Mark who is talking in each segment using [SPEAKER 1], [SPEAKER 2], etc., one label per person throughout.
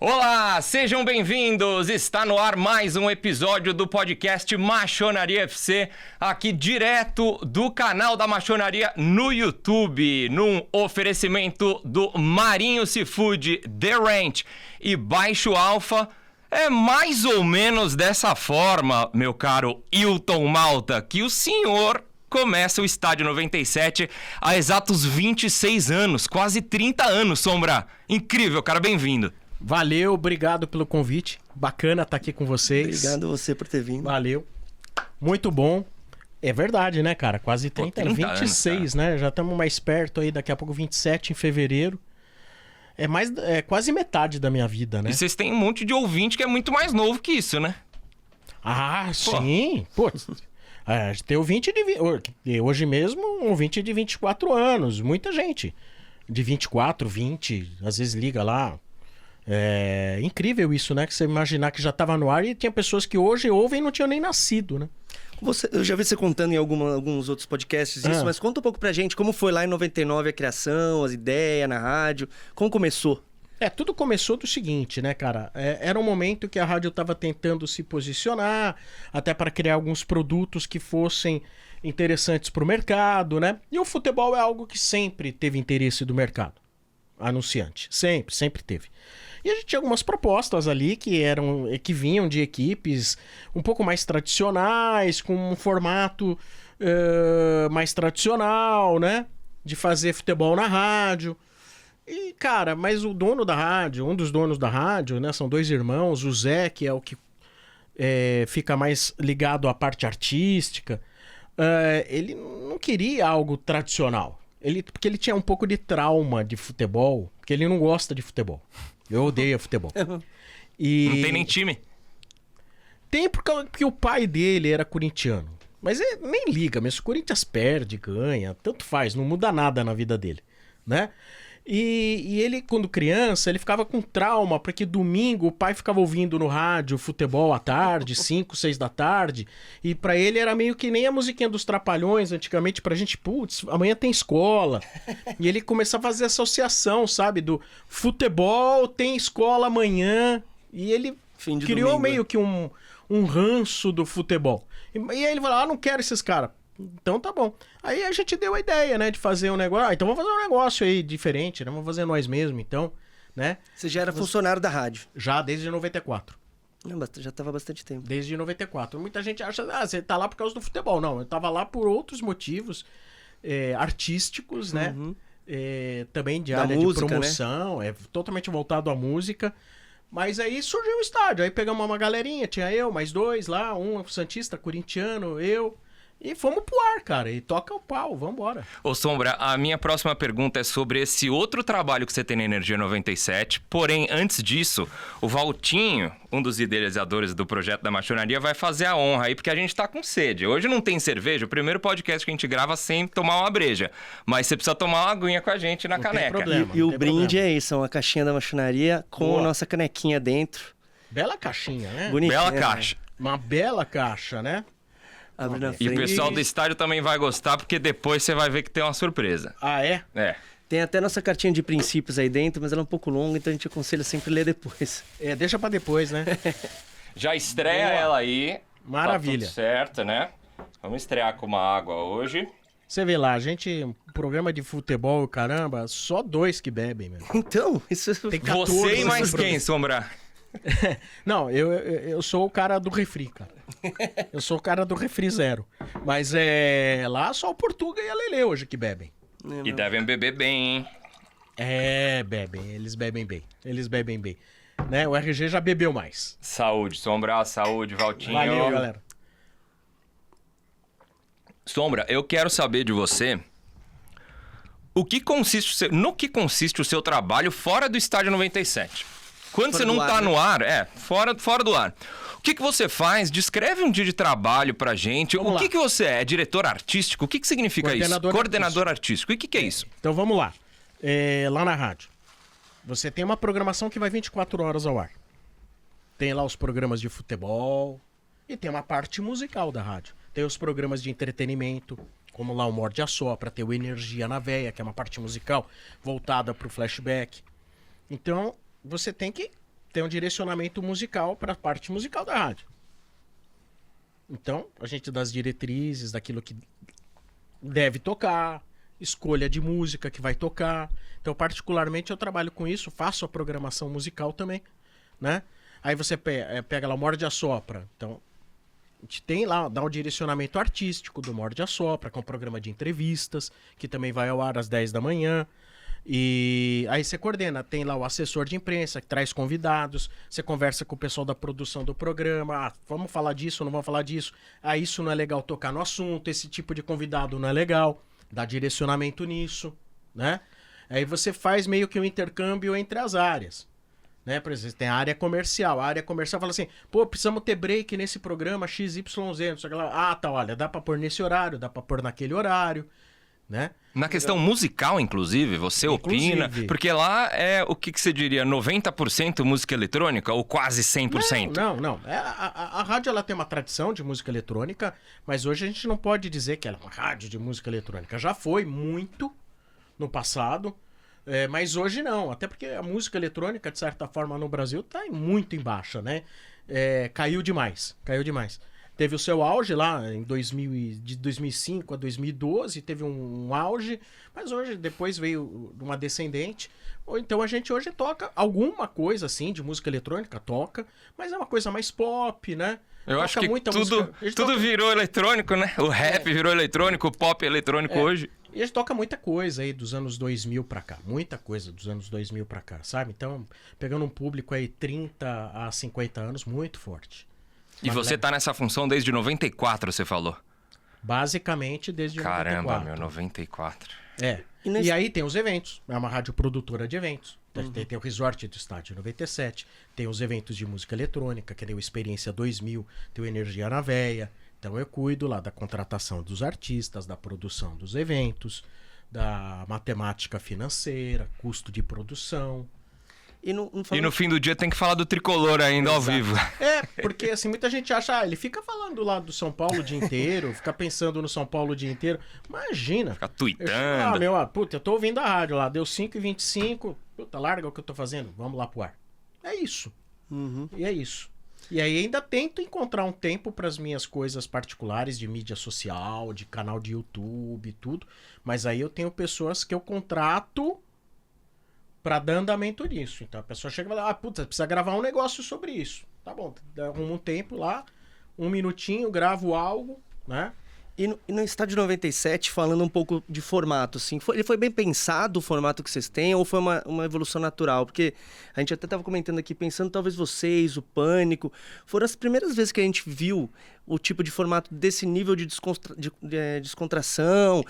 [SPEAKER 1] Olá, sejam bem-vindos! Está no ar mais um episódio do podcast Machonaria FC, aqui direto do canal da Machonaria no YouTube, num oferecimento do Marinho Seafood, The Ranch e Baixo Alfa. É mais ou menos dessa forma, meu caro Hilton Malta, que o senhor começa o Estádio 97 há exatos 26 anos, quase 30 anos, Sombra. Incrível, cara, bem-vindo.
[SPEAKER 2] Valeu, obrigado pelo convite. Bacana estar aqui com vocês.
[SPEAKER 3] Obrigado você por ter vindo.
[SPEAKER 2] Valeu. Muito bom. É verdade, né, cara? Quase 30 anos. 26, anos, né? Já estamos mais perto aí, daqui a pouco 27 em fevereiro. É quase metade da minha vida, né?
[SPEAKER 1] E vocês têm um monte de ouvinte que é muito mais novo que isso, né?
[SPEAKER 2] Ah, sim. Pô, tem ouvinte de... Hoje mesmo, um ouvinte de 24 anos. Muita gente. De 24, 20, às vezes liga lá. É incrível isso, né? Que você imaginar que já estava no ar e tinha pessoas que hoje ouvem e não tinham nem nascido, né?
[SPEAKER 3] Eu já vi você contando em alguns outros podcasts isso, mas conta um pouco pra gente como foi lá em 99 a criação, as ideias na rádio, como começou?
[SPEAKER 2] Tudo começou do seguinte, né, cara? Era um momento que a rádio estava tentando se posicionar, até para criar alguns produtos que fossem interessantes para o mercado, né? E o futebol é algo que sempre teve interesse do mercado. Anunciante. Sempre teve. E a gente tinha algumas propostas ali que vinham de equipes um pouco mais tradicionais, com um formato mais tradicional, né? De fazer futebol na rádio. E, cara, mas o dono da rádio, um dos donos da rádio, né? São dois irmãos, o Zé, que é o que fica mais ligado à parte artística, ele não queria algo tradicional. Porque ele tinha um pouco de trauma de futebol, porque ele não gosta de futebol. Eu odeio futebol.
[SPEAKER 1] E... Não tem nem time?
[SPEAKER 2] Tem porque o pai dele era corintiano. Mas ele nem liga, mas o Corinthians perde, ganha, tanto faz, não muda nada na vida dele, né? E ele, quando criança, ele ficava com trauma, porque domingo o pai ficava ouvindo no rádio futebol à tarde, 5, 6 da tarde, e pra ele era meio que nem a musiquinha dos Trapalhões, antigamente pra gente, putz, amanhã tem escola. E ele começava a fazer associação, sabe, do futebol tem escola amanhã, e ele criou domingo, meio que um ranço do futebol. E aí ele falou, não quero esses caras. Então tá bom. Aí a gente deu a ideia, né, de fazer um negócio. Então vamos fazer um negócio aí diferente, né? Vamos fazer nós mesmos, então, né?
[SPEAKER 3] Você já era funcionário da rádio?
[SPEAKER 2] Já, desde 94.
[SPEAKER 3] Já tava há bastante tempo.
[SPEAKER 2] Desde 94. Muita gente acha, você tá lá por causa do futebol. Não, eu tava lá por outros motivos artísticos, né? Também de área música, de promoção, né? Totalmente voltado à música. Mas aí surgiu o estádio. Aí pegamos uma galerinha, tinha eu, mais dois lá, um santista, corintiano, eu... E fomos pro ar, cara, e toca o pau, vambora.
[SPEAKER 1] Ô Sombra, a minha próxima pergunta é sobre esse outro trabalho que você tem na Energia 97. Porém, antes disso, o Valtinho, um dos idealizadores do projeto da Machonaria, vai fazer a honra aí, porque a gente tá com sede. Hoje não tem cerveja, o primeiro podcast que a gente grava sem tomar uma breja. Mas você precisa tomar uma aguinha com a gente na caneca.
[SPEAKER 2] Tem problema,
[SPEAKER 3] e o brinde é isso, é uma caixinha da Machonaria com a nossa canequinha dentro.
[SPEAKER 2] Bela caixinha, né?
[SPEAKER 1] Bonitinha, bela caixa.
[SPEAKER 2] Uma bela caixa, né?
[SPEAKER 3] Abre na frente.
[SPEAKER 1] E o pessoal do estádio também vai gostar, porque depois você vai ver que tem uma surpresa.
[SPEAKER 2] Ah, é?
[SPEAKER 1] É.
[SPEAKER 3] Tem até nossa cartinha de princípios aí dentro, mas ela é um pouco longa, então a gente aconselha sempre ler depois.
[SPEAKER 2] Deixa pra depois, né?
[SPEAKER 1] Já estreia ela aí.
[SPEAKER 2] Maravilha.
[SPEAKER 1] Tá tudo certo, né? Vamos estrear com uma água hoje.
[SPEAKER 2] Você vê lá, programa de futebol, caramba, só 2 que bebem, meu.
[SPEAKER 3] Então, isso...
[SPEAKER 2] Tem 14,
[SPEAKER 1] você e mais quem, Sombra?
[SPEAKER 2] Não, eu sou o cara do refri, cara. Eu sou o cara do refri zero. Mas lá só o Portuga e a Lele hoje que bebem.
[SPEAKER 1] E devem beber bem, hein?
[SPEAKER 2] Bebem. Eles bebem bem. Né? O RG já bebeu mais.
[SPEAKER 1] Saúde, Sombra. Saúde, Valtinho.
[SPEAKER 2] Valeu, galera.
[SPEAKER 1] Sombra, eu quero saber de você no que consiste o seu trabalho fora do Estádio 97. Quando você não tá no ar, fora do ar. O que você faz? Descreve um dia de trabalho pra gente. O que você é? Diretor artístico? O que significa isso? Coordenador artístico. E o que é isso?
[SPEAKER 2] Então vamos lá. Lá na rádio, você tem uma programação que vai 24 horas ao ar. Tem lá os programas de futebol e tem uma parte musical da rádio. Tem os programas de entretenimento, como lá o Morde a Sopra, tem o Energia na Veia, que é uma parte musical voltada pro flashback. Então, você tem que tem um direcionamento musical para a parte musical da rádio. Então, a gente dá as diretrizes daquilo que deve tocar, escolha de música que vai tocar. Então, particularmente, eu trabalho com isso, faço a programação musical também, né? Aí você pega lá o Morde a Sopra. Então, a gente tem lá, dá um direcionamento artístico do Morde a Sopra, com um programa de entrevistas, que também vai ao ar às 10 da manhã. E aí você coordena, tem lá o assessor de imprensa que traz convidados, você conversa com o pessoal da produção do programa, vamos falar disso, não vamos falar disso, isso não é legal tocar no assunto, esse tipo de convidado não é legal, dá direcionamento nisso, né? Aí você faz meio que um intercâmbio entre as áreas, né? Por exemplo, tem a área comercial fala assim, pô, precisamos ter break nesse programa XYZ, não sei o que lá. Tá, olha, dá pra pôr nesse horário, dá pra pôr naquele horário, né?
[SPEAKER 1] Na questão musical, inclusive, você opina, porque lá é o que você diria, 90% música eletrônica ou quase 100%?
[SPEAKER 2] Não. A rádio ela tem uma tradição de música eletrônica, mas hoje a gente não pode dizer que ela é uma rádio de música eletrônica. Já foi muito no passado, mas hoje não. Até porque a música eletrônica, de certa forma, no Brasil está muito em baixa, né? Caiu demais. Teve o seu auge lá de 2005 a 2012, teve um auge, mas hoje depois veio uma descendente. Ou então a gente hoje toca alguma coisa assim de música eletrônica, mas é uma coisa mais pop, né?
[SPEAKER 1] Eu acho que tudo virou eletrônico, né? O rap virou eletrônico, o pop é eletrônico hoje.
[SPEAKER 2] E a gente toca muita coisa aí dos anos 2000 pra cá, muita coisa dos anos 2000 pra cá, sabe? Então, pegando um público aí 30 a 50 anos, muito forte.
[SPEAKER 1] E você tá nessa função desde 94, você falou?
[SPEAKER 2] Basicamente desde 94.
[SPEAKER 1] Caramba, meu, 94.
[SPEAKER 2] E aí tem os eventos. É uma rádio produtora de eventos. Tem o Resort do Estádio 97. Tem os eventos de música eletrônica, que tem o Experiência 2000. Tem o Energia na Veia. Então eu cuido lá da contratação dos artistas, da produção dos eventos, da matemática financeira, custo de produção.
[SPEAKER 3] E
[SPEAKER 1] no fim do dia tem que falar do Tricolor ainda. Exato. Ao vivo.
[SPEAKER 2] Porque assim, muita gente acha, ele fica falando lá do São Paulo o dia inteiro, fica pensando no São Paulo o dia inteiro. Imagina.
[SPEAKER 1] Fica tweetando.
[SPEAKER 2] Eu tô ouvindo a rádio lá, deu 5h25, larga o que eu tô fazendo, vamos lá pro ar. É isso. E é isso. E aí ainda tento encontrar um tempo para as minhas coisas particulares de mídia social, de canal de YouTube e tudo, mas aí eu tenho pessoas que eu contrato pra dar andamento nisso. Então a pessoa chega e fala, precisa gravar um negócio sobre isso. Tá bom, arruma um tempo lá, 1 minutinho, gravo algo, né?
[SPEAKER 3] E no Estádio 97, falando um pouco de formato, assim, ele foi bem pensado o formato que vocês têm ou foi uma evolução natural? Porque a gente até estava comentando aqui, pensando talvez vocês, o Pânico, foram as primeiras vezes que a gente viu o tipo de formato desse nível de descontração.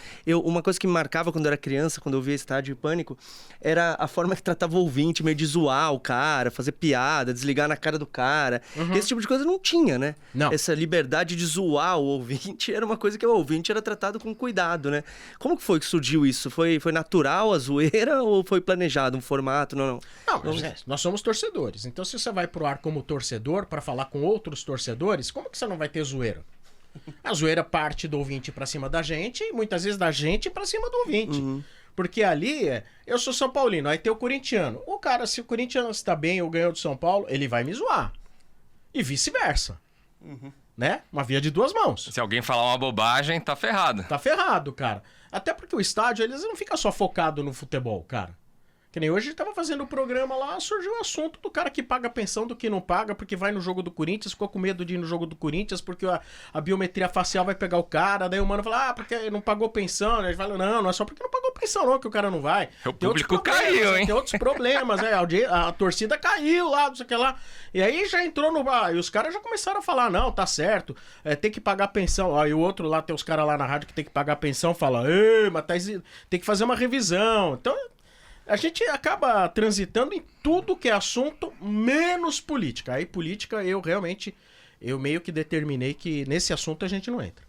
[SPEAKER 3] Uma coisa que me marcava quando eu era criança, quando eu via Estádio e Pânico, era a forma que tratava o ouvinte, meio de zoar o cara, fazer piada, desligar na cara do cara. Esse tipo de coisa não tinha, né?
[SPEAKER 2] Não.
[SPEAKER 3] Essa liberdade de zoar o ouvinte era uma coisa que o ouvinte era tratado com cuidado, né? Como que foi que surgiu isso? Foi natural a zoeira ou foi planejado um formato? Não,
[SPEAKER 2] nós somos torcedores. Então se você vai pro ar como torcedor para falar com outros torcedores, como que você não vai ter zoeira? A zoeira parte do ouvinte pra cima da gente e muitas vezes da gente pra cima do ouvinte. Porque ali, eu sou São Paulino, aí tem o corintiano. O cara, se o corintiano está bem ou ganhou do São Paulo, ele vai me zoar. E vice-versa. Né? Uma via de duas mãos.
[SPEAKER 1] Se alguém falar uma bobagem, tá ferrado.
[SPEAKER 2] Tá ferrado, cara. Até porque o estádio, eles não ficam só focados no futebol, cara. Que nem hoje a gente tava fazendo o programa lá, surgiu o assunto do cara que paga pensão do que não paga, porque vai no jogo do Corinthians, ficou com medo de ir no jogo do Corinthians, porque a biometria facial vai pegar o cara, daí o mano fala, porque não pagou pensão, né? Ele fala, não é só porque não pagou pensão não, que o cara não vai.
[SPEAKER 1] O público caiu, hein?
[SPEAKER 2] Tem outros problemas, né? A torcida caiu lá, não sei o que lá. E aí já entrou no... E os caras já começaram a falar, não, tá certo, tem que pagar pensão. Aí o outro lá, tem os caras lá na rádio que tem que pagar pensão, fala, mas tem que fazer uma revisão. Então... A gente acaba transitando em tudo que é assunto, menos política. Aí política, eu meio que determinei que nesse assunto a gente não entra.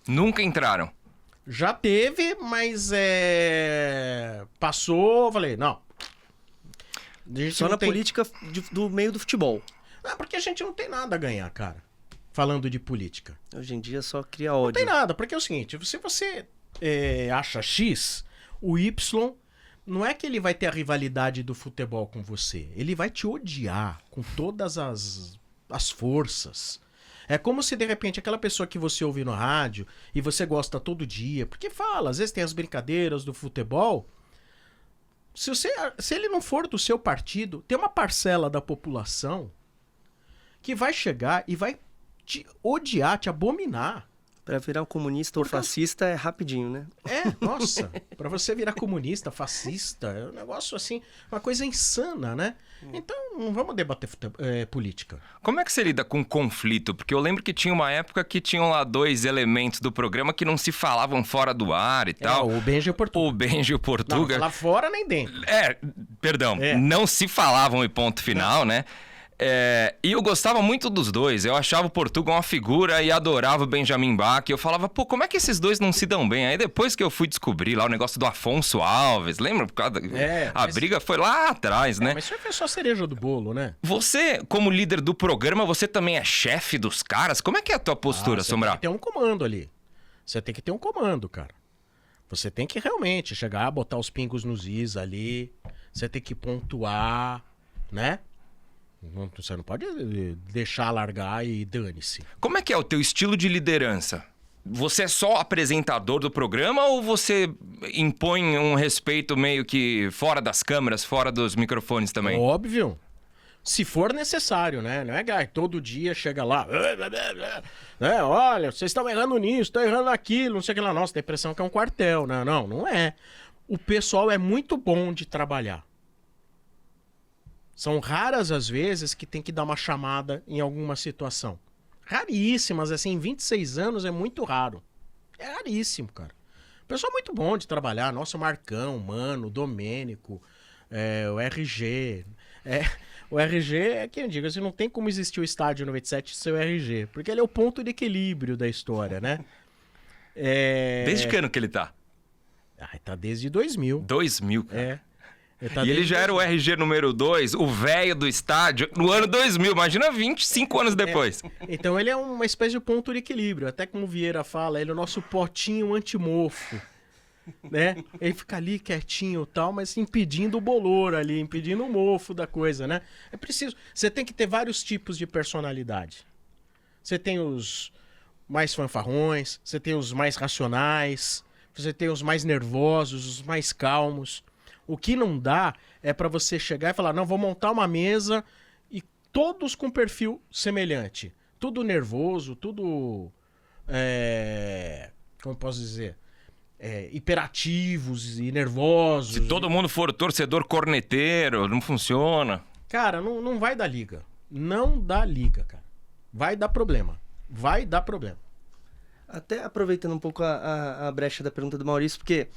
[SPEAKER 1] Nunca entraram?
[SPEAKER 2] Já teve, mas passou, falei, não.
[SPEAKER 3] Só na política do meio do futebol.
[SPEAKER 2] Porque a gente não tem nada a ganhar, cara, falando de política.
[SPEAKER 3] Hoje em dia só cria ódio.
[SPEAKER 2] Não tem nada, porque é o seguinte, se você acha X, o Y... não é que ele vai ter a rivalidade do futebol com você. Ele vai te odiar com todas as forças. É como se, de repente, aquela pessoa que você ouve no rádio e você gosta todo dia, porque fala, às vezes tem as brincadeiras do futebol. Se ele não for do seu partido, tem uma parcela da população que vai chegar e vai te odiar, te abominar.
[SPEAKER 3] Pra virar um comunista ou fascista é rapidinho, né?
[SPEAKER 2] Nossa, pra você virar comunista, fascista, é um negócio assim, uma coisa insana, né? Então, não vamos debater política.
[SPEAKER 1] Como é que você lida com conflito? Porque eu lembro que tinha uma época que tinham lá 2 elementos do programa que não se falavam fora do ar e tal.
[SPEAKER 2] O Benji e o Portuga.
[SPEAKER 1] O Benji e o Portuga.
[SPEAKER 2] Não, lá fora nem dentro.
[SPEAKER 1] Perdão, não se falavam e ponto final, né? E eu gostava muito dos dois. Eu achava o Portuga uma figura e adorava o Benjamin Bach. Eu falava, pô, como é que esses dois não se dão bem? Aí depois que eu fui descobrir lá o negócio do Afonso Alves, lembra? Por causa a briga foi lá atrás, né?
[SPEAKER 2] Mas isso foi só a cereja do bolo, né?
[SPEAKER 1] Você, como líder do programa, você também é chefe dos caras? Como é que é a tua postura, Sombra?
[SPEAKER 2] Você tem que ter um comando ali. Você tem que ter um comando, cara. Você tem que realmente chegar, botar os pingos nos is ali. Você tem que pontuar, né? Você não pode deixar largar e dane-se.
[SPEAKER 1] Como é que é o teu estilo de liderança? Você é só apresentador do programa ou você impõe um respeito meio que fora das câmeras, fora dos microfones também?
[SPEAKER 2] Óbvio. Se for necessário, né? Não é que todo dia chega lá... Olha, vocês estão errando nisso, estão errando naquilo, não sei o que lá. Nossa, tem a impressão que é um quartel. Não é. O pessoal é muito bom de trabalhar. São raras as vezes que tem que dar uma chamada em alguma situação. Raríssimas, assim, em 26 anos é muito raro. É raríssimo, cara. O pessoal é muito bom de trabalhar. Nossa, o Marcão, o Mano, o Domênico, o RG. O RG é quem eu digo, assim, não tem como existir o Estádio 97 sem o RG. Porque ele é o ponto de equilíbrio da história, né?
[SPEAKER 1] Desde que ano que ele tá?
[SPEAKER 2] Tá desde 2000.
[SPEAKER 1] 2000, cara.
[SPEAKER 2] Ele
[SPEAKER 1] já era o RG número 2, o velho do estádio, no ano 2000. Imagina 25 anos depois.
[SPEAKER 2] Então ele é uma espécie de ponto de equilíbrio. Até como o Vieira fala, ele é o nosso potinho antimofo. Né? Ele fica ali quietinho e tal, mas impedindo o bolor ali, impedindo o mofo da coisa, né? É preciso. Você tem que ter vários tipos de personalidade. Você tem os mais fanfarrões, você tem os mais racionais, você tem os mais nervosos, os mais calmos. O que não dá é pra você chegar e falar, não, vou montar uma mesa e todos com perfil semelhante. Tudo nervoso, tudo... como eu posso dizer? Hiperativos e nervosos.
[SPEAKER 1] Se todo mundo for torcedor corneteiro, não funciona.
[SPEAKER 2] Cara, não vai dar liga. Não dá liga, cara. Vai dar problema. Vai dar problema.
[SPEAKER 3] Até aproveitando um pouco a brecha da pergunta do Maurício, porque...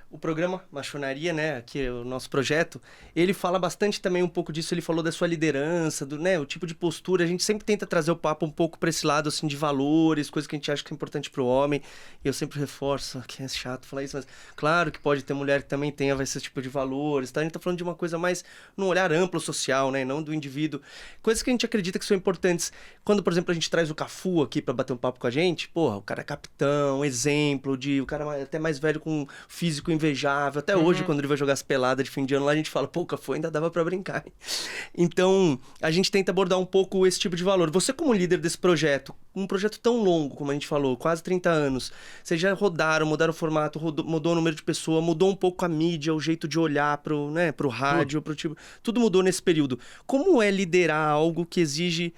[SPEAKER 3] O programa Machonaria, né, aqui é o nosso projeto, ele fala bastante também um pouco disso, ele falou da sua liderança, né, o tipo de postura, a gente sempre tenta trazer o papo um pouco para esse lado, assim, de valores, coisas que a gente acha que é importante pro homem, e eu sempre reforço, que é chato falar isso, mas claro que pode ter mulher que também tenha esse tipo de valores, tá? A gente tá falando de uma coisa mais num olhar amplo social, né, não do indivíduo, coisas que a gente acredita que são importantes. Quando, por exemplo, a gente traz o Cafu aqui para bater um papo com a gente, porra, o cara é capitão, exemplo o cara até mais velho com físico invejável. Até hoje, quando ele vai jogar as peladas de fim de ano lá, a gente fala, pô, o Cafu ainda dava pra brincar. Então, a gente tenta abordar um pouco esse tipo de valor. Você, como líder desse projeto, um projeto tão longo, como a gente falou, quase 30 anos, vocês já mudaram o formato, mudou o número de pessoas, mudou um pouco a mídia, o jeito de olhar pro rádio, pro tipo... Tudo mudou nesse período. Como é liderar algo que exige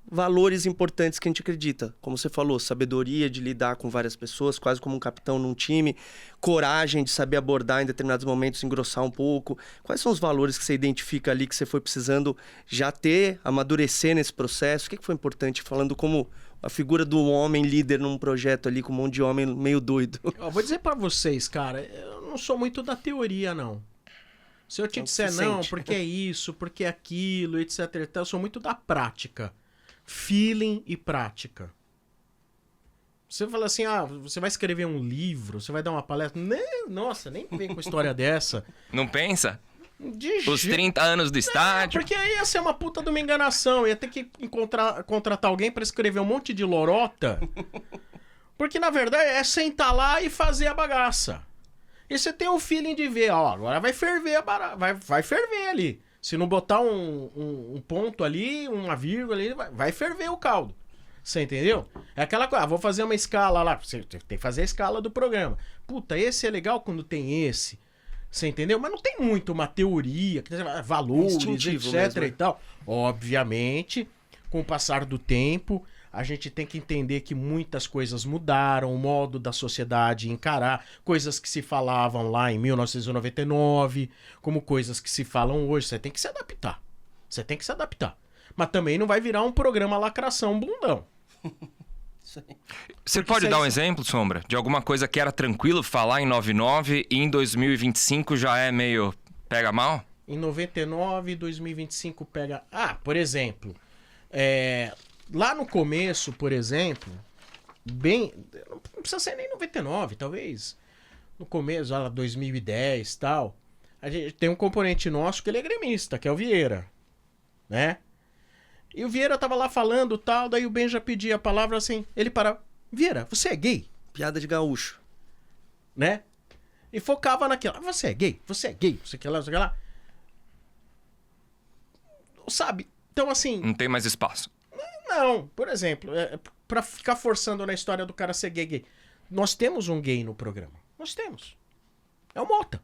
[SPEAKER 3] valores importantes que a gente acredita? Como você falou, sabedoria de lidar com várias pessoas, quase como um capitão num time, coragem de saber abordar em determinados momentos, engrossar um pouco. Quais são os valores que você identifica ali que você foi precisando já ter, amadurecer nesse processo? O que foi importante, falando como a figura do homem líder num projeto ali com um monte de homem meio doido?
[SPEAKER 2] Eu vou dizer pra vocês, cara, eu não sou muito da teoria, não. Se eu te disser não, porque é isso, porque é aquilo, etc. Eu sou muito da prática. Feeling e prática. Você fala assim, você vai escrever um livro, você vai dar uma palestra. Nossa, nem vem com história dessa.
[SPEAKER 1] Não pensa? Os
[SPEAKER 2] De
[SPEAKER 1] 30 anos do estádio.
[SPEAKER 2] Porque aí ia ser uma puta de uma enganação. Ia ter que contratar alguém pra escrever um monte de lorota. Porque, na verdade, é sentar lá e fazer a bagaça. E você tem o feeling de ver, ó, agora vai ferver vai ferver ali. Se não botar um ponto ali, uma vírgula ali, vai ferver o caldo. Você entendeu? É aquela coisa, vou fazer uma escala lá. Você tem que fazer a escala do programa. Puta, esse é legal quando tem esse. Você entendeu? Mas não tem muito uma teoria, valores, etc.
[SPEAKER 3] mesmo, né?
[SPEAKER 2] E tal. Obviamente, com o passar do tempo, a gente tem que entender que muitas coisas mudaram, o modo da sociedade encarar, coisas que se falavam lá em 1999, como coisas que se falam hoje. Você tem que se adaptar. Você tem que se adaptar. Mas também não vai virar um programa lacração bundão.
[SPEAKER 1] Você pode dar um exemplo, Sombra, de alguma coisa que era tranquilo falar em 99 e em 2025 já é meio pega mal?
[SPEAKER 2] Em 99, 2025 pega... Ah, por exemplo, lá no começo, por exemplo, não precisa ser nem 99, talvez no começo, lá 2010 e tal, a gente tem um componente nosso que ele é gremista, que é o Vieira, né? E o Vieira tava lá falando tal, daí o Ben já pedia a palavra assim, ele para, Vieira, você é gay?
[SPEAKER 3] Piada de gaúcho.
[SPEAKER 2] Né? E focava naquilo, você é gay, você quer lá. Sabe? Então assim...
[SPEAKER 1] Não tem mais espaço.
[SPEAKER 2] Não, por exemplo, pra ficar forçando na história do cara ser gay. Nós temos um gay no programa. Nós temos. É o Mota.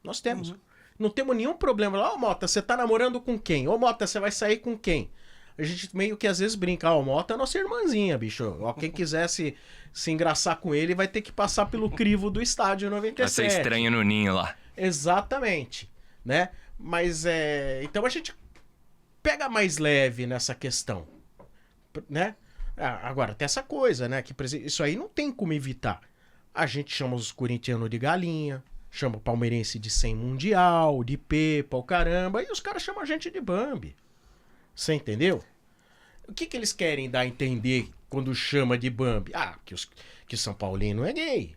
[SPEAKER 2] Nós temos.
[SPEAKER 3] Uhum.
[SPEAKER 2] Não temos nenhum problema. Lá, ô Mota, você tá namorando com quem? Ô Mota, você vai sair com quem? A gente meio que às vezes brinca. Ó, o Mota é nossa irmãzinha, bicho. Ó, quem quiser se engraçar com ele vai ter que passar pelo crivo do estádio 97.
[SPEAKER 1] Vai ser estranho no ninho lá.
[SPEAKER 2] Exatamente. Né? Mas então a gente pega mais leve nessa questão. Né? Agora, tem essa coisa, né? Que isso aí não tem como evitar. A gente chama os corintianos de galinha, chama o palmeirense de 100 mundial, de pepa, o caramba, e os caras chamam a gente de Bambi. Você entendeu? O que eles querem dar a entender quando chama de Bambi? Ah, que São Paulino é gay.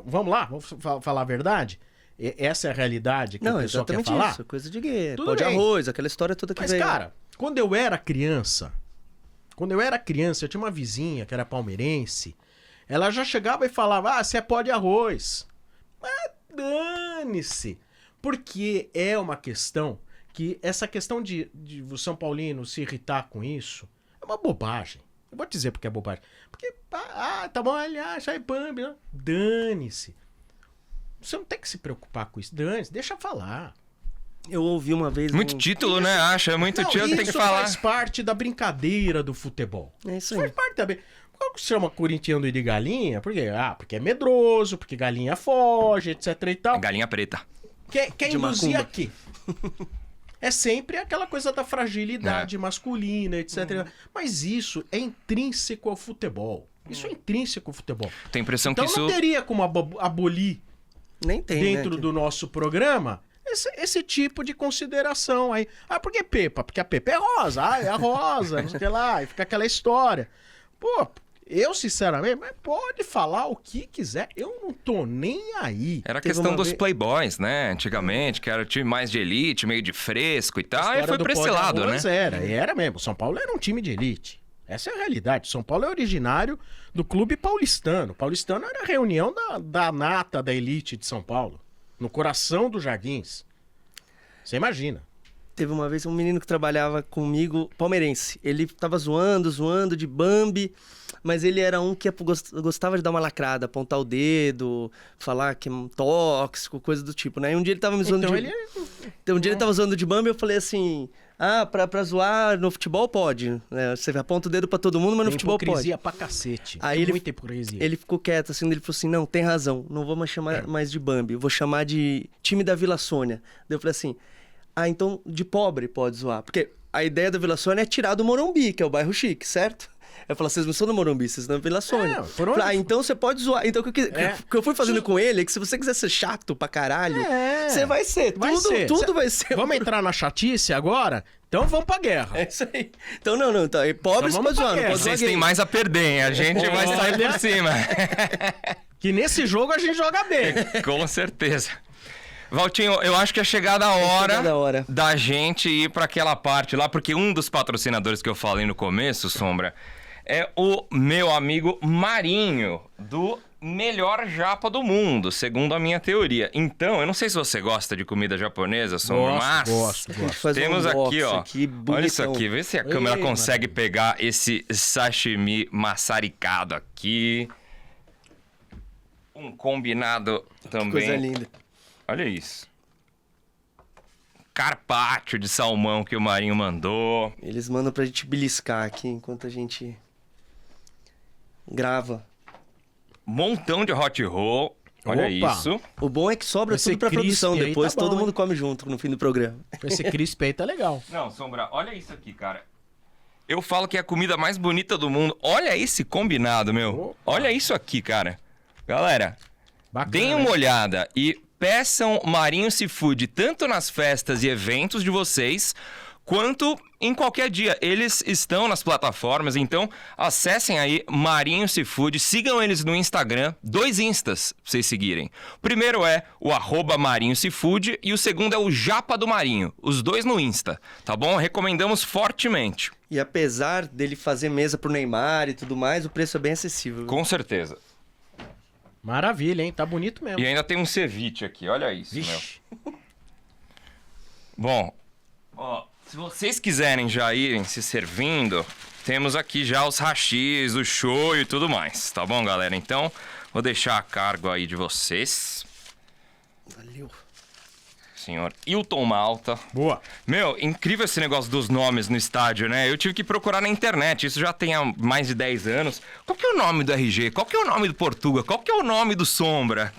[SPEAKER 2] Vamos lá, vamos falar a verdade? Essa é a realidade que o pessoal quer falar?
[SPEAKER 3] Isso, coisa de gay.
[SPEAKER 2] Tudo
[SPEAKER 3] pão de
[SPEAKER 2] bem.
[SPEAKER 3] arroz, aquela história toda que
[SPEAKER 2] Mas,
[SPEAKER 3] veio.
[SPEAKER 2] cara, quando eu era criança, eu tinha uma vizinha que era palmeirense, ela já chegava e falava, você é pó de arroz. Mas dane-se. Porque é uma questão que essa questão de o São Paulino se irritar com isso é uma bobagem. Eu vou te dizer porque é bobagem. Porque, tá bom, aliás, aí Bambi, né? Dane-se. Você não tem que se preocupar com isso. Dane-se, deixa falar.
[SPEAKER 3] Eu ouvi uma vez...
[SPEAKER 1] Muito título, né? Acha muito título, tem que falar.
[SPEAKER 2] Isso faz parte da brincadeira do futebol.
[SPEAKER 3] É isso aí.
[SPEAKER 2] Faz parte também. Qual que se chama corintiano de galinha? Por quê? Porque é medroso, porque galinha foge, etc e tal.
[SPEAKER 1] Galinha preta.
[SPEAKER 2] Quer
[SPEAKER 3] De
[SPEAKER 2] induzir
[SPEAKER 3] macumba.
[SPEAKER 2] aqui. É sempre aquela coisa da fragilidade masculina, etc. Mas isso é intrínseco ao futebol. Isso é intrínseco ao futebol.
[SPEAKER 1] Tem a impressão
[SPEAKER 2] Então
[SPEAKER 1] que
[SPEAKER 2] não
[SPEAKER 1] isso...
[SPEAKER 2] teria como abolir
[SPEAKER 3] Nem tem,
[SPEAKER 2] dentro
[SPEAKER 3] né?
[SPEAKER 2] do nosso programa esse tipo de consideração aí. Por que Pepa? Porque a Pepa é rosa. É a rosa, não sei lá. E fica aquela história. Pô, eu sinceramente, mas pode falar o que quiser. Eu não tô nem aí.
[SPEAKER 1] Era a
[SPEAKER 3] Teve
[SPEAKER 1] questão
[SPEAKER 3] uma
[SPEAKER 1] dos
[SPEAKER 3] vez-
[SPEAKER 1] playboys, né? Antigamente, que era o time mais de elite, meio de fresco e tal. Aí foi pra esse lado, né?
[SPEAKER 2] Era mesmo. São Paulo era um time de elite. Essa é a realidade. São Paulo é originário do clube paulistano. Paulistano era a reunião da nata da elite de São Paulo. No coração dos Jardins. Você imagina.
[SPEAKER 3] Teve uma vez um menino que trabalhava comigo, palmeirense. Ele tava zoando de Bambi, mas ele era um que gostava de dar uma lacrada, apontar o dedo, falar que é um tóxico, coisa do tipo, né? E um dia ele tava me zoando
[SPEAKER 2] Então
[SPEAKER 3] de...
[SPEAKER 2] ele
[SPEAKER 3] Então, um dia ele tava zoando de Bambi, eu falei assim... pra zoar no futebol pode, né? Você aponta o dedo pra todo mundo, mas no
[SPEAKER 2] tem
[SPEAKER 3] futebol pode.
[SPEAKER 2] hipocrisia pra cacete.
[SPEAKER 3] Aí
[SPEAKER 2] Tem
[SPEAKER 3] ele-
[SPEAKER 2] muita hipocrisia.
[SPEAKER 3] Ele ficou quieto, assim, ele falou assim, não, tem razão, não vou mais chamar mais de Bambi, eu vou chamar de time da Vila Sônia. Daí eu falei assim, então de pobre pode zoar, porque a ideia da Vila Sônia é tirar do Morumbi, que é o bairro chique, certo? Eu falei, vocês não são do Morumbi, vocês são da Vila Sônia.
[SPEAKER 2] por onde-
[SPEAKER 3] Falei, então você pode zoar. Então o que eu fui fazendo com ele é que se você quiser ser chato pra caralho, você vai ser. Tudo vai ser.
[SPEAKER 2] Vamos entrar na chatice agora? Então vamos pra guerra.
[SPEAKER 3] É isso aí. Então não, então, pobre
[SPEAKER 2] Então
[SPEAKER 3] você
[SPEAKER 2] vamos
[SPEAKER 3] pode
[SPEAKER 2] pra
[SPEAKER 3] zoar, não
[SPEAKER 2] guerra.
[SPEAKER 3] pode zoar
[SPEAKER 1] Vocês têm
[SPEAKER 3] gay.
[SPEAKER 1] mais a perder, hein? A gente vai sair por cima.
[SPEAKER 2] Que nesse jogo a gente joga bem.
[SPEAKER 1] Com certeza. Valtinho, eu acho que é chegada a
[SPEAKER 3] chegada a hora.
[SPEAKER 1] da gente ir para aquela parte lá, porque um dos patrocinadores que eu falei no começo, Sombra, é o meu amigo Marinho, do melhor japa do mundo, segundo a minha teoria. Então, eu não sei se você gosta de comida japonesa, Sombra, mas
[SPEAKER 2] Gosto.
[SPEAKER 1] temos aqui, ó.
[SPEAKER 3] Aqui,
[SPEAKER 1] Olha isso aqui, vê se a câmera
[SPEAKER 2] Ei,
[SPEAKER 1] consegue pegar esse sashimi maçaricado aqui. Um combinado também.
[SPEAKER 3] Coisa linda.
[SPEAKER 1] Olha isso. Carpaccio de salmão que o Marinho mandou.
[SPEAKER 3] Eles mandam pra gente beliscar aqui enquanto a gente grava.
[SPEAKER 1] Montão de hot roll. Olha
[SPEAKER 2] Opa.
[SPEAKER 1] isso.
[SPEAKER 3] O bom é que sobra
[SPEAKER 2] Esse
[SPEAKER 3] tudo pra produção.
[SPEAKER 2] crisp aí
[SPEAKER 3] Depois
[SPEAKER 2] tá bom,
[SPEAKER 3] todo mundo
[SPEAKER 2] hein?
[SPEAKER 3] come junto no fim do programa.
[SPEAKER 2] Esse crisp aí tá legal.
[SPEAKER 1] Não, Sombra, olha isso aqui, cara. Eu falo que é a comida mais bonita do mundo. Olha esse combinado, meu.
[SPEAKER 2] Opa.
[SPEAKER 1] Olha isso aqui, cara. Galera,
[SPEAKER 2] Bacana,
[SPEAKER 1] deem uma olhada e peçam Marinho Seafood tanto nas festas e eventos de vocês, quanto em qualquer dia. Eles estão nas plataformas, então acessem aí Marinho Seafood, sigam eles no Instagram, 2 instas pra vocês seguirem. O primeiro é o @Marinho Seafood e o segundo é o Japa do Marinho, os 2 no Insta, tá bom? Recomendamos fortemente.
[SPEAKER 3] E apesar dele fazer mesa pro Neymar e tudo mais, o preço é bem acessível.
[SPEAKER 1] Com certeza.
[SPEAKER 2] Maravilha, hein? Tá bonito mesmo.
[SPEAKER 1] E ainda tem um ceviche aqui, olha isso,
[SPEAKER 2] Vixe.
[SPEAKER 1] meu. Bom, ó, se vocês quiserem já irem se servindo, temos aqui já os hashis, o shoyu e tudo mais, tá bom, galera? Então, vou deixar a cargo aí de vocês,
[SPEAKER 3] Valeu.
[SPEAKER 1] senhor Hilton Malta.
[SPEAKER 2] Boa.
[SPEAKER 1] Meu, incrível esse negócio dos nomes no estádio, né? Eu tive que procurar na internet, isso já tem há mais de 10 anos. Qual que é o nome do RG? Qual que é o nome do Portuga? Qual que é o nome do Sombra?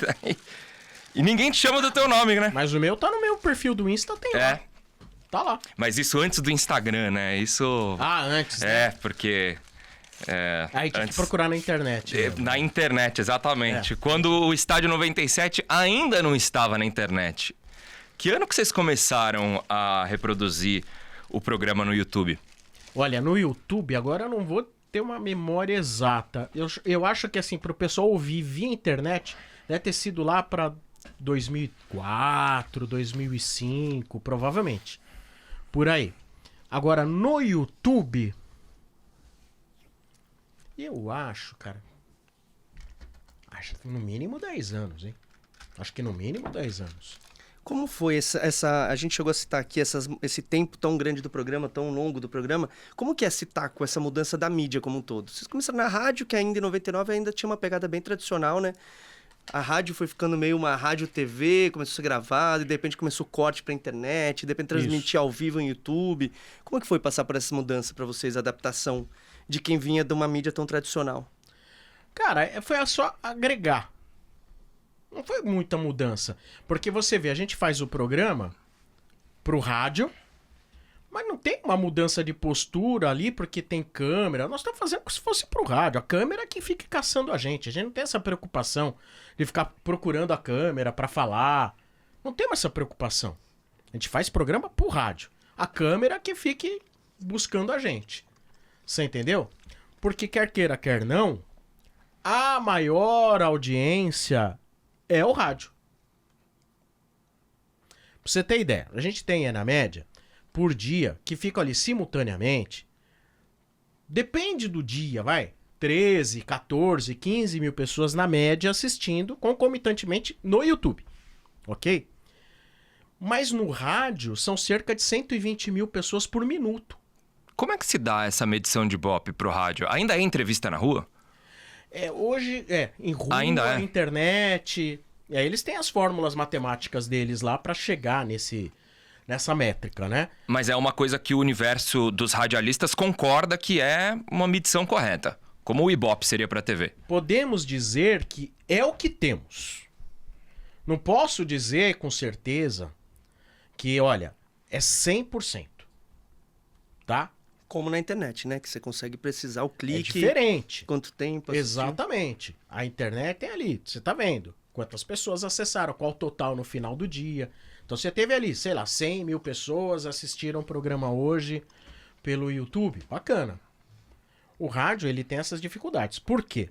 [SPEAKER 1] E ninguém te chama do teu nome, né?
[SPEAKER 2] Mas o meu tá no meu perfil do Insta, tem lá.
[SPEAKER 1] É,
[SPEAKER 2] Tá lá.
[SPEAKER 1] mas isso antes do Instagram, né? Isso...
[SPEAKER 2] Ah, antes, né?
[SPEAKER 1] É, porque...
[SPEAKER 2] Aí tinha que procurar na internet. né?
[SPEAKER 1] Na internet, exatamente. Quando o Estádio 97 ainda não estava na internet. Que ano que vocês começaram a reproduzir o programa no YouTube?
[SPEAKER 2] Olha, no YouTube, agora eu não vou ter uma memória exata. Eu acho que, assim, pro pessoal ouvir via internet, deve ter sido lá pra 2004, 2005, provavelmente. Por aí. Agora, no YouTube, eu acho, cara, acho que no mínimo 10 anos, hein? Acho que no mínimo 10 anos.
[SPEAKER 3] Como foi essa... A gente chegou a citar aqui esse tempo tão grande do programa, tão longo do programa. Como que é citar com essa mudança da mídia como um todo? Vocês começaram na rádio, que ainda em 99 ainda tinha uma pegada bem tradicional, né? A rádio foi ficando meio uma rádio-TV, começou a ser gravada, e de repente começou o corte pra internet, de repente transmitir ao vivo em YouTube. Como é que foi passar por essa mudança pra vocês, a adaptação de quem vinha de uma mídia tão tradicional?
[SPEAKER 2] Cara, foi só agregar. Não foi muita mudança. Porque você vê, a gente faz o programa pro rádio, mas não tem uma mudança de postura ali, porque tem câmera. Nós estamos fazendo como se fosse pro rádio. A câmera é que fica caçando a gente. A gente não tem essa preocupação de ficar procurando a câmera pra falar. Não temos essa preocupação. A gente faz programa pro rádio. A câmera que fique buscando a gente. Você entendeu? Porque quer queira, quer não, a maior audiência é o rádio. Pra você ter ideia, a gente tem, na média, por dia, que ficam ali simultaneamente, depende do dia, vai, 13, 14, 15 mil pessoas na média assistindo concomitantemente no YouTube, ok? Mas no rádio são cerca de 120 mil pessoas por minuto.
[SPEAKER 1] Como é que se dá essa medição de Ibope pro rádio? Ainda é entrevista na rua?
[SPEAKER 2] Hoje, em rua,
[SPEAKER 1] Ainda é.
[SPEAKER 2] internet. Eles têm as fórmulas matemáticas deles lá pra chegar nessa métrica, né?
[SPEAKER 1] Mas é uma coisa que o universo dos radialistas concorda que é uma medição correta. Como o Ibope seria pra TV.
[SPEAKER 2] Podemos dizer que é o que temos. Não posso dizer com certeza que, olha, é 100%. Tá?
[SPEAKER 3] Como na internet, né? Que você consegue precisar o clique.
[SPEAKER 2] É diferente.
[SPEAKER 3] Quanto tempo assistiu.
[SPEAKER 2] Exatamente. A internet tem ali, você tá vendo quantas pessoas acessaram, qual o total no final do dia. Então você teve ali, sei lá, 100 mil pessoas assistiram o programa hoje pelo YouTube. Bacana. O rádio, ele tem essas dificuldades. Por quê?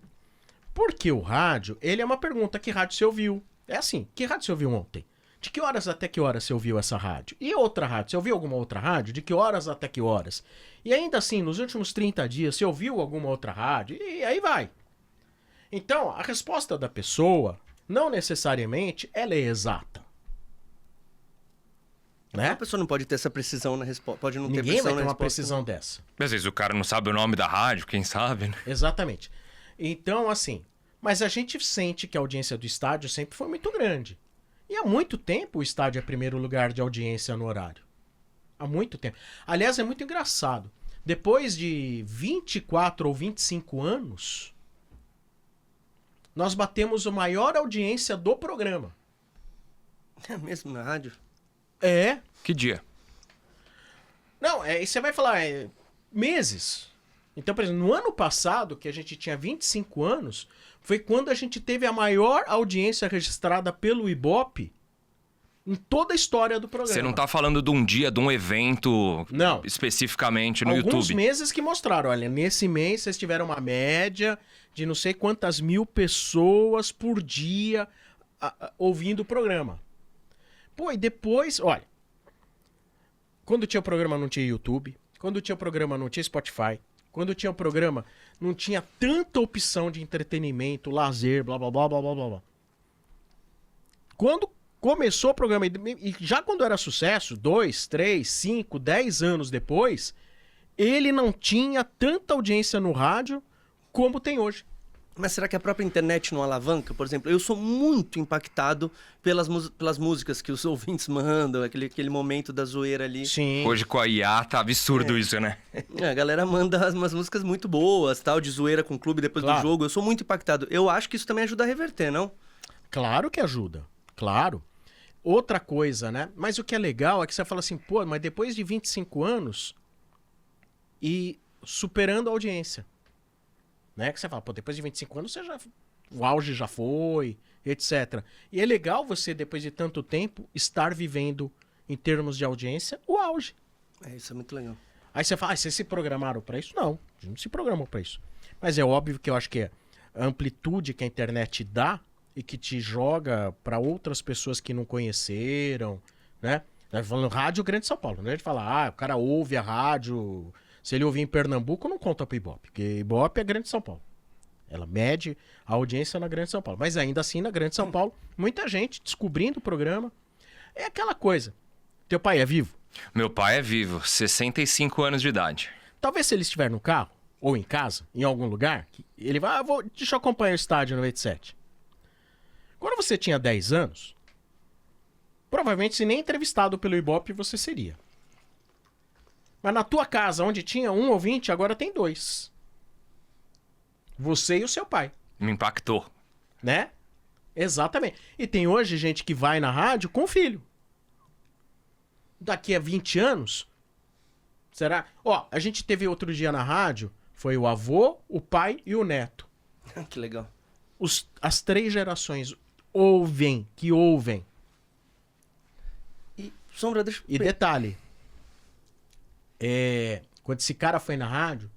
[SPEAKER 2] Porque o rádio, ele é uma pergunta, que rádio você ouviu? É assim, que rádio você ouviu ontem? De que horas até que horas você ouviu essa rádio? E outra rádio? Você ouviu alguma outra rádio? De que horas até que horas? E ainda assim, nos últimos 30 dias, você ouviu alguma outra rádio? E aí vai. Então, a resposta da pessoa, não necessariamente, ela é exata. Né?
[SPEAKER 3] A pessoa não pode ter essa precisão na resposta. Pode não ter
[SPEAKER 2] Ninguém
[SPEAKER 3] precisão
[SPEAKER 2] vai ter
[SPEAKER 3] na
[SPEAKER 2] uma
[SPEAKER 3] resposta.
[SPEAKER 2] precisão dessa.
[SPEAKER 1] Às vezes o cara não sabe o nome da rádio, quem sabe, né?
[SPEAKER 2] Exatamente. Então, assim, mas a gente sente que a audiência do estádio sempre foi muito grande. E há muito tempo o estádio é primeiro lugar de audiência no horário. Há muito tempo. Aliás, é muito engraçado. Depois de 24 ou 25 anos, nós batemos a maior audiência do programa.
[SPEAKER 3] É mesmo na rádio?
[SPEAKER 2] É.
[SPEAKER 1] Que dia?
[SPEAKER 2] Não, e você vai falar, meses. Então, por exemplo, no ano passado, que a gente tinha 25 anos, foi quando a gente teve a maior audiência registrada pelo Ibope em toda a história do programa.
[SPEAKER 1] Você não tá falando de um dia, de um evento
[SPEAKER 2] Não.
[SPEAKER 1] especificamente no
[SPEAKER 2] Alguns
[SPEAKER 1] YouTube.
[SPEAKER 2] meses que mostraram, olha, nesse mês vocês tiveram uma média de não sei quantas mil pessoas por dia ouvindo o programa. Pô, e depois, olha, quando tinha o programa não tinha YouTube, quando tinha o programa não tinha Spotify, quando tinha o programa não tinha tanta opção de entretenimento, lazer, blá blá blá blá blá blá. Quando começou o programa, e já quando era sucesso, 2, 3, 5, 10 anos depois, ele não tinha tanta audiência no rádio como tem hoje.
[SPEAKER 3] Mas será que a própria internet não alavanca? Por exemplo, eu sou muito impactado pelas músicas que os ouvintes mandam, aquele momento da zoeira ali.
[SPEAKER 2] Sim.
[SPEAKER 1] Hoje com a IA tá absurdo isso, né?
[SPEAKER 3] A galera manda umas músicas muito boas, tal, de zoeira com o clube depois
[SPEAKER 2] Claro.
[SPEAKER 3] do jogo. Eu sou muito impactado. Eu acho que isso também ajuda a reverter, não?
[SPEAKER 2] Claro que ajuda, claro. Outra coisa, né? Mas o que é legal é que você fala assim, pô, mas depois de 25 anos e superando a audiência. Né? Que você fala, pô, depois de 25 anos o auge já foi, etc. E é legal você, depois de tanto tempo, estar vivendo, em termos de audiência, o auge.
[SPEAKER 3] Isso é muito legal.
[SPEAKER 2] Aí você fala, vocês se programaram pra isso? Não, a gente não se programou pra isso. Mas é óbvio que eu acho que a amplitude que a internet dá e que te joga pra outras pessoas que não conheceram, né? Falando rádio Grande São Paulo, né? A gente fala, o cara ouve a rádio. Se ele ouvir em Pernambuco, não conta pro Ibope, porque Ibope é Grande São Paulo. Ela mede a audiência na Grande São Paulo. Mas ainda assim, na Grande São Paulo, muita gente descobrindo o programa. É aquela coisa. Teu pai é vivo?
[SPEAKER 1] Meu pai é vivo, 65 anos de idade.
[SPEAKER 2] Talvez se ele estiver no carro, ou em casa, em algum lugar, ele vai, deixa eu acompanhar o estádio 97. Quando você tinha 10 anos, provavelmente se nem entrevistado pelo Ibope você seria. Mas na tua casa, onde tinha um ouvinte, agora tem 2. Você e o seu pai.
[SPEAKER 1] Me impactou.
[SPEAKER 2] Né? Exatamente. E tem hoje gente que vai na rádio com filho. Daqui a 20 anos, será? Ó, a gente teve outro dia na rádio, foi o avô, o pai e o neto.
[SPEAKER 3] Que legal.
[SPEAKER 2] As 3 gerações ouvem.
[SPEAKER 3] E, Sombra, deixa eu...
[SPEAKER 2] E detalhe, quando esse cara foi na rádio,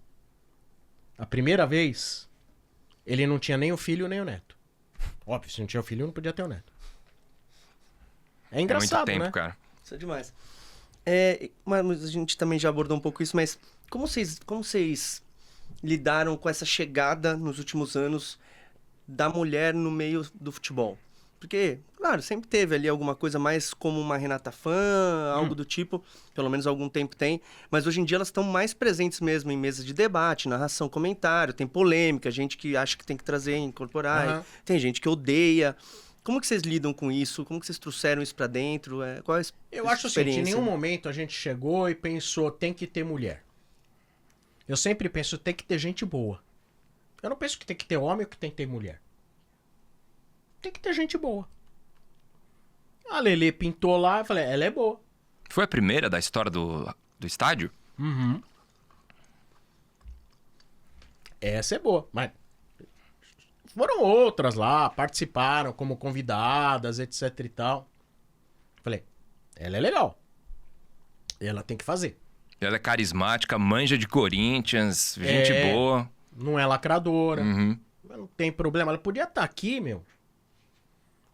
[SPEAKER 2] a primeira vez, ele não tinha nem o filho nem o neto. Óbvio, se não tinha o filho, não podia ter o neto. É engraçado,
[SPEAKER 1] muito tempo,
[SPEAKER 2] né?
[SPEAKER 1] cara.
[SPEAKER 3] Isso é demais. Mas a gente também já abordou um pouco isso, mas como vocês lidaram com essa chegada nos últimos anos da mulher no meio do futebol? Porque, claro, sempre teve ali alguma coisa mais como uma Renata Fã, algo do tipo, pelo menos há algum tempo tem, mas hoje em dia elas estão mais presentes mesmo em mesas de debate, narração, comentário, tem polêmica, gente que acha que tem que trazer, incorporar, tem gente que odeia. Como que vocês lidam com isso? Como que vocês trouxeram isso pra dentro? Qual é a
[SPEAKER 2] Eu acho assim, em nenhum momento a gente chegou e pensou, tem que ter mulher. Eu sempre penso, tem que ter gente boa. Eu não penso que tem que ter homem ou que tem que ter mulher. Tem que ter gente boa. A Lelê pintou lá, eu falei, ela é boa.
[SPEAKER 1] Foi a primeira da história do estádio?
[SPEAKER 2] Uhum. Essa é boa, mas foram outras lá, participaram como convidadas, etc e tal. Falei, ela é legal. Ela tem que fazer.
[SPEAKER 1] Ela é carismática, manja de Corinthians, gente boa.
[SPEAKER 2] Não é lacradora.
[SPEAKER 1] Uhum.
[SPEAKER 2] Não tem problema. Ela podia estar aqui,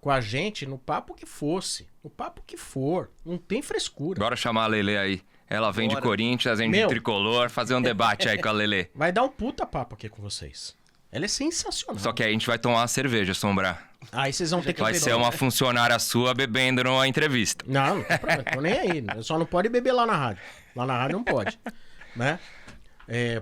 [SPEAKER 2] com a gente no papo que fosse. No papo que for. Não tem frescura.
[SPEAKER 1] Bora chamar a Lelê aí. Ela vem de
[SPEAKER 3] Bora.
[SPEAKER 1] Corinthians, vem de Tricolor, fazer um debate aí com a Lelê.
[SPEAKER 2] Vai dar um puta papo aqui com vocês. Ela é sensacional.
[SPEAKER 1] Só que aí a gente vai tomar uma cerveja, Sombra.
[SPEAKER 2] Aí vocês vão ter que
[SPEAKER 1] Vai ser uma funcionária sua bebendo numa entrevista.
[SPEAKER 2] Não tem problema, tô nem aí. Só não pode beber lá na rádio. Lá na rádio não pode, né?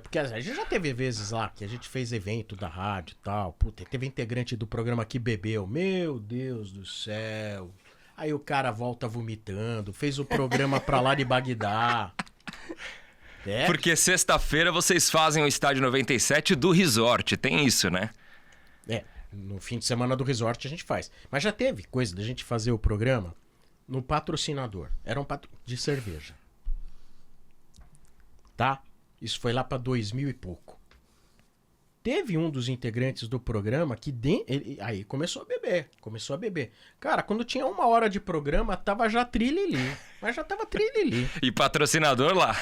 [SPEAKER 2] Porque a gente já teve vezes lá que a gente fez evento da rádio e tal. Puta, teve integrante do programa que bebeu. Meu Deus do céu. Aí o cara volta vomitando. Fez o programa pra lá de Bagdá.
[SPEAKER 1] Porque sexta-feira vocês fazem o Estádio 97 do Resort. Tem isso, né?
[SPEAKER 2] No fim de semana do Resort a gente faz. Mas já teve coisa da gente fazer o programa no patrocinador. Era um de cerveja. Tá? Isso foi lá pra 2000 e pouco. Teve um dos integrantes do programa que aí começou a beber. Cara, quando tinha 1 hora de programa, tava já trilili. Mas já tava trilili.
[SPEAKER 1] E patrocinador lá.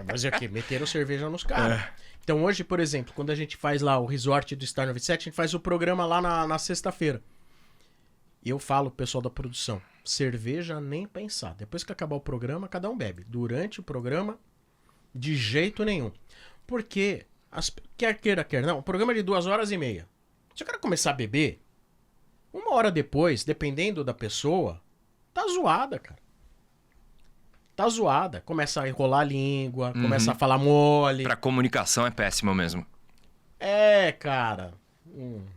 [SPEAKER 2] Mas é que meteram cerveja nos caras. Então hoje, por exemplo, quando a gente faz lá o Resort do Star 97, a gente faz o programa lá na sexta-feira. E eu falo pro pessoal da produção, cerveja nem pensar. Depois que acabar o programa, cada um bebe. Durante o programa, de jeito nenhum. Porque, quer queira, quer não, o programa é de 2h30. Se o cara começar a beber, 1 hora depois, dependendo da pessoa, tá zoada, cara. Tá zoada. Começa a enrolar a língua, começa a falar mole.
[SPEAKER 1] Pra comunicação é péssimo mesmo.
[SPEAKER 2] Cara.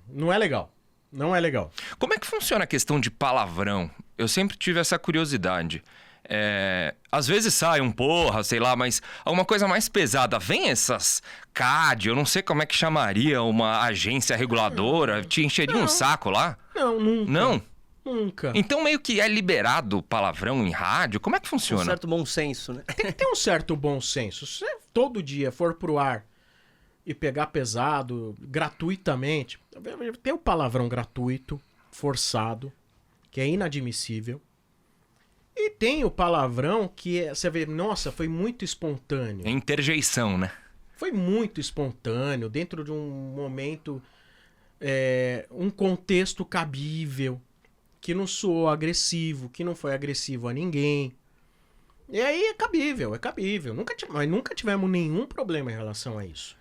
[SPEAKER 2] Não é legal. Não é legal.
[SPEAKER 1] Como é que funciona a questão de palavrão? Eu sempre tive essa curiosidade. Às vezes sai um porra, sei lá, mas alguma coisa mais pesada. Vem essas CAD, eu não sei como é que chamaria uma agência reguladora. Te encheria um saco lá?
[SPEAKER 2] Não, nunca.
[SPEAKER 1] Não?
[SPEAKER 2] Nunca.
[SPEAKER 1] Então meio que é liberado palavrão em rádio? Como é que funciona?
[SPEAKER 3] Um certo bom senso, né?
[SPEAKER 2] Tem que ter um certo bom senso. Se você todo dia for pro ar e pegar pesado, gratuitamente, tem o palavrão gratuito, forçado, que é inadmissível. E tem o palavrão que você vê, nossa, foi muito espontâneo.
[SPEAKER 1] É interjeição, né?
[SPEAKER 2] Foi muito espontâneo, dentro de um momento, um contexto cabível, que não soou agressivo, que não foi agressivo a ninguém. E aí é cabível. Mas nunca tivemos nenhum problema em relação a isso.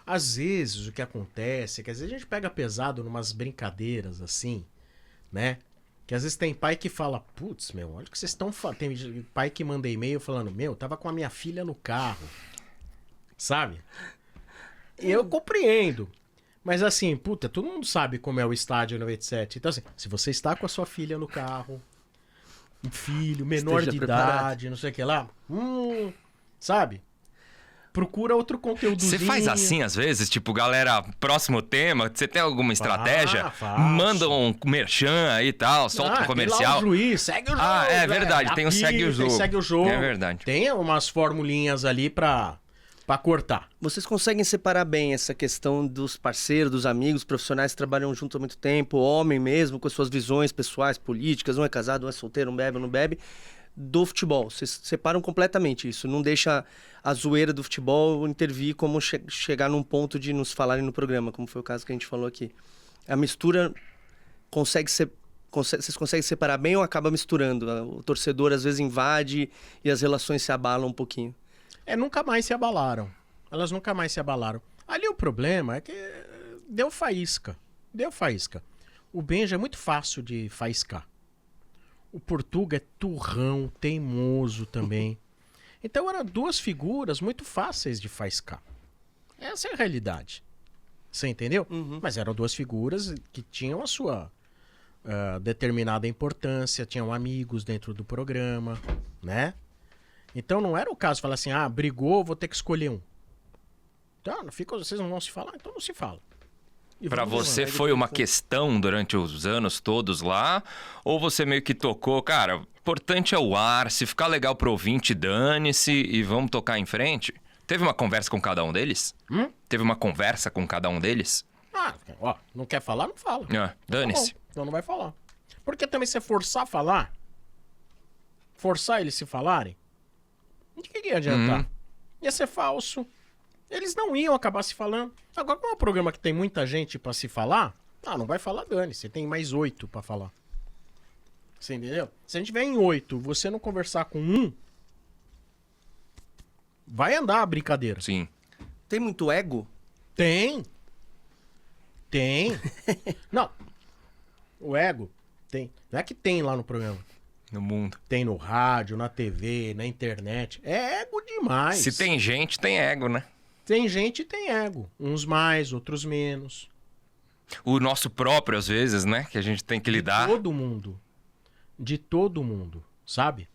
[SPEAKER 2] Às vezes o que acontece é que às vezes a gente pega pesado numas brincadeiras assim, né? Que às vezes tem pai que fala, putz, meu, olha o que vocês estão falando. Tem pai que manda e-mail falando, meu, tava com a minha filha no carro. Sabe? Eu compreendo. Mas assim, puta, todo mundo sabe como é o Estádio 97. Então assim, se você está com a sua filha no carro, um filho menor de idade, não sei o que lá, sabe? Procura outro conteúdozinho.
[SPEAKER 1] Você faz assim às vezes? Tipo, galera, próximo tema, você tem alguma estratégia?
[SPEAKER 2] Faço.
[SPEAKER 1] Manda um merchan aí e tal, solta um comercial.
[SPEAKER 2] Tem lá o juiz, segue o jogo.
[SPEAKER 1] É verdade, tem o segue o jogo.
[SPEAKER 2] Segue o jogo.
[SPEAKER 1] É verdade.
[SPEAKER 2] Tem umas formulinhas ali pra cortar.
[SPEAKER 3] Vocês conseguem separar bem essa questão dos parceiros, dos amigos, profissionais que trabalham juntos há muito tempo, homem mesmo, com as suas visões pessoais, políticas, um é casado, um é solteiro, um bebe, um não bebe, do futebol? Vocês separam completamente isso, não deixa a zoeira do futebol intervir como chegar num ponto de nos falarem no programa, como foi o caso que a gente falou aqui. A mistura vocês conseguem separar bem ou acaba misturando? O torcedor às vezes invade e as relações se abalam um pouquinho.
[SPEAKER 2] Nunca mais se abalaram. Elas nunca mais se abalaram. Ali o problema é que deu faísca. O Benja é muito fácil de faiscar. O Portuga é turrão, teimoso também. Então eram 2 figuras muito fáceis de faiscar. Essa é a realidade. Você entendeu? Mas eram 2 figuras que tinham a sua determinada importância, tinham amigos dentro do programa, né? Então não era o caso de falar assim, brigou, vou ter que escolher um. Então, vocês não vão se falar, então não se fala.
[SPEAKER 1] Pra você foi uma questão durante os anos todos lá? Ou você meio que tocou, cara, o importante é o ar, se ficar legal pro ouvinte, dane-se e vamos tocar em frente? Teve uma conversa com cada um deles? Teve uma conversa com cada um deles?
[SPEAKER 2] Não quer falar, não fala.
[SPEAKER 1] Dane-se.
[SPEAKER 2] Então não vai falar. Porque também se forçar a falar, forçar eles se falarem, de que ia adiantar? Ia ser falso. Eles não iam acabar se falando. Agora, como é um programa que tem muita gente pra se falar, não vai falar, dane. Você tem mais 8 pra falar. Você entendeu? Se a gente tiver em 8, você não conversar com um, vai andar a brincadeira.
[SPEAKER 1] Sim.
[SPEAKER 3] Tem muito ego?
[SPEAKER 2] Tem. Tem. Não. O ego tem. Não é que tem lá no programa.
[SPEAKER 1] No mundo.
[SPEAKER 2] Tem no rádio, na TV, na internet. É ego demais.
[SPEAKER 1] Se tem gente, tem ego, né?
[SPEAKER 2] Tem gente e tem ego. Uns mais, outros menos.
[SPEAKER 1] O nosso próprio, às vezes, né? Que a gente tem que lidar.
[SPEAKER 2] De todo mundo. De todo mundo, sabe?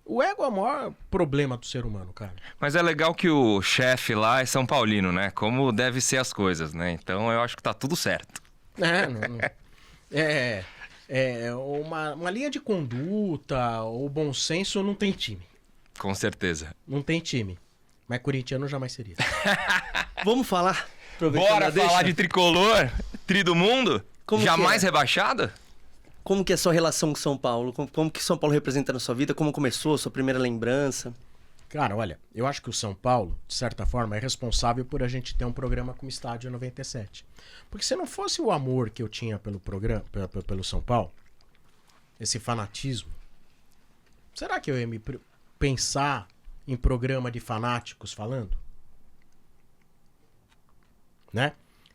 [SPEAKER 2] O ego é o maior problema do ser humano, cara.
[SPEAKER 1] Mas é legal que o chefe lá é São Paulino, né? Como deve ser as coisas, né? Então eu acho que tá tudo certo.
[SPEAKER 2] Uma linha de conduta ou bom senso não tem time.
[SPEAKER 1] Com certeza.
[SPEAKER 2] Não tem time. Mas corintiano jamais seria.
[SPEAKER 3] Vamos falar?
[SPEAKER 1] Bora falar de tricolor, tri do mundo?
[SPEAKER 3] Como
[SPEAKER 1] jamais
[SPEAKER 3] que é?
[SPEAKER 1] rebaixado?
[SPEAKER 3] Como que é a sua relação com São Paulo? Como que São Paulo representa na sua vida? Como começou a sua primeira lembrança?
[SPEAKER 2] Cara, olha, eu acho que o São Paulo, de certa forma, é responsável por a gente ter um programa como Estádio 97. Porque se não fosse o amor que eu tinha pelo programa, pelo São Paulo, esse fanatismo, será que eu ia me pensar em programa de fanáticos falando? Né?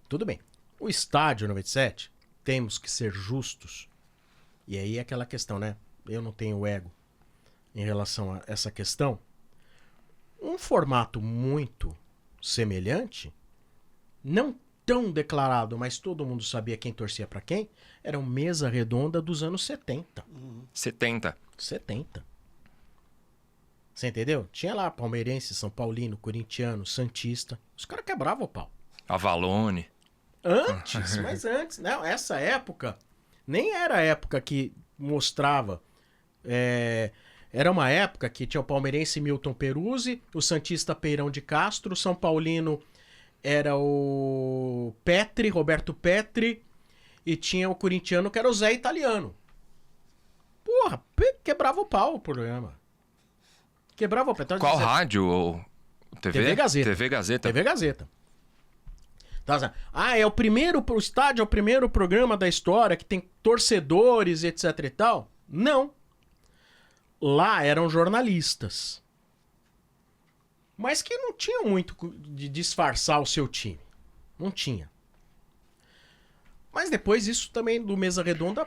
[SPEAKER 2] Tudo bem. O Estádio 97, temos que ser justos. E aí é aquela questão, né? Eu não tenho ego em relação a essa questão. Um formato muito semelhante, não tão declarado, mas todo mundo sabia quem torcia pra quem, era uma mesa redonda dos anos 70.
[SPEAKER 1] 70.
[SPEAKER 2] 70. Você entendeu? Tinha lá palmeirense, São Paulino, corintiano, santista. Os caras quebravam o pau.
[SPEAKER 1] Avalone.
[SPEAKER 2] Antes, mas antes. Não, essa época nem era a época que mostrava. Era uma época que tinha o palmeirense Milton Peruzzi, o santista Peirão de Castro, o São Paulino era o Petri, Roberto Petri, e tinha o corintiano que era o Zé Italiano. Porra, quebrava o pau o programa. Quebrava o pau. Então,
[SPEAKER 1] Qual rádio? Ou TV?
[SPEAKER 2] TV Gazeta.
[SPEAKER 1] TV Gazeta.
[SPEAKER 2] TV Gazeta. Tá, o estádio é o primeiro programa da história que tem torcedores, etc e tal? Não. Lá eram jornalistas. Mas que não tinham muito de disfarçar o seu time. Não tinha. Mas depois isso também do Mesa Redonda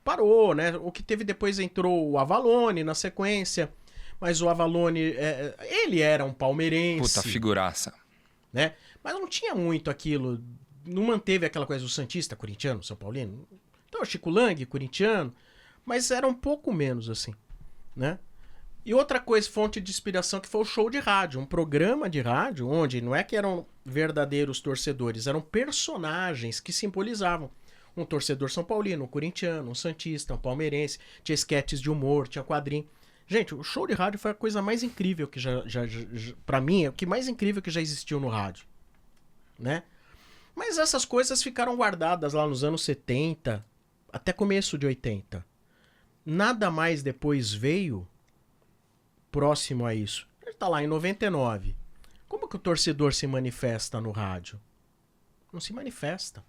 [SPEAKER 2] parou, né? O que teve depois entrou o Avalone na sequência. Mas o Avalone, ele era um palmeirense.
[SPEAKER 1] Puta figuraça.
[SPEAKER 2] Né? Mas não tinha muito aquilo, não manteve aquela coisa do santista, corintiano, São Paulino. Então, Chico Lang, corintiano, mas era um pouco menos assim, né? E outra coisa, fonte de inspiração, que foi o show de rádio, um programa de rádio onde não é que eram verdadeiros torcedores, eram personagens que simbolizavam um torcedor São Paulino, um corintiano, um santista, um palmeirense, tinha esquetes de humor, tinha quadrinho. Gente, o show de rádio foi a coisa mais incrível que já pra mim, é o que mais incrível que já existiu no rádio, né? Mas essas coisas ficaram guardadas lá nos anos 70, até começo de 80. Nada mais depois veio próximo a isso. Ele tá lá em 99. Como que o torcedor se manifesta no rádio? Não se manifesta.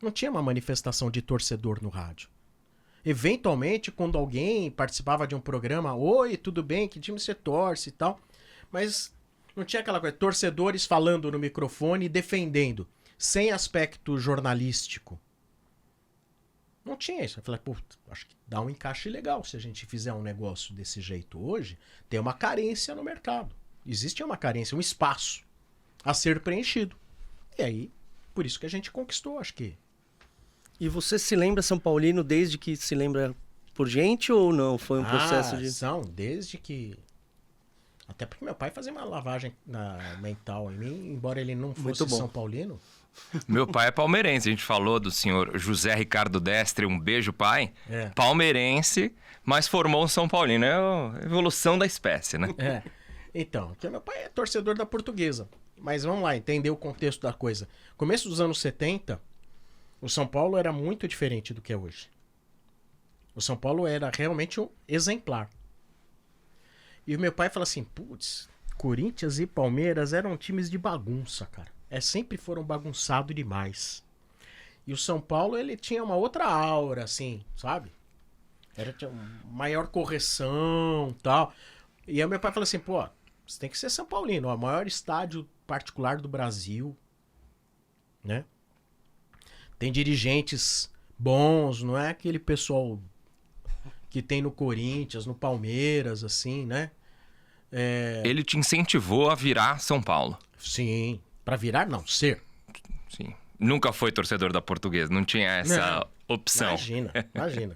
[SPEAKER 2] Não tinha uma manifestação de torcedor no rádio. Eventualmente, quando alguém participava de um programa, oi, tudo bem, que time você torce e tal, mas não tinha aquela coisa, torcedores falando no microfone e defendendo, sem aspecto jornalístico. Não tinha isso. Eu falei, pô, acho que dá um encaixe legal se a gente fizer um negócio desse jeito hoje, tem uma carência no mercado. Existe uma carência, um espaço a ser preenchido. E aí, por isso que a gente conquistou, acho que.
[SPEAKER 3] E você se lembra São Paulino desde que se lembra por gente ou não? Foi um processo de...
[SPEAKER 2] São, desde que... Até porque meu pai fazia uma lavagem mental em mim, embora ele não fosse São Paulino.
[SPEAKER 1] Meu pai é palmeirense. A gente falou do senhor José Ricardo Destre, um beijo, pai. Palmeirense, mas formou um São Paulino. É a evolução da espécie, né?
[SPEAKER 2] Então, porque meu pai é torcedor da Portuguesa. Mas vamos lá, entender o contexto da coisa. Começo dos anos 70... o São Paulo era muito diferente do que é hoje. O São Paulo era realmente um exemplar. E o meu pai fala assim, putz, Corinthians e Palmeiras eram times de bagunça, cara. Sempre foram bagunçados demais. E o São Paulo, ele tinha uma outra aura, assim, sabe? Tinha uma maior correção e tal. E aí meu pai fala assim, pô, você tem que ser São Paulino, o maior estádio particular do Brasil, né? Tem dirigentes bons, não é aquele pessoal que tem no Corinthians, no Palmeiras, assim, né?
[SPEAKER 1] Ele te incentivou a virar São Paulo.
[SPEAKER 2] Sim, pra virar não, ser.
[SPEAKER 1] Sim. Nunca foi torcedor da Portuguesa, não tinha essa opção.
[SPEAKER 2] Imagina.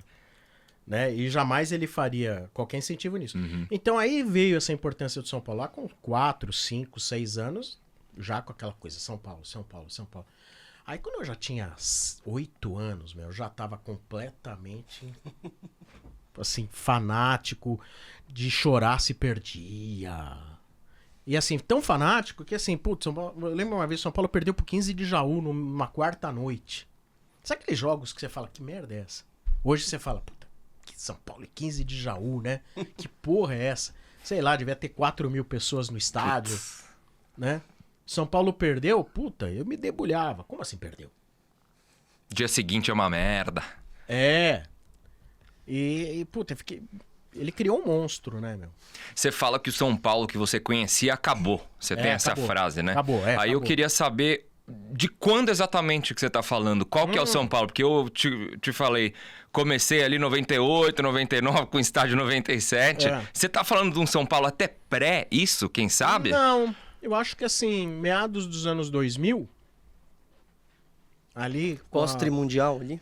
[SPEAKER 2] Né? E jamais ele faria qualquer incentivo nisso. Então aí veio essa importância do São Paulo lá com 4, 5, 6 anos, já com aquela coisa, São Paulo, São Paulo, São Paulo. Aí quando eu já tinha 8 anos, eu já tava completamente assim, fanático, de chorar se perdia. E assim, tão fanático que assim, putz, eu lembro uma vez São Paulo perdeu pro 15 de Jaú numa quarta noite. Sabe aqueles jogos que você fala, que merda é essa? Hoje você fala, puta, que São Paulo e 15 de Jaú, né? Que porra é essa? Sei lá, devia ter 4 mil pessoas no estádio, né? São Paulo perdeu, puta, eu me debulhava. Como assim perdeu?
[SPEAKER 1] Dia seguinte é uma merda.
[SPEAKER 2] Puta, eu fiquei... Ele criou um monstro, né, meu?
[SPEAKER 1] Você fala que o São Paulo que você conhecia acabou. Você tem essa frase, né?
[SPEAKER 2] Acabou,
[SPEAKER 1] Aí
[SPEAKER 2] acabou.
[SPEAKER 1] eu queria saber de quando exatamente que você tá falando. Qual que é o São Paulo? Porque eu te falei, comecei ali em 98, 99, com estádio 97. Você tá falando de um São Paulo até pré isso, quem sabe?
[SPEAKER 2] Não, eu acho que assim, meados dos anos 2000, ali...
[SPEAKER 3] Pós-trimundial ali?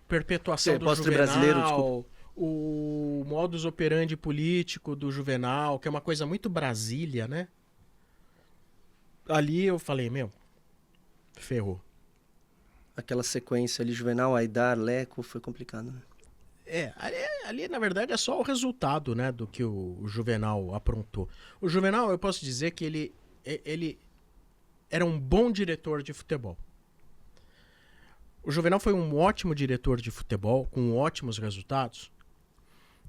[SPEAKER 2] Perpetuação do
[SPEAKER 3] pós-tri
[SPEAKER 2] Juvenal,
[SPEAKER 3] brasileiro, desculpa.
[SPEAKER 2] O modus operandi político do Juvenal, que é uma coisa muito Brasília, né? Ali eu falei, ferrou.
[SPEAKER 3] Aquela sequência ali, Juvenal, Aidar, Leco, foi complicado, né?
[SPEAKER 2] Ali na verdade é só o resultado, né, do que o Juvenal aprontou. O Juvenal, eu posso dizer que ele era um bom diretor de futebol. O Juvenal foi um ótimo diretor de futebol, com ótimos resultados,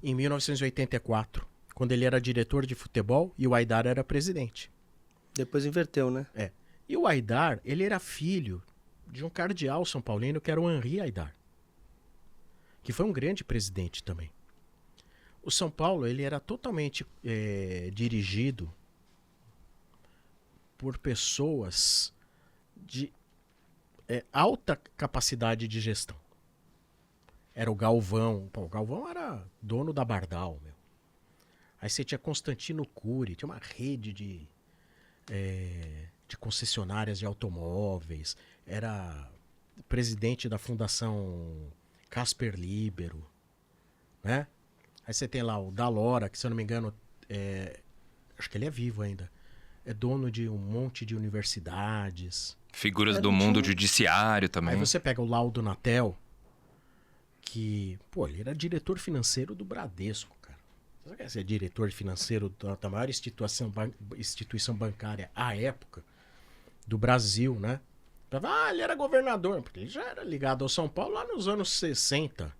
[SPEAKER 2] em 1984, quando ele era diretor de futebol e o Aidar era presidente.
[SPEAKER 3] Depois inverteu, né?
[SPEAKER 2] E o Aidar, ele era filho de um cardeal são paulino que era o Henri Aidar, que foi um grande presidente também. O São Paulo, ele era totalmente dirigido por pessoas de alta capacidade de gestão. Era o Galvão. Pô, o Galvão era dono da Bardal, meu. Aí você tinha Constantino Cury, tinha uma rede de concessionárias de automóveis. Era presidente da Fundação Casper Libero, né? Aí você tem lá o Dalora, que se eu não me engano, acho que ele é vivo ainda. É dono de um monte de universidades.
[SPEAKER 1] Figuras do mundo judiciário também.
[SPEAKER 2] Aí você pega o Laudo Natel, que, ele era diretor financeiro do Bradesco, cara. Você quer ser diretor financeiro da maior instituição bancária à época do Brasil, né? Ele era governador, porque ele já era ligado ao São Paulo lá nos anos 60.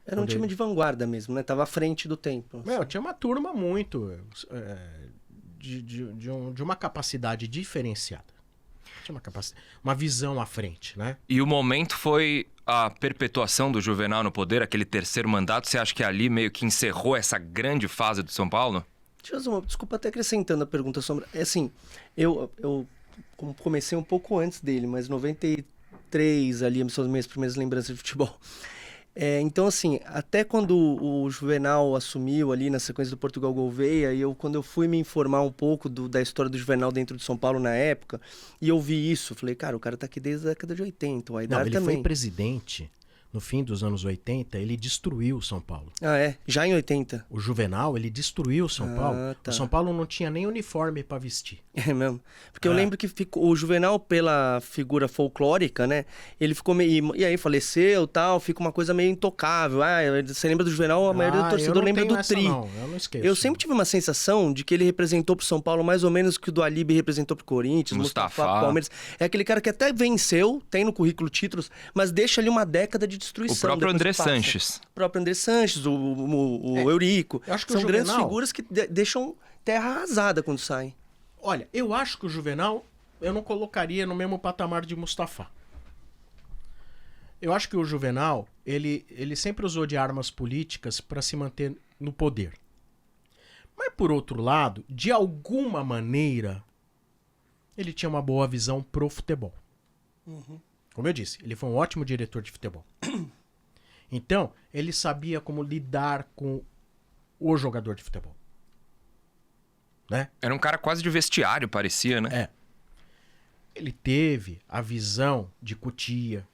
[SPEAKER 3] Era um time de vanguarda mesmo, né? Tava à frente do tempo.
[SPEAKER 2] Tinha uma turma muito... de uma capacidade diferenciada. Tinha uma visão à frente, né?
[SPEAKER 1] E o momento foi a perpetuação do Juvenal no poder, aquele terceiro mandato. Você acha que ali meio que encerrou essa grande fase do São Paulo?
[SPEAKER 3] Desculpa, até acrescentando a pergunta sobre... assim, eu comecei um pouco antes dele, mas 93 ali são as minhas primeiras lembranças de futebol. Então, assim, até quando o Juvenal assumiu ali na sequência do Portugal Gouveia, quando eu fui me informar um pouco da história do Juvenal dentro de São Paulo na época, e eu vi isso, falei, cara, o cara tá aqui desde a década de 80, o Aidar também.
[SPEAKER 2] Ele foi presidente no fim dos anos 80, ele destruiu São Paulo.
[SPEAKER 3] Já em 80?
[SPEAKER 2] O Juvenal, ele destruiu São Paulo.
[SPEAKER 3] Tá.
[SPEAKER 2] O São Paulo não tinha nem uniforme pra vestir.
[SPEAKER 3] É mesmo. Porque eu lembro que o Juvenal, pela figura folclórica, né? Ele ficou meio... E aí faleceu e tal, fica uma coisa meio intocável. Você lembra do Juvenal, a maioria do torcedor lembra do Tri.
[SPEAKER 2] Não, eu não esqueço.
[SPEAKER 3] Eu sempre tive uma sensação de que ele representou pro São Paulo mais ou menos o que o Dualib representou pro Corinthians, Mustafa pro Palmeiras. É aquele cara que até venceu, tem no currículo títulos, mas deixa ali uma década de destruição.
[SPEAKER 1] O próprio André Sanches.
[SPEAKER 3] O próprio André Sanches, o Eurico.
[SPEAKER 2] Eu acho que
[SPEAKER 3] são
[SPEAKER 2] o
[SPEAKER 3] grandes
[SPEAKER 2] Juvenal...
[SPEAKER 3] figuras que deixam terra arrasada quando saem.
[SPEAKER 2] Olha, eu acho que o Juvenal eu não colocaria no mesmo patamar de Mustafa. Eu acho que o Juvenal, ele sempre usou de armas políticas para se manter no poder. Mas, por outro lado, de alguma maneira, ele tinha uma boa visão pro futebol. Como eu disse, ele foi um ótimo diretor de futebol. Então, ele sabia como lidar com o jogador de futebol. Né?
[SPEAKER 1] Era um cara quase de vestiário, parecia, né?
[SPEAKER 2] É. Ele teve a visão de Cotia.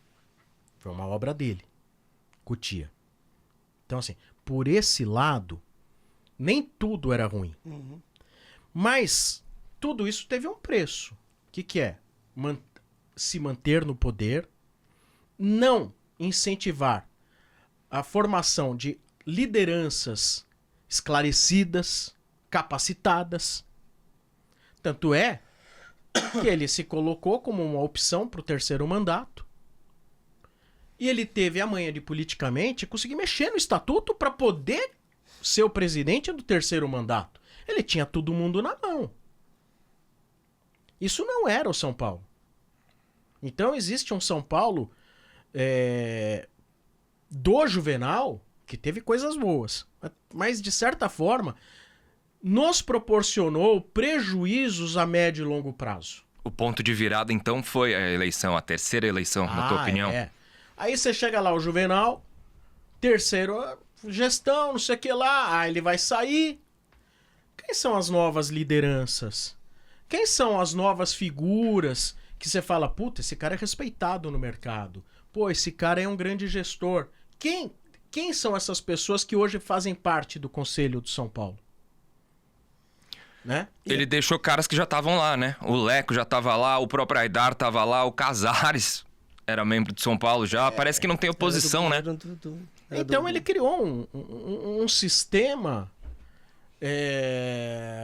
[SPEAKER 2] Foi uma obra dele. Cotia. Então, assim, por esse lado, nem tudo era ruim. Mas tudo isso teve um preço. O que é? Se manter no poder, não incentivar a formação de lideranças esclarecidas, capacitadas. Tanto é que ele se colocou como uma opção para o terceiro mandato. E ele teve a manha de politicamente conseguir mexer no estatuto para poder ser o presidente do terceiro mandato. Ele tinha todo mundo na mão. Isso não era o São Paulo. Então existe um São Paulo do Juvenal que teve coisas boas. Mas, de certa forma, nos proporcionou prejuízos a médio e longo prazo.
[SPEAKER 1] O ponto de virada, então, foi a eleição, a terceira eleição, na tua opinião?
[SPEAKER 2] É. Aí você chega lá, o Juvenal, terceiro, gestão, não sei o que lá, aí ele vai sair. Quem são as novas lideranças? Quem são as novas figuras que você fala, puta, esse cara é respeitado no mercado. Pô, esse cara é um grande gestor. Quem são essas pessoas que hoje fazem parte do Conselho do São Paulo? Né?
[SPEAKER 1] Ele deixou caras que já estavam lá, né? O Leco já estava lá, o próprio Aidar estava lá, o Casares era membro de São Paulo já. Parece que não tem oposição, né?
[SPEAKER 2] Então ele criou um sistema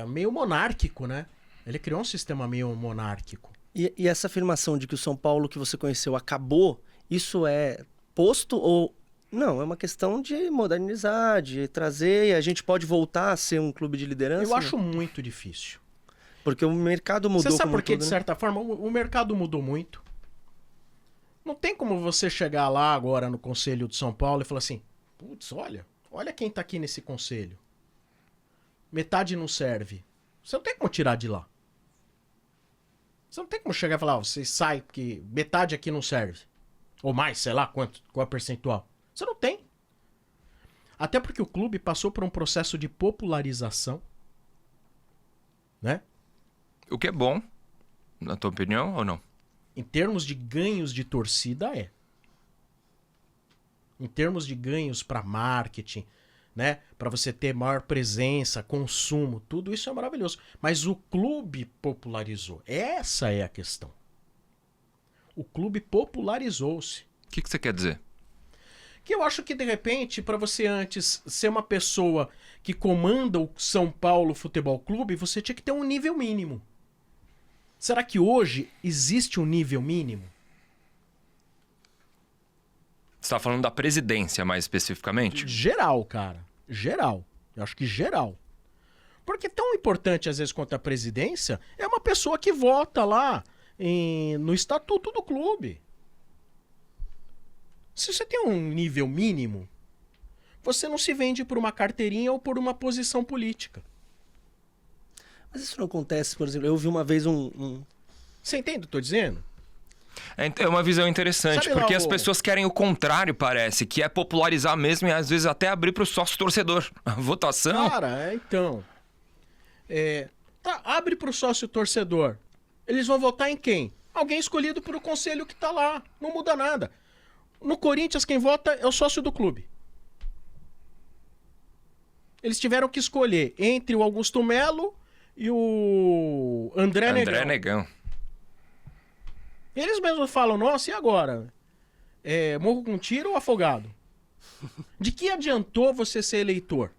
[SPEAKER 2] meio monárquico, né? Ele criou um sistema meio monárquico.
[SPEAKER 3] E essa afirmação de que o São Paulo que você conheceu acabou, isso é posto ou... Não, é uma questão de modernizar, de trazer, e a gente pode voltar a ser um clube de liderança?
[SPEAKER 2] Eu acho muito difícil.
[SPEAKER 3] Porque o mercado mudou.
[SPEAKER 2] Você sabe por que,
[SPEAKER 3] tudo,
[SPEAKER 2] de certa forma, o mercado mudou muito? Não tem como você chegar lá agora no Conselho de São Paulo e falar assim, putz, olha quem tá aqui nesse conselho. Metade não serve. Você não tem como tirar de lá. Você não tem como chegar e falar, você sai porque metade aqui não serve. Ou mais, sei lá, qual é o percentual. Você não tem. Até porque o clube passou por um processo de popularização. Né?
[SPEAKER 1] O que é bom, na tua opinião, ou não?
[SPEAKER 2] Em termos de ganhos de torcida, é. Em termos de ganhos para marketing, né? Para você ter maior presença, consumo, tudo isso é maravilhoso. Mas o clube popularizou. Essa é a questão. O clube popularizou-se.
[SPEAKER 1] O que você quer dizer?
[SPEAKER 2] Que eu acho que, de repente, para você antes ser uma pessoa que comanda o São Paulo Futebol Clube, você tinha que ter um nível mínimo. Será que hoje existe um nível mínimo?
[SPEAKER 1] Você tá falando da presidência, mais especificamente?
[SPEAKER 2] Geral, cara. Geral. Eu acho que geral. Porque tão importante, às vezes, quanto a presidência, é uma pessoa que vota lá no estatuto do clube. Se você tem um nível mínimo, você não se vende por uma carteirinha ou por uma posição política.
[SPEAKER 3] Mas isso não acontece, por exemplo, eu ouvi uma vez
[SPEAKER 2] Você entende o que eu tô dizendo?
[SPEAKER 1] É uma visão interessante,
[SPEAKER 2] Sabe lá
[SPEAKER 1] porque as pessoas querem o contrário, parece, que é popularizar mesmo e às vezes até abrir para o sócio-torcedor. A votação...
[SPEAKER 2] Cara, então... abre pro sócio-torcedor. Eles vão votar em quem? Alguém escolhido pelo conselho que tá lá. Não muda nada. No Corinthians, quem vota é o sócio do clube. Eles tiveram que escolher entre o Augusto Melo e o André Negão. Eles mesmos falam, nossa, e agora? Morro com tiro ou afogado? De que adiantou você ser eleitor?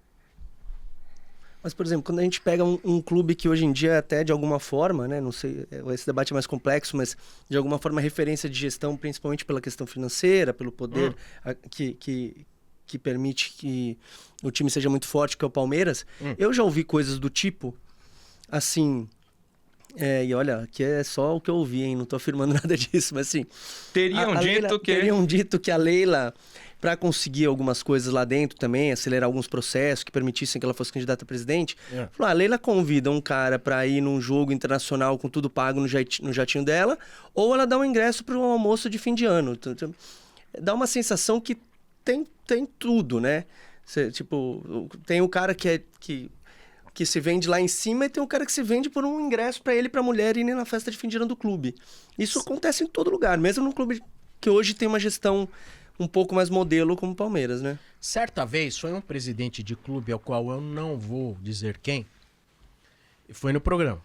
[SPEAKER 3] Mas, por exemplo, quando a gente pega um clube que hoje em dia até de alguma forma, né, não sei, esse debate é mais complexo, mas de alguma forma referência de gestão, principalmente pela questão financeira, pelo poder que permite que o time seja muito forte, que é o Palmeiras, eu já ouvi coisas do tipo, assim... e olha, aqui é só o que eu ouvi, hein? Não tô afirmando nada disso, mas assim...
[SPEAKER 1] Teriam dito que
[SPEAKER 3] para conseguir algumas coisas lá dentro também, acelerar alguns processos que permitissem que ela fosse candidata a presidente. Falou, a Leila convida um cara para ir num jogo internacional com tudo pago no jatinho dela, ou ela dá um ingresso para um almoço de fim de ano. Então, dá uma sensação que tem tudo, né? Tipo, tem o cara que se vende lá em cima e tem o cara que se vende por um ingresso para ele e para a mulher irem na festa de fim de ano do clube. Isso acontece em todo lugar, mesmo num clube que hoje tem uma gestão um pouco mais modelo como o Palmeiras, né?
[SPEAKER 2] Certa vez foi um presidente de clube, ao qual eu não vou dizer quem, e foi no programa.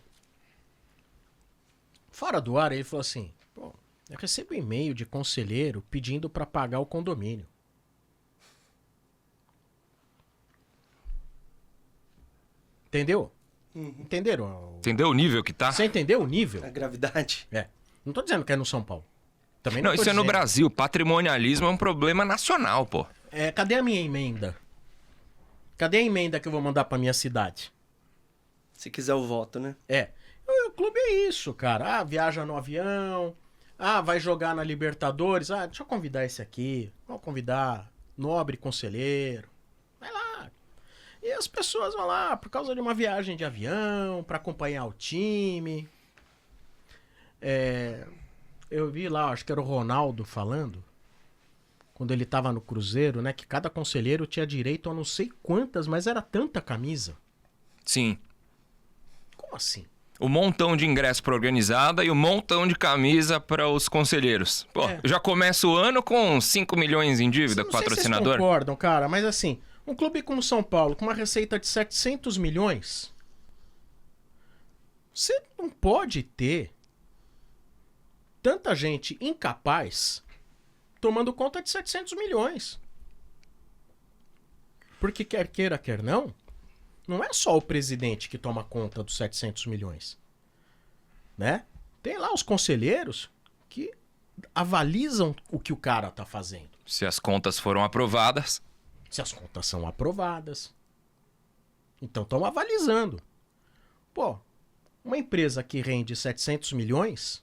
[SPEAKER 2] Fora do ar, ele falou assim, pô, eu recebo e-mail de conselheiro pedindo para pagar o condomínio. Entendeu? Entenderam?
[SPEAKER 1] Entendeu o nível que tá?
[SPEAKER 2] Você entendeu o nível?
[SPEAKER 3] A gravidade.
[SPEAKER 2] É. Não tô dizendo que é no São Paulo. Também
[SPEAKER 1] Não,
[SPEAKER 2] tô
[SPEAKER 1] isso é no
[SPEAKER 2] dizendo.
[SPEAKER 1] Brasil. Patrimonialismo é um problema nacional, pô.
[SPEAKER 2] Cadê a minha emenda? Cadê a emenda que eu vou mandar pra minha cidade?
[SPEAKER 3] Se quiser o voto, né?
[SPEAKER 2] O clube é isso, cara. Ah, viaja no avião. Ah, vai jogar na Libertadores. Ah, deixa eu convidar esse aqui. Vou convidar nobre conselheiro. Vai lá. E as pessoas vão lá por causa de uma viagem de avião, pra acompanhar o time. Eu vi lá, acho que era o Ronaldo falando, quando ele tava no Cruzeiro, né? Que cada conselheiro tinha direito a não sei quantas, mas era tanta camisa.
[SPEAKER 1] Sim.
[SPEAKER 2] Como assim?
[SPEAKER 1] O montão de ingresso pra organizada e o montão de camisa para os conselheiros. Pô, eu já começo o ano com 5 milhões em dívida com o patrocinador.
[SPEAKER 2] Vocês concordam, cara, mas assim, um clube como São Paulo, com uma receita de 700 milhões, você não pode ter tanta gente incapaz tomando conta de 700 milhões. Porque quer queira, quer não é só o presidente que toma conta dos 700 milhões. Né? Tem lá os conselheiros que avalizam o que o cara tá fazendo.
[SPEAKER 1] Se as contas foram aprovadas.
[SPEAKER 2] Se as contas são aprovadas. Então estão avalizando. Pô, uma empresa que rende 700 milhões,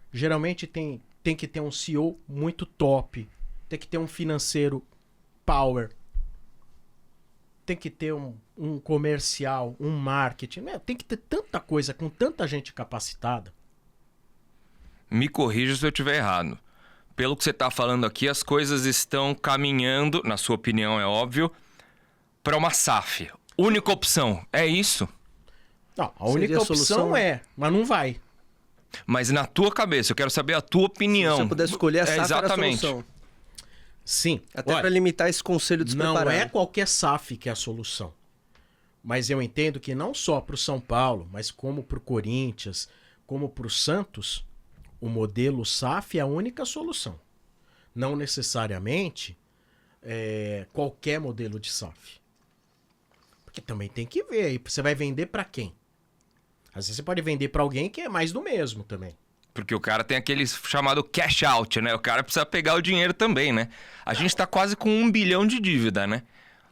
[SPEAKER 2] geralmente tem que ter um CEO muito top, tem que ter um financeiro power, tem que ter um comercial, um marketing, tem que ter tanta coisa com tanta gente capacitada.
[SPEAKER 1] Me corrija se eu estiver errado. Pelo que você está falando aqui, as coisas estão caminhando, na sua opinião é óbvio, para uma SAF. Única opção, é isso?
[SPEAKER 2] Não, a única opção mas não vai.
[SPEAKER 1] Mas na tua cabeça, eu quero saber a tua opinião.
[SPEAKER 3] Se você puder escolher, a SAF
[SPEAKER 1] exatamente.
[SPEAKER 3] era a solução.
[SPEAKER 2] Sim.
[SPEAKER 3] Até para limitar esse conselho despreparado.
[SPEAKER 2] Não é qualquer SAF que é a solução. Mas eu entendo que não só para o São Paulo, mas como para o Corinthians, como para o Santos, o modelo SAF é a única solução. Não necessariamente qualquer modelo de SAF. Porque também tem que ver aí. Você vai vender para quem? Às vezes você pode vender para alguém que é mais do mesmo também.
[SPEAKER 1] Porque o cara tem aquele chamado cash out, né? O cara precisa pegar o dinheiro também, né? A gente tá quase com 1 bilhão de dívida, né?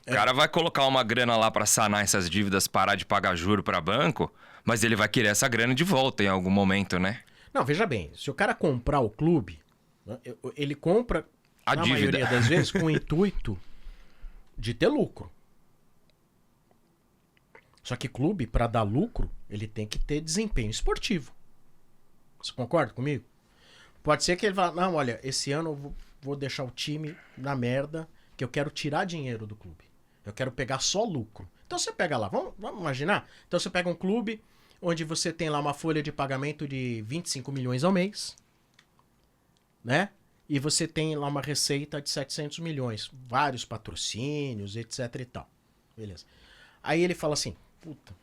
[SPEAKER 1] O cara vai colocar uma grana lá para sanar essas dívidas, parar de pagar juro para banco, mas ele vai querer essa grana de volta em algum momento, né?
[SPEAKER 2] Não, veja bem, se o cara comprar o clube, ele compra,
[SPEAKER 1] a
[SPEAKER 2] na
[SPEAKER 1] dívida,
[SPEAKER 2] maioria das vezes, com o intuito de ter lucro. Só que clube, para dar lucro, ele tem que ter desempenho esportivo. Você concorda comigo? Pode ser que ele fale, não, olha, esse ano eu vou deixar o time na merda, que eu quero tirar dinheiro do clube. Eu quero pegar só lucro. Então você pega lá, vamos imaginar? Então você pega um clube onde você tem lá uma folha de pagamento de 25 milhões ao mês, né? E você tem lá uma receita de 700 milhões, vários patrocínios, etc e tal. Beleza. Aí ele fala assim, puta,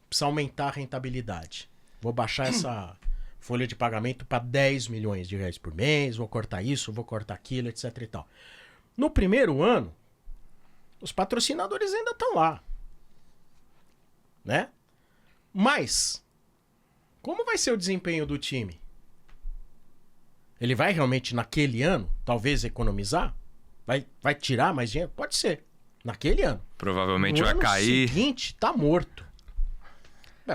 [SPEAKER 2] precisa aumentar a rentabilidade. Vou baixar essa folha de pagamento para 10 milhões de reais por mês, vou cortar isso, vou cortar aquilo, etc e tal. No primeiro ano, os patrocinadores ainda estão lá, né? Mas, como vai ser o desempenho do time? Ele vai realmente naquele ano, talvez economizar? Vai tirar mais dinheiro? Pode ser, naquele ano.
[SPEAKER 1] Provavelmente
[SPEAKER 2] no
[SPEAKER 1] vai
[SPEAKER 2] ano
[SPEAKER 1] cair.
[SPEAKER 2] seguinte, tá morto.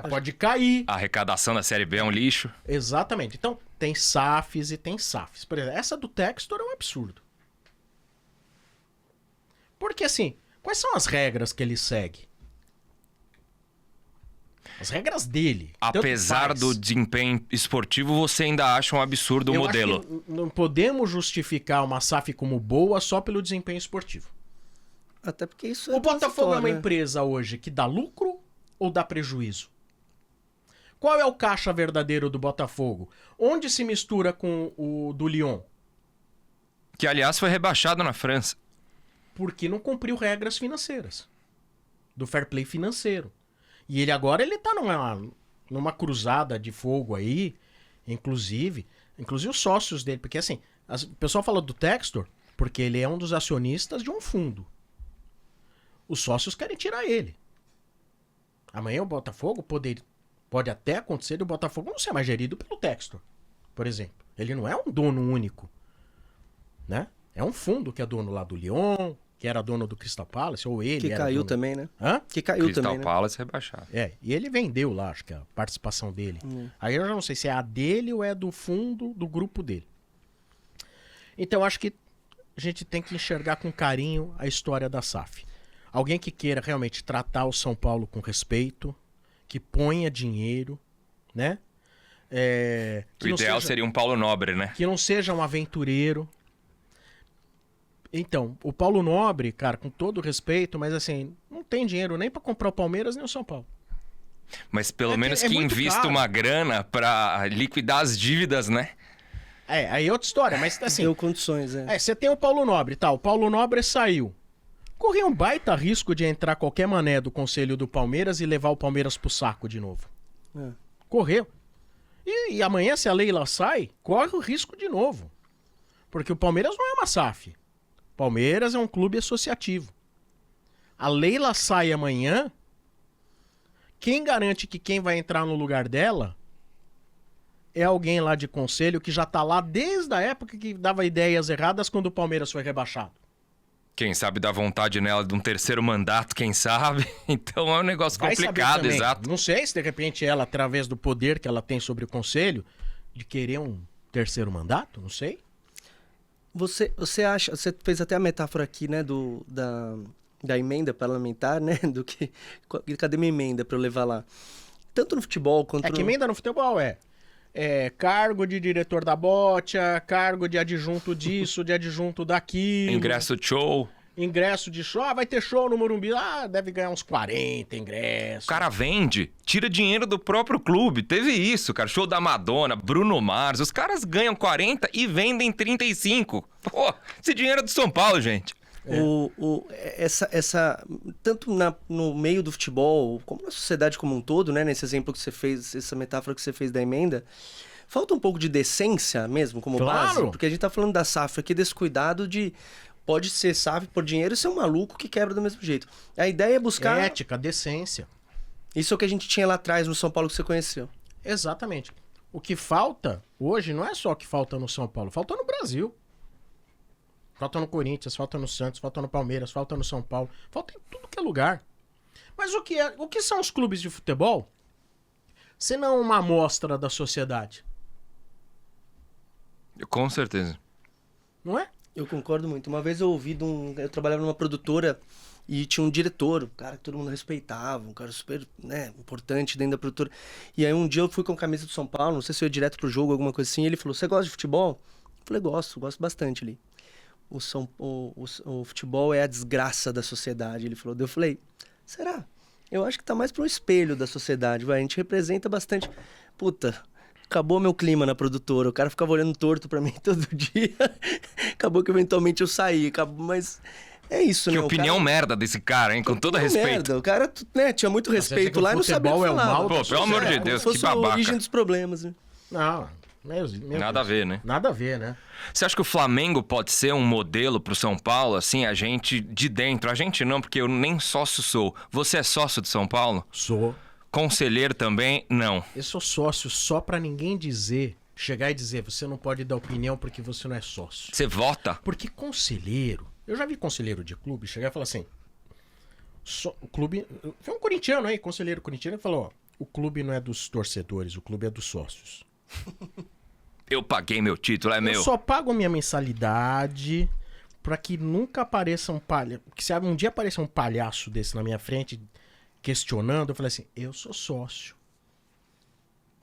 [SPEAKER 2] Pode cair.
[SPEAKER 1] A arrecadação da Série B é um lixo.
[SPEAKER 2] Exatamente. Então, tem SAFs e tem SAFs. Por exemplo, essa do Textor é um absurdo. Porque assim, quais são as regras que ele segue? As regras dele.
[SPEAKER 1] Apesar do desempenho esportivo, você ainda acha um absurdo o modelo.
[SPEAKER 2] Acho que não podemos justificar uma SAF como boa só pelo desempenho esportivo.
[SPEAKER 3] Até porque isso
[SPEAKER 2] O Botafogo é uma
[SPEAKER 3] transitório, né?
[SPEAKER 2] empresa hoje que dá lucro ou dá prejuízo? Qual é o caixa verdadeiro do Botafogo? Onde se mistura com o do Lyon?
[SPEAKER 1] Que, aliás, foi rebaixado na França.
[SPEAKER 2] Porque não cumpriu regras financeiras. Do fair play financeiro. E ele agora tá numa cruzada de fogo aí, inclusive os sócios dele. Porque assim, o pessoal fala do Textor porque ele é um dos acionistas de um fundo. Os sócios querem tirar ele. Amanhã o Botafogo pode até acontecer de o Botafogo não ser mais gerido pelo Textor, por exemplo. Ele não é um dono único, né? É um fundo que é dono lá do Lyon, que era dono do Crystal Palace, ou ele
[SPEAKER 3] Que
[SPEAKER 2] era
[SPEAKER 3] caiu
[SPEAKER 2] dono...
[SPEAKER 3] também, né?
[SPEAKER 2] Hã?
[SPEAKER 3] Que caiu
[SPEAKER 1] Crystal
[SPEAKER 3] também, né?
[SPEAKER 1] Palace rebaixado.
[SPEAKER 2] E ele vendeu lá, acho que a participação dele. Aí eu já não sei se é a dele ou é do fundo do grupo dele. Então acho que a gente tem que enxergar com carinho a história da SAF. Alguém que queira realmente tratar o São Paulo com respeito, que ponha dinheiro, né?
[SPEAKER 1] O ideal seria um Paulo Nobre, né?
[SPEAKER 2] Que não seja um aventureiro. Então, o Paulo Nobre, cara, com todo respeito, mas assim, não tem dinheiro nem pra comprar o Palmeiras nem o São Paulo.
[SPEAKER 1] Mas pelo menos que
[SPEAKER 2] muito
[SPEAKER 1] invista
[SPEAKER 2] caro.
[SPEAKER 1] uma grana pra liquidar as dívidas, né?
[SPEAKER 2] Aí é outra história, mas assim...
[SPEAKER 3] Deu condições,
[SPEAKER 2] você tem o Paulo Nobre, tá? O Paulo Nobre saiu. Corria um baita risco de entrar qualquer mané do conselho do Palmeiras e levar o Palmeiras pro saco de novo.
[SPEAKER 3] É.
[SPEAKER 2] Correu. E amanhã, se a Leila sai, corre o risco de novo. Porque o Palmeiras não é uma SAF. Palmeiras é um clube associativo. A Leila sai amanhã, quem garante que quem vai entrar no lugar dela é alguém lá de conselho que já tá lá desde a época que dava ideias erradas quando o Palmeiras foi rebaixado.
[SPEAKER 1] Quem sabe dá vontade nela de um terceiro mandato, quem sabe? Então é um negócio
[SPEAKER 2] Vai saber
[SPEAKER 1] complicado,
[SPEAKER 2] também.
[SPEAKER 1] exato.
[SPEAKER 2] Não sei se de repente ela, através do poder que ela tem sobre o conselho, de querer um terceiro mandato, não sei.
[SPEAKER 3] Você acha, você fez até a metáfora aqui, né, da emenda parlamentar, né, cadê minha emenda para eu levar lá? Tanto no futebol quanto
[SPEAKER 2] Que emenda no futebol é cargo de diretor da botia, cargo de adjunto disso, de adjunto daquilo.
[SPEAKER 1] Ingresso show.
[SPEAKER 2] Ingresso de show. Vai ter show no Morumbi. Deve ganhar uns 40 ingressos.
[SPEAKER 1] O cara vende, tira dinheiro do próprio clube. Teve isso, cara. Show da Madonna, Bruno Mars. Os caras ganham 40 e vendem 35. Pô, esse dinheiro é do São Paulo, gente.
[SPEAKER 3] Tanto no meio do futebol, como na sociedade como um todo, né? Nesse exemplo que você fez, essa metáfora que você fez da emenda, falta um pouco de decência mesmo como base. Porque a gente tá falando da SAF aqui, desse cuidado de... Pode ser SAF por dinheiro e ser um maluco que quebra do mesmo jeito. A ideia é buscar...
[SPEAKER 2] Ética, decência.
[SPEAKER 3] Isso é o que a gente tinha lá atrás no São Paulo que você conheceu.
[SPEAKER 2] Exatamente. O que falta hoje não é só o que falta no São Paulo, falta no Brasil. Falta no Corinthians, falta no Santos, falta no Palmeiras, falta no São Paulo, falta em tudo que é lugar. Mas o que são os clubes de futebol? Se não uma amostra da sociedade?
[SPEAKER 1] Com certeza.
[SPEAKER 2] Não é?
[SPEAKER 3] Eu concordo muito. Uma vez eu ouvi eu trabalhava numa produtora e tinha um diretor, um cara que todo mundo respeitava, um cara super, né, importante dentro da produtora. E aí um dia eu fui com a camisa do São Paulo, não sei se eu ia direto pro jogo, alguma coisa assim, e ele falou: "Você gosta de futebol?" Eu falei: gosto bastante ali. O futebol é a desgraça da sociedade, ele falou. Eu falei: será? Eu acho que tá mais para um espelho da sociedade, vai. A gente representa bastante. Puta, acabou meu clima na produtora. O cara ficava olhando torto para mim todo dia. Acabou que eventualmente eu saí. Mas é isso,
[SPEAKER 1] que
[SPEAKER 3] né?
[SPEAKER 1] Opinião merda desse cara, hein? Com todo respeito.
[SPEAKER 3] Merda. O cara, né, tinha muito respeito lá e não sabia o que falava.
[SPEAKER 1] Pô, pelo amor de Deus, que babaca.
[SPEAKER 3] A origem dos problemas, né?
[SPEAKER 2] Não,
[SPEAKER 1] nada a ver, né?
[SPEAKER 2] Nada a ver, né?
[SPEAKER 1] Você acha que o Flamengo pode ser um modelo pro São Paulo? Assim, a gente de dentro. A gente não, porque eu nem sócio sou. Você é sócio de São Paulo?
[SPEAKER 2] Sou.
[SPEAKER 1] Conselheiro também? Não.
[SPEAKER 2] Eu sou sócio só pra ninguém chegar e dizer, você não pode dar opinião porque você não é sócio.
[SPEAKER 1] Você vota?
[SPEAKER 2] Porque conselheiro... Eu já vi conselheiro de clube chegar e falar assim... o clube... Foi um corintiano aí, conselheiro corintiano, que falou, o clube não é dos torcedores, o clube é dos sócios.
[SPEAKER 1] Eu paguei meu título, é meu.
[SPEAKER 2] Eu só pago minha mensalidade pra que nunca apareça um palhaço. Que se um dia aparecer um palhaço desse na minha frente questionando, eu falei assim: eu sou sócio.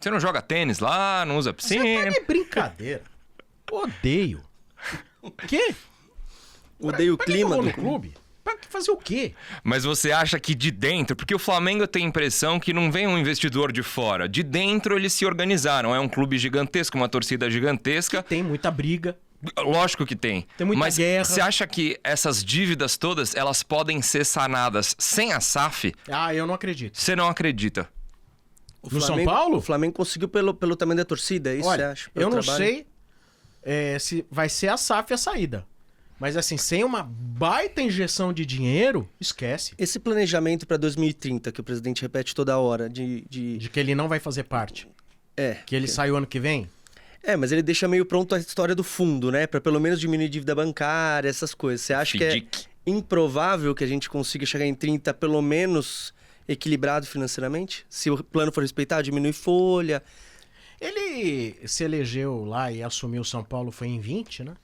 [SPEAKER 1] Você não joga tênis lá, não usa piscina?
[SPEAKER 2] Você tá de brincadeira. Odeio. O quê?
[SPEAKER 3] Odeio o clima
[SPEAKER 2] do
[SPEAKER 3] do
[SPEAKER 2] clube. Pra fazer o quê?
[SPEAKER 1] Mas você acha que de dentro... Porque o Flamengo tem a impressão que não vem um investidor de fora. De dentro eles se organizaram. É um clube gigantesco, uma torcida gigantesca.
[SPEAKER 2] Tem muita briga.
[SPEAKER 1] Lógico que tem.
[SPEAKER 2] Tem muita
[SPEAKER 1] Mas
[SPEAKER 2] guerra.
[SPEAKER 1] você acha que essas dívidas todas, elas podem ser sanadas sem a SAF?
[SPEAKER 2] Ah, eu não acredito.
[SPEAKER 1] Você não acredita?
[SPEAKER 2] No São Paulo?
[SPEAKER 3] O Flamengo conseguiu pelo tamanho da torcida, é isso
[SPEAKER 2] Olha,
[SPEAKER 3] você acha?
[SPEAKER 2] eu não sei se vai ser a SAF a saída. Mas assim, sem uma baita injeção de dinheiro, esquece.
[SPEAKER 3] Esse planejamento para 2030, que o presidente repete toda hora, de...
[SPEAKER 2] De que ele não vai fazer parte.
[SPEAKER 3] É.
[SPEAKER 2] Que ele sai o ano que vem.
[SPEAKER 3] Mas ele deixa meio pronto a história do fundo, né? Para pelo menos diminuir dívida bancária, essas coisas. Você acha que é improvável que a gente consiga chegar em 30 pelo menos equilibrado financeiramente? Se o plano for respeitado, diminui folha.
[SPEAKER 2] Ele se elegeu lá e assumiu São Paulo foi em 20, né?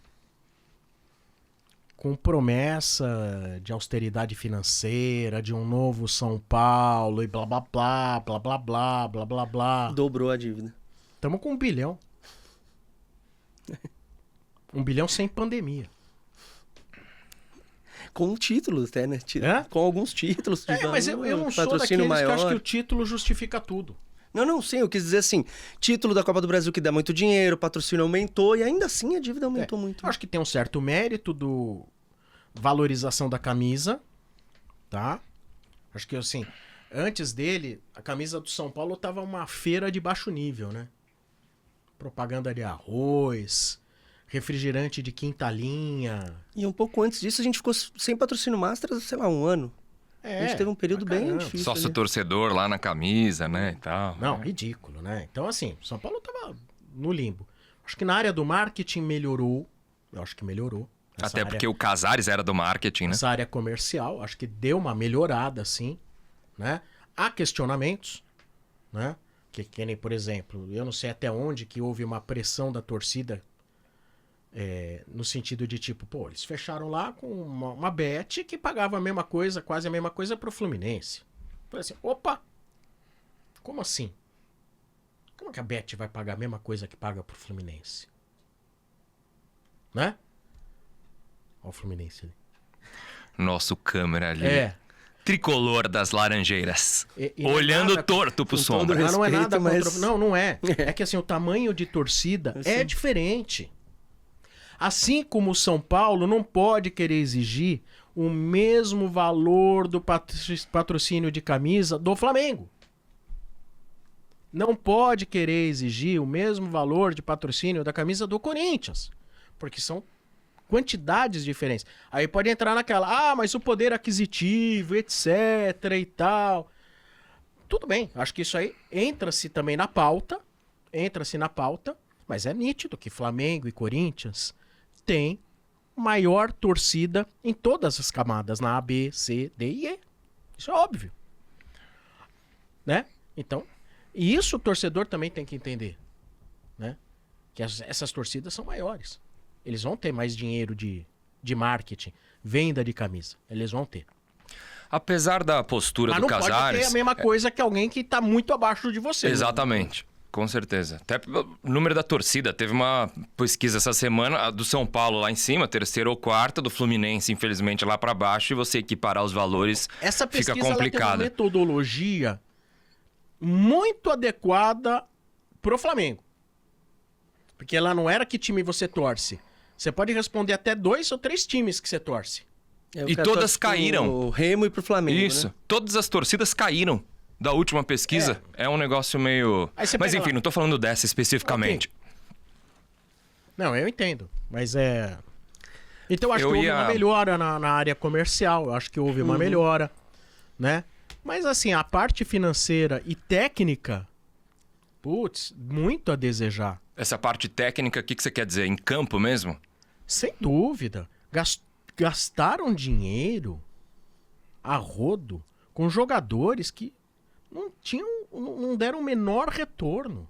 [SPEAKER 2] Com promessa de austeridade financeira, de um novo São Paulo e blá blá blá, blá blá blá, blá blá blá.
[SPEAKER 3] Dobrou a dívida.
[SPEAKER 2] Estamos com 1 bilhão. 1 bilhão sem pandemia.
[SPEAKER 3] Com títulos até, né?
[SPEAKER 2] É?
[SPEAKER 3] Com alguns títulos.
[SPEAKER 2] Mas eu não sou daqueles que acho que o título justifica tudo.
[SPEAKER 3] Não, sim, eu quis dizer assim, título da Copa do Brasil que dá muito dinheiro, o patrocínio aumentou e ainda assim a dívida aumentou muito.
[SPEAKER 2] Acho que tem um certo mérito do valorização da camisa, tá? Acho que assim, antes dele, a camisa do São Paulo tava uma feira de baixo nível, né? Propaganda de arroz, refrigerante de quinta linha.
[SPEAKER 3] E um pouco antes disso a gente ficou sem patrocínio master, sei lá, 1 ano. A gente teve um período bem difícil.
[SPEAKER 1] Sócio torcedor lá na camisa, né, e tal.
[SPEAKER 2] Não, ridículo, né? Então, assim, São Paulo tava no limbo. Acho que na área do marketing melhorou. Eu acho que melhorou.
[SPEAKER 1] Até porque o Casares era do marketing, né?
[SPEAKER 2] Essa área comercial, acho que deu uma melhorada, sim, né? Há questionamentos, né? Que nem, por exemplo, eu não sei até onde que houve uma pressão da torcida no sentido de tipo, pô, eles fecharam lá com uma bet que pagava a mesma coisa, quase a mesma coisa pro Fluminense. Falei assim, opa, como assim? Como que a bet vai pagar a mesma coisa que paga pro Fluminense? Né? Olha o Fluminense ali.
[SPEAKER 1] Nosso câmera ali. Tricolor das Laranjeiras. Olhando torto pro sombra.
[SPEAKER 2] Mas não é nada
[SPEAKER 3] mas...
[SPEAKER 2] contra... Não é. É que assim, o tamanho de torcida é diferente. Assim como o São Paulo não pode querer exigir o mesmo valor do patrocínio de camisa do Flamengo. Não pode querer exigir o mesmo valor de patrocínio da camisa do Corinthians. Porque são quantidades diferentes. Aí pode entrar naquela, mas o poder aquisitivo, etc e tal. Tudo bem, acho que isso aí entra-se também na pauta, mas é nítido que Flamengo e Corinthians têm maior torcida em todas as camadas, na A, B, C, D e E. Isso é óbvio. Né? Então, e isso o torcedor também tem que entender, né? Que essas torcidas são maiores. Eles vão ter mais dinheiro de marketing, venda de camisa. Eles vão ter.
[SPEAKER 1] Apesar da postura do Casares...
[SPEAKER 2] Mas não pode ter a mesma coisa que alguém que está muito abaixo de você.
[SPEAKER 1] Exatamente. Com certeza. Até o número da torcida. Teve uma pesquisa essa semana, a do São Paulo lá em cima, terceira ou quarta, do Fluminense, infelizmente, lá para baixo, e você equiparar os valores
[SPEAKER 2] essa pesquisa
[SPEAKER 1] fica complicado.
[SPEAKER 2] Ela tem uma metodologia muito adequada pro Flamengo. Porque ela não era que time você torce. Você pode responder até 2 ou 3 times que você torce.
[SPEAKER 1] E todas caíram.
[SPEAKER 3] O Remo e pro Flamengo,
[SPEAKER 1] Isso.
[SPEAKER 3] né?
[SPEAKER 1] Todas as torcidas caíram da última pesquisa. É um negócio meio... Mas enfim, não tô falando dessa especificamente.
[SPEAKER 2] Okay. Não, eu entendo. Mas é... Então eu acho que houve uma melhora na área comercial. Eu acho que houve uma melhora, né? Mas assim, a parte financeira e técnica, putz, muito a desejar.
[SPEAKER 1] Essa parte técnica, o que você quer dizer? Em campo mesmo?
[SPEAKER 2] Sem dúvida. Gastaram dinheiro a rodo com jogadores que não deram o menor retorno.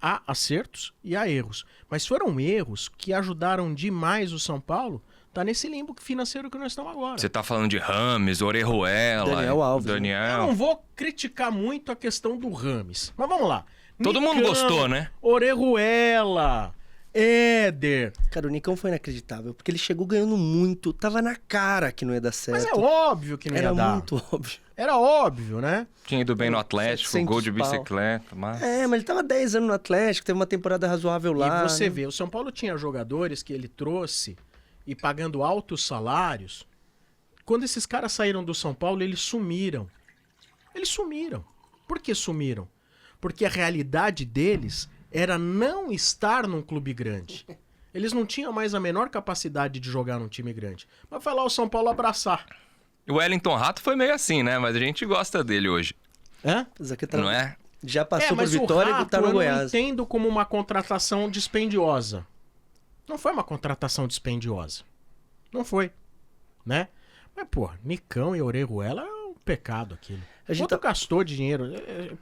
[SPEAKER 2] Há acertos e há erros. Mas foram erros que ajudaram demais o São Paulo tá nesse limbo financeiro que nós estamos agora.
[SPEAKER 1] Você tá falando de Rames, Orejuela...
[SPEAKER 3] Daniel Alves, né?
[SPEAKER 1] Daniel...
[SPEAKER 2] Eu não vou criticar muito a questão do Rames, mas vamos lá.
[SPEAKER 1] Todo mundo gostou, né?
[SPEAKER 2] Orejuela, Éder.
[SPEAKER 3] Cara, o Nicão foi inacreditável, porque ele chegou ganhando muito, tava na cara que não ia dar certo.
[SPEAKER 2] Mas é óbvio que não ia
[SPEAKER 3] Era
[SPEAKER 2] dar.
[SPEAKER 3] muito óbvio.
[SPEAKER 2] Era óbvio, né?
[SPEAKER 1] Tinha ido bem no Atlético,
[SPEAKER 3] 700
[SPEAKER 1] gol de
[SPEAKER 3] pau.
[SPEAKER 1] bicicleta, mas...
[SPEAKER 3] Mas ele tava 10 anos no Atlético, teve uma temporada razoável lá.
[SPEAKER 2] E você
[SPEAKER 3] né?
[SPEAKER 2] vê, o São Paulo tinha jogadores que ele trouxe e pagando altos salários. Quando esses caras saíram do São Paulo, eles sumiram. Eles sumiram. Por que sumiram? Porque a realidade deles era não estar num clube grande. Eles não tinham mais a menor capacidade de jogar num time grande. Mas foi lá o São Paulo abraçar.
[SPEAKER 1] O Wellington Rato foi meio assim, né? Mas a gente gosta dele hoje.
[SPEAKER 2] Hã?
[SPEAKER 3] Isso aqui tá-
[SPEAKER 1] Não é?
[SPEAKER 3] Já passou por
[SPEAKER 2] mas o
[SPEAKER 3] Vitória e
[SPEAKER 2] Rato,
[SPEAKER 3] tá no
[SPEAKER 2] eu não
[SPEAKER 3] Goiás.
[SPEAKER 2] entendo como uma contratação dispendiosa. Não foi uma contratação dispendiosa. Não foi. Né? Mas, pô, Nicão e Orejuela é um pecado aquilo.
[SPEAKER 3] A gente
[SPEAKER 2] Quanto gastou de dinheiro?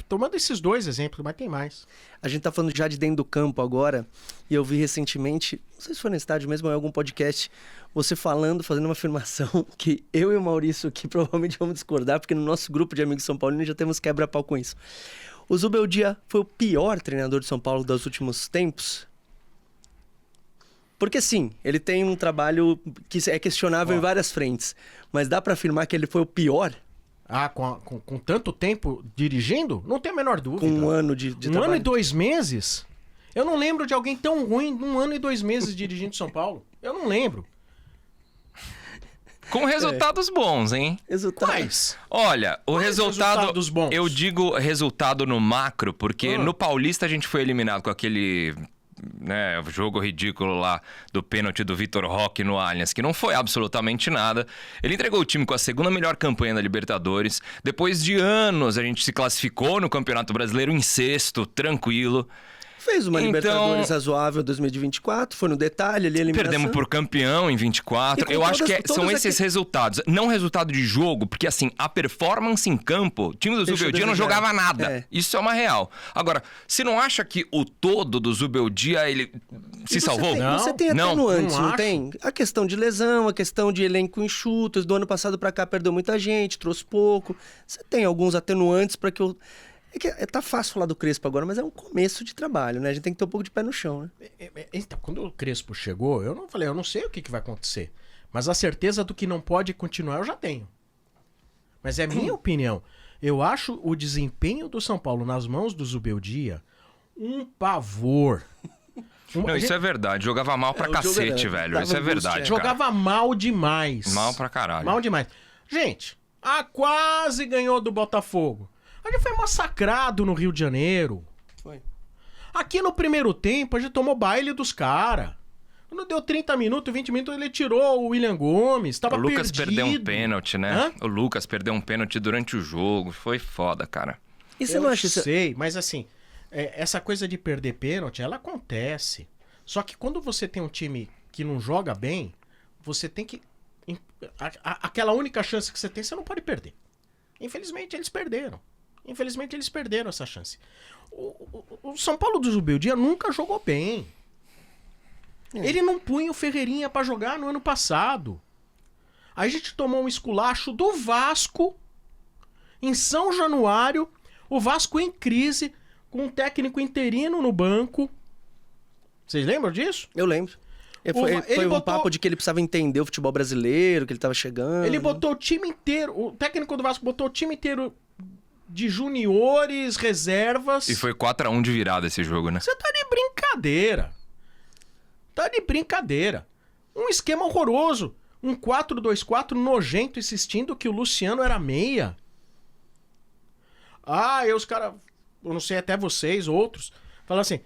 [SPEAKER 2] Tomando esses dois exemplos, mas tem mais.
[SPEAKER 3] A gente tá falando já de dentro do campo agora, e eu vi recentemente, não sei se foi no estádio mesmo ou em algum podcast, você falando, fazendo uma afirmação que eu e o Maurício aqui provavelmente vamos discordar, porque no nosso grupo de amigos São Paulinos já temos quebra-pau com isso. O Zubeldia foi o pior treinador de São Paulo dos últimos tempos? Porque sim, ele tem um trabalho que é questionável em várias frentes, mas dá pra afirmar que ele foi o pior?
[SPEAKER 2] Ah, com tanto tempo dirigindo? Não tem a menor dúvida.
[SPEAKER 3] Com um ano de
[SPEAKER 2] Um
[SPEAKER 3] trabalho?
[SPEAKER 2] ano e 2 meses? Eu não lembro de alguém tão ruim num ano e 2 meses dirigindo São Paulo. Eu não lembro.
[SPEAKER 1] Com resultados bons, hein?
[SPEAKER 3] Resultado.
[SPEAKER 2] Quais?
[SPEAKER 1] Olha, o
[SPEAKER 2] Quais
[SPEAKER 1] resultado...
[SPEAKER 2] resultados bons?
[SPEAKER 1] Eu digo resultado no macro, porque
[SPEAKER 2] Ah.
[SPEAKER 1] no Paulista a gente foi eliminado com aquele... Né, o jogo ridículo lá do pênalti do Vitor Roque no Allianz, que não foi absolutamente nada. Ele entregou o time com a segunda melhor campanha da Libertadores. Depois de anos, a gente se classificou no Campeonato Brasileiro em sexto, tranquilo.
[SPEAKER 3] Fez uma
[SPEAKER 1] Então-
[SPEAKER 3] Libertadores razoável em 2024, foi no detalhe ali, a eliminação.
[SPEAKER 1] Perdemos por campeão em 24.
[SPEAKER 3] E com
[SPEAKER 1] Eu acho
[SPEAKER 3] todas-
[SPEAKER 1] que são
[SPEAKER 3] todos
[SPEAKER 1] esses
[SPEAKER 3] aqui-
[SPEAKER 1] resultados. Não resultado de jogo, porque assim, a performance em campo, o time do
[SPEAKER 3] Deixa eu
[SPEAKER 1] Zubeldia não
[SPEAKER 3] desejar.
[SPEAKER 1] jogava nada.
[SPEAKER 3] É.
[SPEAKER 1] Isso é uma real. Agora, você não acha que o todo do Zubeldia, ele
[SPEAKER 3] E
[SPEAKER 1] se
[SPEAKER 3] você
[SPEAKER 1] salvou?
[SPEAKER 3] Tem,
[SPEAKER 2] Não,
[SPEAKER 3] você tem
[SPEAKER 1] não,
[SPEAKER 3] atenuantes,
[SPEAKER 2] não
[SPEAKER 3] não,
[SPEAKER 2] acho.
[SPEAKER 3] tem? A questão de lesão, a questão de elenco enxuto, do ano passado pra cá perdeu muita gente, trouxe pouco. Você tem alguns atenuantes pra que eu... tá fácil falar do Crespo agora, mas é um começo de trabalho, né? A gente tem que ter um pouco de pé no chão, né?
[SPEAKER 2] Então, quando o Crespo chegou, eu não falei, eu não sei o que vai acontecer. Mas a certeza do que não pode continuar eu já tenho. Mas é minha opinião. Eu acho o desempenho do São Paulo nas mãos do Zubeldia um pavor.
[SPEAKER 1] Não, isso é verdade. Jogava mal pra
[SPEAKER 3] o jogo
[SPEAKER 1] cacete,
[SPEAKER 3] era-
[SPEAKER 1] velho.
[SPEAKER 3] dava
[SPEAKER 1] Isso é
[SPEAKER 3] angústia,
[SPEAKER 1] verdade,
[SPEAKER 3] é.
[SPEAKER 1] cara.
[SPEAKER 2] Jogava mal demais.
[SPEAKER 1] Mal pra caralho.
[SPEAKER 2] Mal demais. Gente, quase ganhou do Botafogo. A gente foi massacrado no Rio de Janeiro.
[SPEAKER 3] Foi.
[SPEAKER 2] Aqui no primeiro tempo, a gente tomou baile dos caras. Quando deu 30 minutos, 20 minutos, ele tirou o William Gomes. Tava
[SPEAKER 1] O Lucas
[SPEAKER 2] perdido.
[SPEAKER 1] perdeu um pênalti, né?
[SPEAKER 2] Hã?
[SPEAKER 1] O Lucas perdeu um pênalti durante o jogo. Foi foda, cara.
[SPEAKER 3] E você
[SPEAKER 2] Eu
[SPEAKER 3] não acha isso...
[SPEAKER 2] sei, mas assim, essa coisa de perder pênalti, ela acontece. Só que quando você tem um time que não joga bem, você tem que... Aquela única chance que você tem, você não pode perder. Infelizmente, eles perderam. Infelizmente, eles perderam essa chance. O São Paulo do Zubeldia nunca jogou bem. Ele não punha o Ferreirinha pra jogar no ano passado. Aí a gente tomou um esculacho do Vasco em São Januário. O Vasco em crise, com um técnico interino no banco. Vocês lembram disso?
[SPEAKER 3] Eu lembro. Foi
[SPEAKER 2] ele
[SPEAKER 3] um
[SPEAKER 2] botou-
[SPEAKER 3] papo de que ele precisava entender o futebol brasileiro, que ele tava chegando.
[SPEAKER 2] Ele botou o time inteiro, o técnico do Vasco botou o time inteiro de juniores, reservas.
[SPEAKER 1] E foi 4-1 de virada esse jogo, né?
[SPEAKER 2] Você tá de brincadeira. Tá de brincadeira. Um esquema horroroso. Um 4-2-4 nojento, insistindo que o Luciano era meia. E os caras, eu não sei, até vocês, outros, falam assim,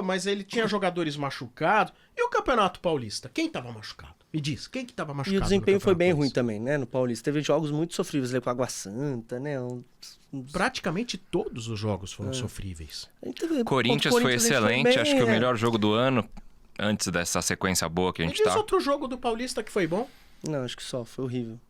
[SPEAKER 2] mas ele tinha jogadores machucados. E o Campeonato Paulista? Quem tava machucado? Me diz, quem que tava machucado?
[SPEAKER 3] E o desempenho
[SPEAKER 2] no
[SPEAKER 3] foi
[SPEAKER 2] Campeonato
[SPEAKER 3] bem ruim
[SPEAKER 2] Paulista?
[SPEAKER 3] também, né, no Paulista. Teve jogos muito sofríveis ali com a Água Santa, né?
[SPEAKER 2] Praticamente todos os jogos foram sofríveis.
[SPEAKER 3] A gente teve-
[SPEAKER 1] Corinthians
[SPEAKER 3] contra o
[SPEAKER 1] foi
[SPEAKER 3] a gente
[SPEAKER 1] excelente.
[SPEAKER 3] bem,
[SPEAKER 1] Acho que o
[SPEAKER 3] é.
[SPEAKER 1] melhor jogo do ano, antes dessa sequência boa que a
[SPEAKER 2] Me
[SPEAKER 1] gente
[SPEAKER 2] diz
[SPEAKER 1] tá.
[SPEAKER 2] outro jogo do Paulista que foi bom.
[SPEAKER 3] Não, acho que só, foi horrível.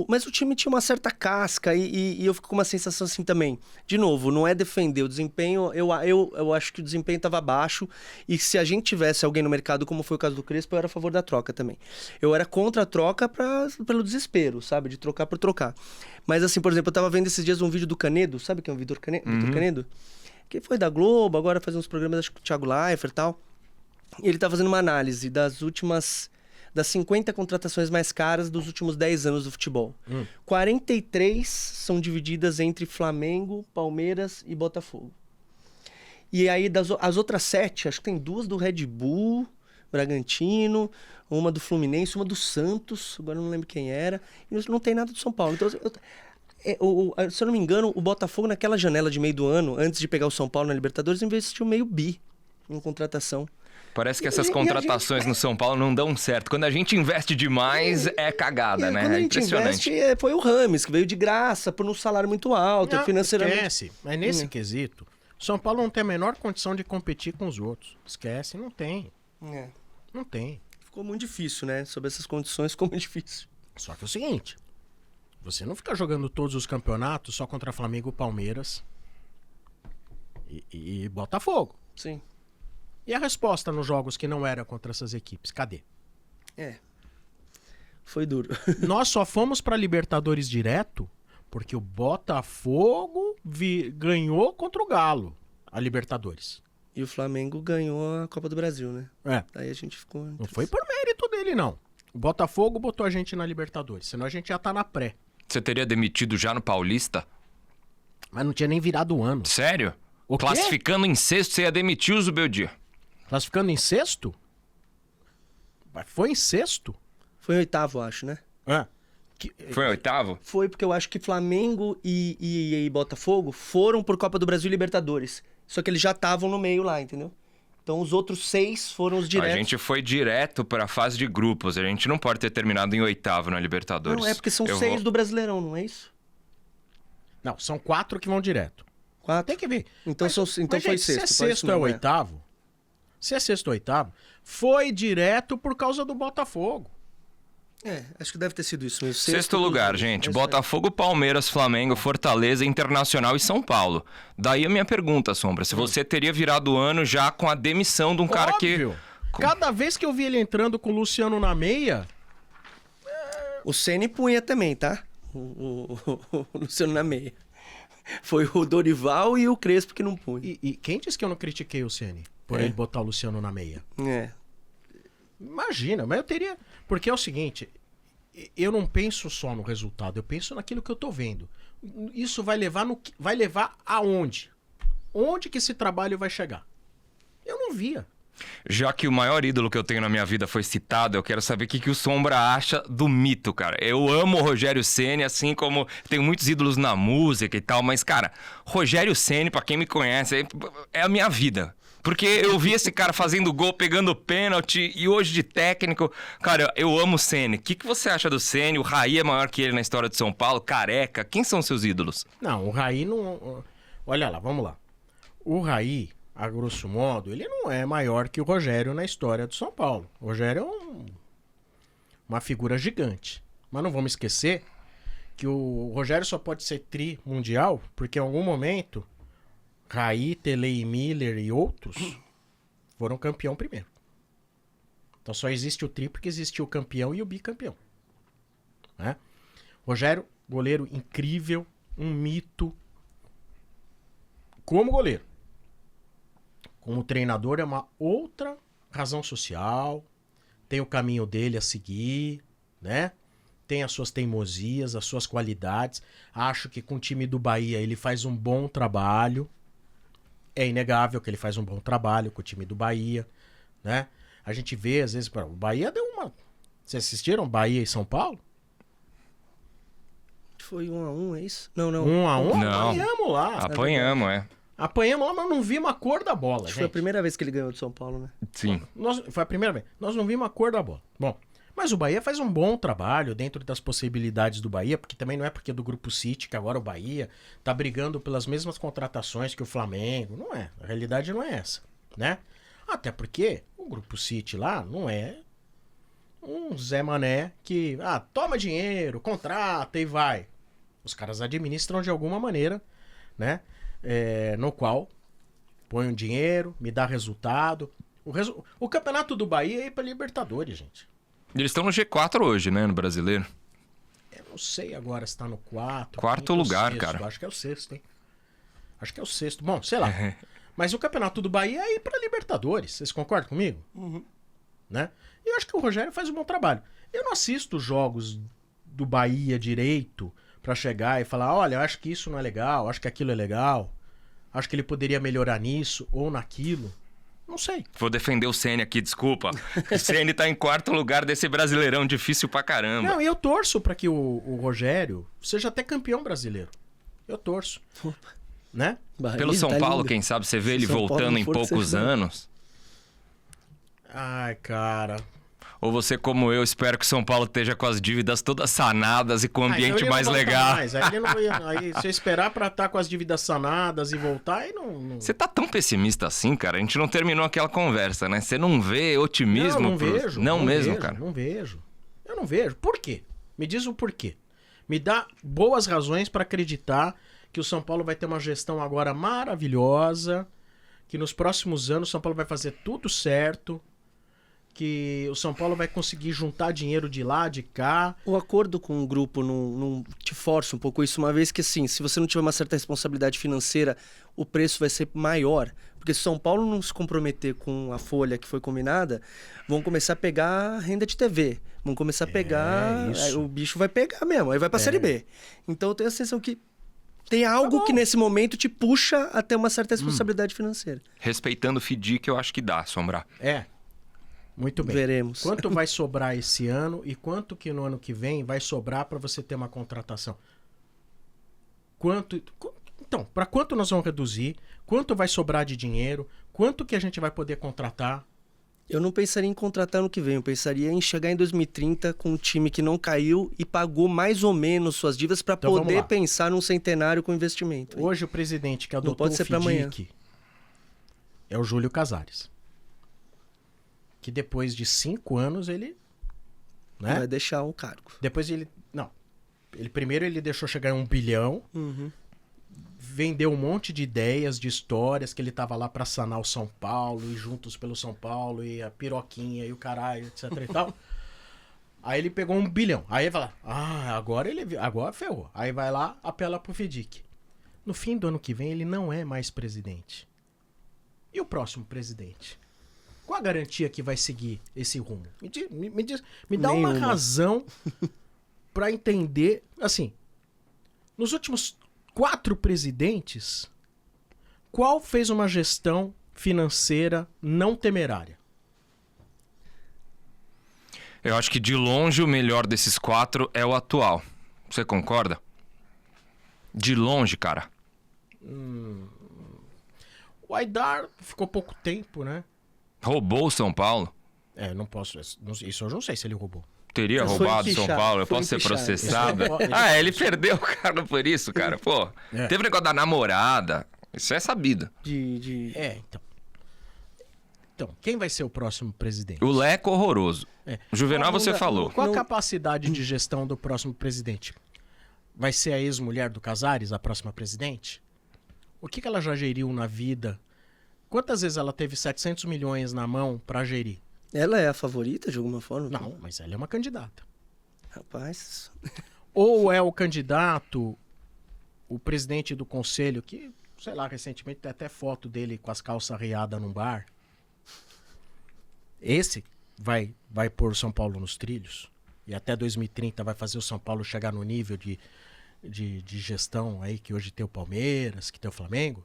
[SPEAKER 3] Mas o time tinha uma certa casca e eu fico com uma sensação assim também. De novo, não é defender o desempenho, eu acho que o desempenho estava baixo e se a gente tivesse alguém no mercado, como foi o caso do Crespo, eu era a favor da troca também. Eu era contra a troca pelo desespero, sabe? De trocar por trocar. Mas assim, por exemplo, eu tava vendo esses dias um vídeo do Canedo, sabe quem é o Vitor Canedo? Que foi da Globo, agora faz uns programas, acho que o Thiago Leifert e tal. E ele tá fazendo uma análise das 50 contratações mais caras dos últimos 10 anos do futebol. 43 são divididas entre Flamengo, Palmeiras e Botafogo. E aí, as outras 7, acho que tem 2 do Red Bull, Bragantino, uma do Fluminense, uma do Santos, agora não lembro quem era, e não tem nada do São Paulo. Então, se eu não me engano, o Botafogo, naquela janela de meio do ano, antes de pegar o São Paulo na Libertadores, investiu meio bi em contratação.
[SPEAKER 1] Parece que essas contratações no São Paulo não dão certo. Quando a gente investe demais, é cagada, né?
[SPEAKER 3] Quando a
[SPEAKER 1] É
[SPEAKER 3] gente
[SPEAKER 1] impressionante.
[SPEAKER 3] investe, foi o Rames, que veio de graça, por um salário muito alto, financeiramente.
[SPEAKER 2] Esquece. Mas nesse quesito, São Paulo não tem a menor condição de competir com os outros. Esquece, não tem. Não tem.
[SPEAKER 3] Ficou muito difícil, né? Sob essas condições, ficou muito difícil.
[SPEAKER 2] Só que é o seguinte, você não fica jogando todos os campeonatos só contra Flamengo, Palmeiras e Botafogo.
[SPEAKER 3] Sim.
[SPEAKER 2] E a resposta nos jogos que não era contra essas equipes? Cadê?
[SPEAKER 3] Foi duro.
[SPEAKER 2] Nós só fomos pra Libertadores direto porque o Botafogo ganhou contra o Galo a Libertadores.
[SPEAKER 3] E o Flamengo ganhou a Copa do Brasil, né? Daí a gente ficou...
[SPEAKER 2] Não foi por mérito dele, não. O Botafogo botou a gente na Libertadores, senão a gente já tá na pré.
[SPEAKER 1] Você teria demitido já no Paulista?
[SPEAKER 2] Mas não tinha nem virado o ano.
[SPEAKER 1] Sério?
[SPEAKER 2] O quê?
[SPEAKER 1] Classificando em sexto, você ia demitir o Zubeldia.
[SPEAKER 2] Classificando em sexto? Mas foi em sexto?
[SPEAKER 3] Foi em oitavo, acho, né?
[SPEAKER 1] Foi em oitavo?
[SPEAKER 3] Foi porque eu acho que Flamengo e Botafogo foram por Copa do Brasil e Libertadores. Só que eles já estavam no meio lá, entendeu? Então os outros 6 foram os diretos.
[SPEAKER 1] A gente foi direto pra fase de grupos. A gente não pode ter terminado em oitavo na Libertadores.
[SPEAKER 3] Não, é porque são 6 do Brasileirão, não é isso?
[SPEAKER 2] Não, são 4 que vão direto.
[SPEAKER 3] 4?
[SPEAKER 2] Tem que ver.
[SPEAKER 3] Então,
[SPEAKER 2] Mas,
[SPEAKER 3] foi
[SPEAKER 2] gente,
[SPEAKER 3] sexto.
[SPEAKER 2] se é sexto é oitavo, se é sexto ou oitavo, foi direto por causa do Botafogo.
[SPEAKER 3] Acho que deve ter sido isso mesmo.
[SPEAKER 1] Sexto lugar, gente. Botafogo, Palmeiras, Flamengo, Fortaleza, Internacional e São Paulo. Daí a minha pergunta, Sombra. Se você teria virado o ano já com a demissão de um cara que...
[SPEAKER 2] Cada vez que eu vi ele entrando com o Luciano na meia...
[SPEAKER 3] O Ceni punha também, tá? O Luciano na meia. Foi o Dorival e o Crespo que não punha.
[SPEAKER 2] E quem disse que eu não critiquei o Ceni por ele botar o Luciano na meia? Imagina, mas eu teria... Porque é o seguinte, eu não penso só no resultado, eu penso naquilo que eu tô vendo. Isso vai levar aonde? Onde que esse trabalho vai chegar? Eu não via.
[SPEAKER 1] Já que o maior ídolo que eu tenho na minha vida foi citado, eu quero saber o que o Sombra acha do mito, cara. Eu amo o Rogério Ceni, assim como tenho muitos ídolos na música e tal, mas, cara, Rogério Ceni, pra quem me conhece, é a minha vida. Porque eu vi esse cara fazendo gol, pegando pênalti, e hoje de técnico... Cara, eu amo o Ceni. O que você acha do Ceni? O Raí é maior que ele na história de São Paulo? Careca? Quem são seus ídolos?
[SPEAKER 2] Não, o Raí não... Olha lá, vamos lá. O Raí, a grosso modo, ele não é maior que o Rogério na história do São Paulo. O Rogério é uma figura gigante. Mas não vamos esquecer que o Rogério só pode ser tri mundial porque em algum momento... Raí, Tele e Miller e outros foram campeão primeiro. Então só existe o tri porque existiu o campeão e o bicampeão. Né? Rogério, goleiro incrível, um mito. Como goleiro. Como treinador é uma outra razão social. Tem o caminho dele a seguir, né? Tem as suas teimosias, as suas qualidades. Acho que com o time do Bahia ele faz um bom trabalho. É inegável que ele faz um bom trabalho com o time do Bahia, né? A gente vê, às vezes, o Bahia deu uma... Vocês assistiram Bahia e São Paulo?
[SPEAKER 3] Foi 1-1, é isso? Não.
[SPEAKER 2] 1-1?
[SPEAKER 1] Não.
[SPEAKER 2] Apanhamos lá.
[SPEAKER 1] Apanhamos,
[SPEAKER 2] Apanhamos lá, mas não vimos a cor da bola, gente.
[SPEAKER 3] Foi a primeira vez que ele ganhou de São Paulo, né?
[SPEAKER 1] Sim.
[SPEAKER 2] Foi a primeira vez. Nós não vimos a cor da bola. Bom, mas o Bahia faz um bom trabalho dentro das possibilidades do Bahia, porque também não é porque é do Grupo City que agora o Bahia tá brigando pelas mesmas contratações que o Flamengo. Não é. A realidade não é essa, né? Até porque o Grupo City lá não é um Zé Mané que, toma dinheiro, contrata e vai. Os caras administram de alguma maneira, né? No qual põe um dinheiro, me dá resultado. O campeonato do Bahia é ir pra Libertadores, gente.
[SPEAKER 1] Eles estão no G4 hoje, né, no Brasileiro.
[SPEAKER 2] Eu não sei agora se tá no 4.
[SPEAKER 1] Quarto lugar,
[SPEAKER 2] sexto.
[SPEAKER 1] cara.
[SPEAKER 2] Acho que é o sexto, hein? Acho que é o sexto. Bom, sei lá. Mas o campeonato do Bahia é ir pra Libertadores. Vocês concordam comigo? Né? E eu acho que o Rogério faz um bom trabalho. Eu não assisto jogos do Bahia direito pra chegar e falar, olha, eu acho que isso não é legal, acho que aquilo é legal, acho que ele poderia melhorar nisso ou naquilo. Não sei.
[SPEAKER 1] Vou defender o Ceni aqui, desculpa. O Ceni tá em quarto lugar desse Brasileirão difícil pra caramba.
[SPEAKER 2] Não, e eu torço pra que o Rogério seja até campeão brasileiro. Eu torço. Né?
[SPEAKER 3] Bahia,
[SPEAKER 1] Pelo São
[SPEAKER 3] tá
[SPEAKER 1] Paulo,
[SPEAKER 3] lindo.
[SPEAKER 1] quem sabe você vê ele
[SPEAKER 3] São Paulo
[SPEAKER 1] voltando
[SPEAKER 3] não
[SPEAKER 1] em
[SPEAKER 3] for,
[SPEAKER 1] poucos
[SPEAKER 3] você não.
[SPEAKER 1] anos.
[SPEAKER 2] Ai, cara.
[SPEAKER 1] Ou você, como eu, espero que o São Paulo esteja com as dívidas todas sanadas e com o
[SPEAKER 2] Então
[SPEAKER 1] ambiente
[SPEAKER 2] ele não
[SPEAKER 1] mais
[SPEAKER 2] volta
[SPEAKER 1] legal.
[SPEAKER 2] mais. Aí, ele não ia, aí se eu esperar pra estar com as dívidas sanadas e voltar, aí não...
[SPEAKER 1] Você tá tão pessimista assim, cara? A gente não terminou aquela conversa, né? Você não vê otimismo?
[SPEAKER 2] Não vejo.
[SPEAKER 1] Não mesmo,
[SPEAKER 2] vejo,
[SPEAKER 1] cara.
[SPEAKER 2] Não vejo. Eu não vejo. Por quê? Me diz o porquê. Me dá boas razões pra acreditar que o São Paulo vai ter uma gestão agora maravilhosa, que nos próximos anos o São Paulo vai fazer tudo certo, que o São Paulo vai conseguir juntar dinheiro de lá, de cá.
[SPEAKER 3] O acordo com o grupo não te força um pouco isso, uma vez que, assim, se você não tiver uma certa responsabilidade financeira, o preço vai ser maior. Porque se São Paulo não se comprometer com a folha que foi combinada, vão começar a pegar renda de TV. Vão começar a pegar...
[SPEAKER 2] isso.
[SPEAKER 3] Aí o bicho vai pegar mesmo, aí vai pra Série B. Então eu tenho a sensação que tem algo que nesse momento te puxa a ter uma certa responsabilidade financeira.
[SPEAKER 1] Respeitando o FDIC, eu acho que dá, Sombra.
[SPEAKER 2] Muito bem.
[SPEAKER 3] Veremos.
[SPEAKER 2] Quanto vai sobrar esse ano e quanto que no ano que vem vai sobrar para você ter uma contratação? Então, para quanto nós vamos reduzir? Quanto vai sobrar de dinheiro? Quanto que a gente vai poder contratar?
[SPEAKER 3] Eu não pensaria em contratar ano que vem, eu pensaria em chegar em 2030 com um time que não caiu e pagou mais ou menos suas dívidas para
[SPEAKER 2] Então, vamos
[SPEAKER 3] poder
[SPEAKER 2] lá.
[SPEAKER 3] pensar num centenário com investimento.
[SPEAKER 2] Hoje o presidente que adotou
[SPEAKER 3] pode ser
[SPEAKER 2] o
[SPEAKER 3] pra amanhã.
[SPEAKER 2] FDIC é o Júlio Casares. Que depois de 5 anos ele... Né?
[SPEAKER 3] Vai deixar o cargo.
[SPEAKER 2] Depois ele... Não. Primeiro ele deixou chegar em 1 bilhão. Vendeu um monte de ideias, de histórias, que ele tava lá pra sanar o São Paulo, e juntos pelo São Paulo, e a piroquinha, e o caralho, etc e tal. Aí ele pegou 1 bilhão. Aí ele fala, agora ferrou. Aí vai lá, apela pro FDIC. No fim do ano que vem ele não é mais presidente. E o próximo presidente? Qual a garantia que vai seguir esse rumo? Me dá uma
[SPEAKER 3] Nenhuma.
[SPEAKER 2] razão pra entender, assim, nos últimos 4 presidentes, qual fez uma gestão financeira não temerária?
[SPEAKER 1] Eu acho que de longe o melhor desses 4 é o atual. Você concorda? De longe, cara.
[SPEAKER 2] O Aidar ficou pouco tempo, né?
[SPEAKER 1] Roubou o São Paulo.
[SPEAKER 2] Não posso. Isso eu não sei se ele roubou.
[SPEAKER 1] Teria
[SPEAKER 3] Mas foi
[SPEAKER 1] roubado o São
[SPEAKER 3] empichado,
[SPEAKER 1] Paulo. Eu
[SPEAKER 3] foi
[SPEAKER 1] posso ser
[SPEAKER 3] empichado.
[SPEAKER 1] processado. Ele perdeu o cargo por isso, cara. Pô, teve negócio da namorada. Isso é sabido.
[SPEAKER 2] Então, quem vai ser o próximo presidente?
[SPEAKER 1] O Leco horroroso. Juvenal, você falou.
[SPEAKER 2] Qual a capacidade de gestão do próximo presidente? Vai ser a ex-mulher do Casares, a próxima presidente? O que ela já geriu na vida? Quantas vezes ela teve 700 milhões na mão pra gerir?
[SPEAKER 3] Ela é a favorita de alguma forma?
[SPEAKER 2] Não, mas ela é uma candidata.
[SPEAKER 3] Rapaz,
[SPEAKER 2] Ou é o candidato, o presidente do conselho, que, sei lá, recentemente tem até foto dele com as calças arriadas num bar. Esse vai pôr o São Paulo nos trilhos. E até 2030 vai fazer o São Paulo chegar no nível de gestão aí que hoje tem o Palmeiras, que tem o Flamengo.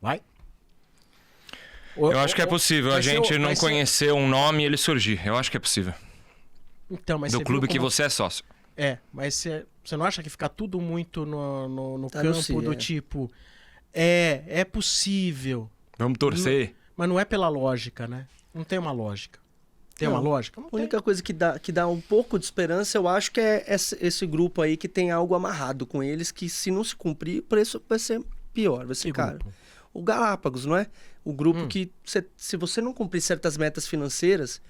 [SPEAKER 2] Vai?
[SPEAKER 1] Eu acho que é possível. A
[SPEAKER 2] Vai ser
[SPEAKER 1] gente não
[SPEAKER 2] vai ser-
[SPEAKER 1] conhecer um nome e ele surgir. Eu acho que é possível.
[SPEAKER 2] Então, mas
[SPEAKER 1] Do
[SPEAKER 2] você
[SPEAKER 1] clube
[SPEAKER 2] viu
[SPEAKER 1] que
[SPEAKER 2] como-
[SPEAKER 1] você é sócio.
[SPEAKER 2] Mas você não acha que fica tudo muito no
[SPEAKER 3] Tá no
[SPEAKER 2] campo
[SPEAKER 3] si,
[SPEAKER 2] do
[SPEAKER 3] é.
[SPEAKER 2] tipo... É possível.
[SPEAKER 1] Vamos torcer.
[SPEAKER 2] Mas não é pela lógica, né? Não tem uma lógica. Tem uma
[SPEAKER 3] Não.
[SPEAKER 2] lógica? Não
[SPEAKER 3] a única coisa que dá um pouco de esperança, eu acho que é esse grupo aí que tem algo amarrado com eles, que se não se cumprir, o preço vai ser pior, vai ser
[SPEAKER 2] Que
[SPEAKER 3] caro.
[SPEAKER 2] grupo?
[SPEAKER 3] O Galápagos, não é? O grupo que, se você não cumprir certas metas financeiras,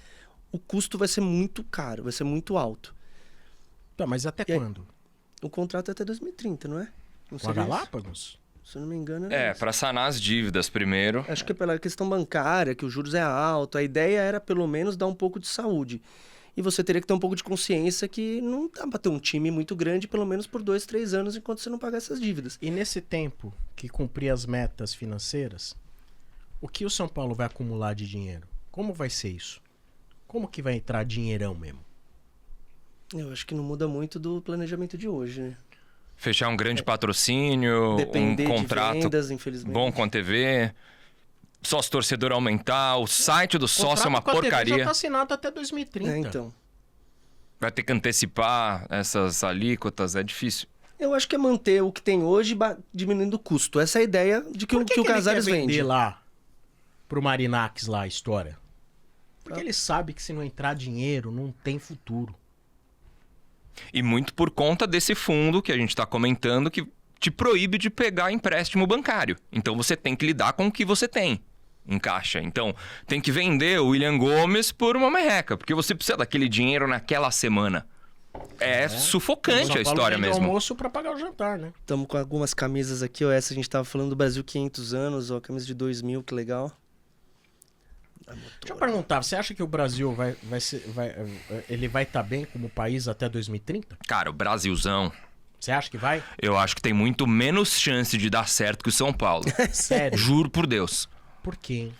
[SPEAKER 3] o custo vai ser muito caro, vai ser muito alto.
[SPEAKER 2] Tá, mas até quando?
[SPEAKER 3] O contrato é até 2030, não é? Não
[SPEAKER 2] Com a Galápagos?
[SPEAKER 3] Se eu não me engano,
[SPEAKER 1] Para sanar as dívidas primeiro.
[SPEAKER 3] Acho que é pela questão bancária, que os juros é alto. A ideia era, pelo menos, dar um pouco de saúde. E você teria que ter um pouco de consciência que não dá pra ter um time muito grande, pelo menos por 2, 3 anos, enquanto você não pagar essas dívidas.
[SPEAKER 2] E nesse tempo que cumprir as metas financeiras, o que o São Paulo vai acumular de dinheiro? Como vai ser isso? Como que vai entrar dinheirão mesmo?
[SPEAKER 3] Eu acho que não muda muito do planejamento de hoje, né?
[SPEAKER 1] Fechar um grande patrocínio,
[SPEAKER 3] Depender
[SPEAKER 1] um contrato
[SPEAKER 3] de vendas, infelizmente.
[SPEAKER 1] bom com a TV, sócio torcedor aumentar, o site do sócio é uma
[SPEAKER 2] O contrato com a TV
[SPEAKER 1] porcaria.
[SPEAKER 2] já tá assinado até 2030.
[SPEAKER 3] Então.
[SPEAKER 1] Vai ter que antecipar essas alíquotas, é difícil.
[SPEAKER 3] Eu acho que é manter o que tem hoje diminuindo o custo. Essa é a ideia de que,
[SPEAKER 2] Por que
[SPEAKER 3] o
[SPEAKER 2] ele
[SPEAKER 3] Casares
[SPEAKER 2] quer vender
[SPEAKER 3] vende.
[SPEAKER 2] lá pro Marinax lá a história? Porque ele sabe que se não entrar dinheiro, não tem futuro.
[SPEAKER 1] E muito por conta desse fundo que a gente está comentando que te proíbe de pegar empréstimo bancário. Então você tem que lidar com o que você tem em caixa. Então tem que vender o William Gomes por uma merreca, porque você precisa daquele dinheiro naquela semana. É sufocante a história mesmo.
[SPEAKER 2] Almoço para pagar o jantar, né?
[SPEAKER 3] Estamos com algumas camisas aqui, ó. Essa a gente tava falando do Brasil 500 anos, ó. Camisa de 2000, que legal.
[SPEAKER 2] Deixa eu perguntar, você acha que o Brasil ele vai estar bem como país até 2030?
[SPEAKER 1] Cara, o Brasilzão,
[SPEAKER 2] Você acha que vai?
[SPEAKER 1] eu acho que tem muito menos chance de dar certo que o São Paulo.
[SPEAKER 2] Sério?
[SPEAKER 1] Juro por Deus.
[SPEAKER 2] Por quê, hein?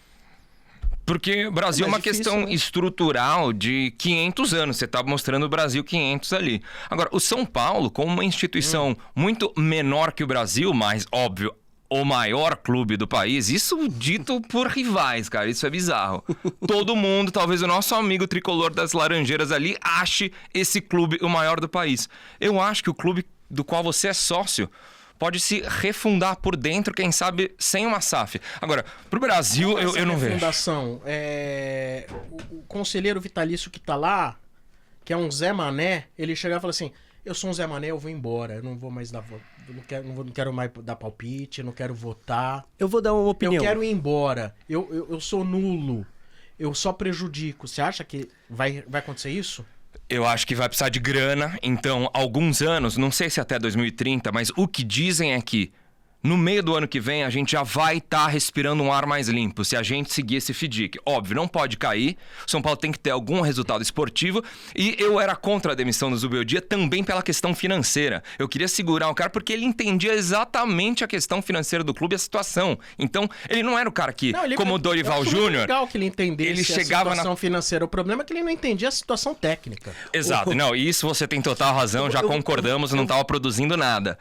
[SPEAKER 1] Porque o Brasil é
[SPEAKER 2] É
[SPEAKER 1] uma
[SPEAKER 2] mais difícil,
[SPEAKER 1] questão
[SPEAKER 2] né?
[SPEAKER 1] estrutural de 500 anos. Você tá mostrando o Brasil 500 ali. Agora, o São Paulo, como uma instituição muito menor que o Brasil, mas, óbvio, o maior clube do país, isso dito por rivais, cara, isso é bizarro. Todo mundo, talvez o nosso amigo tricolor das Laranjeiras ali, ache esse clube o maior do país. Eu acho que o clube do qual você é sócio pode se refundar por dentro, quem sabe, sem uma SAF. Agora, pro Brasil, eu não vejo.
[SPEAKER 2] Fundação, o conselheiro vitalício que tá lá, que é um Zé Mané, ele chegava e falava assim: eu sou um Zé Mané, eu vou embora, eu não vou mais dar voto, não quero mais dar palpite, eu não quero votar.
[SPEAKER 3] Eu vou dar uma opinião.
[SPEAKER 2] Eu quero ir embora, eu sou nulo, eu só prejudico. Você acha que vai acontecer isso?
[SPEAKER 1] Eu acho que vai precisar de grana, então, alguns anos, não sei se até 2030, mas o que dizem é que no meio do ano que vem a gente já vai estar respirando um ar mais limpo, se a gente seguir esse FDIC. Óbvio, não pode cair, o São Paulo tem que ter algum resultado esportivo, e eu era contra a demissão do Zubeldia também pela questão financeira. Eu queria segurar o cara porque ele entendia exatamente a questão financeira do clube e a situação. Então, ele não era o cara que, como o Dorival Júnior,
[SPEAKER 2] legal que ele entendesse
[SPEAKER 1] ele chegava
[SPEAKER 2] a situação financeira. O problema é que ele não entendia a situação técnica.
[SPEAKER 1] Exato, não, isso você tem total razão, já concordamos, não estava produzindo nada.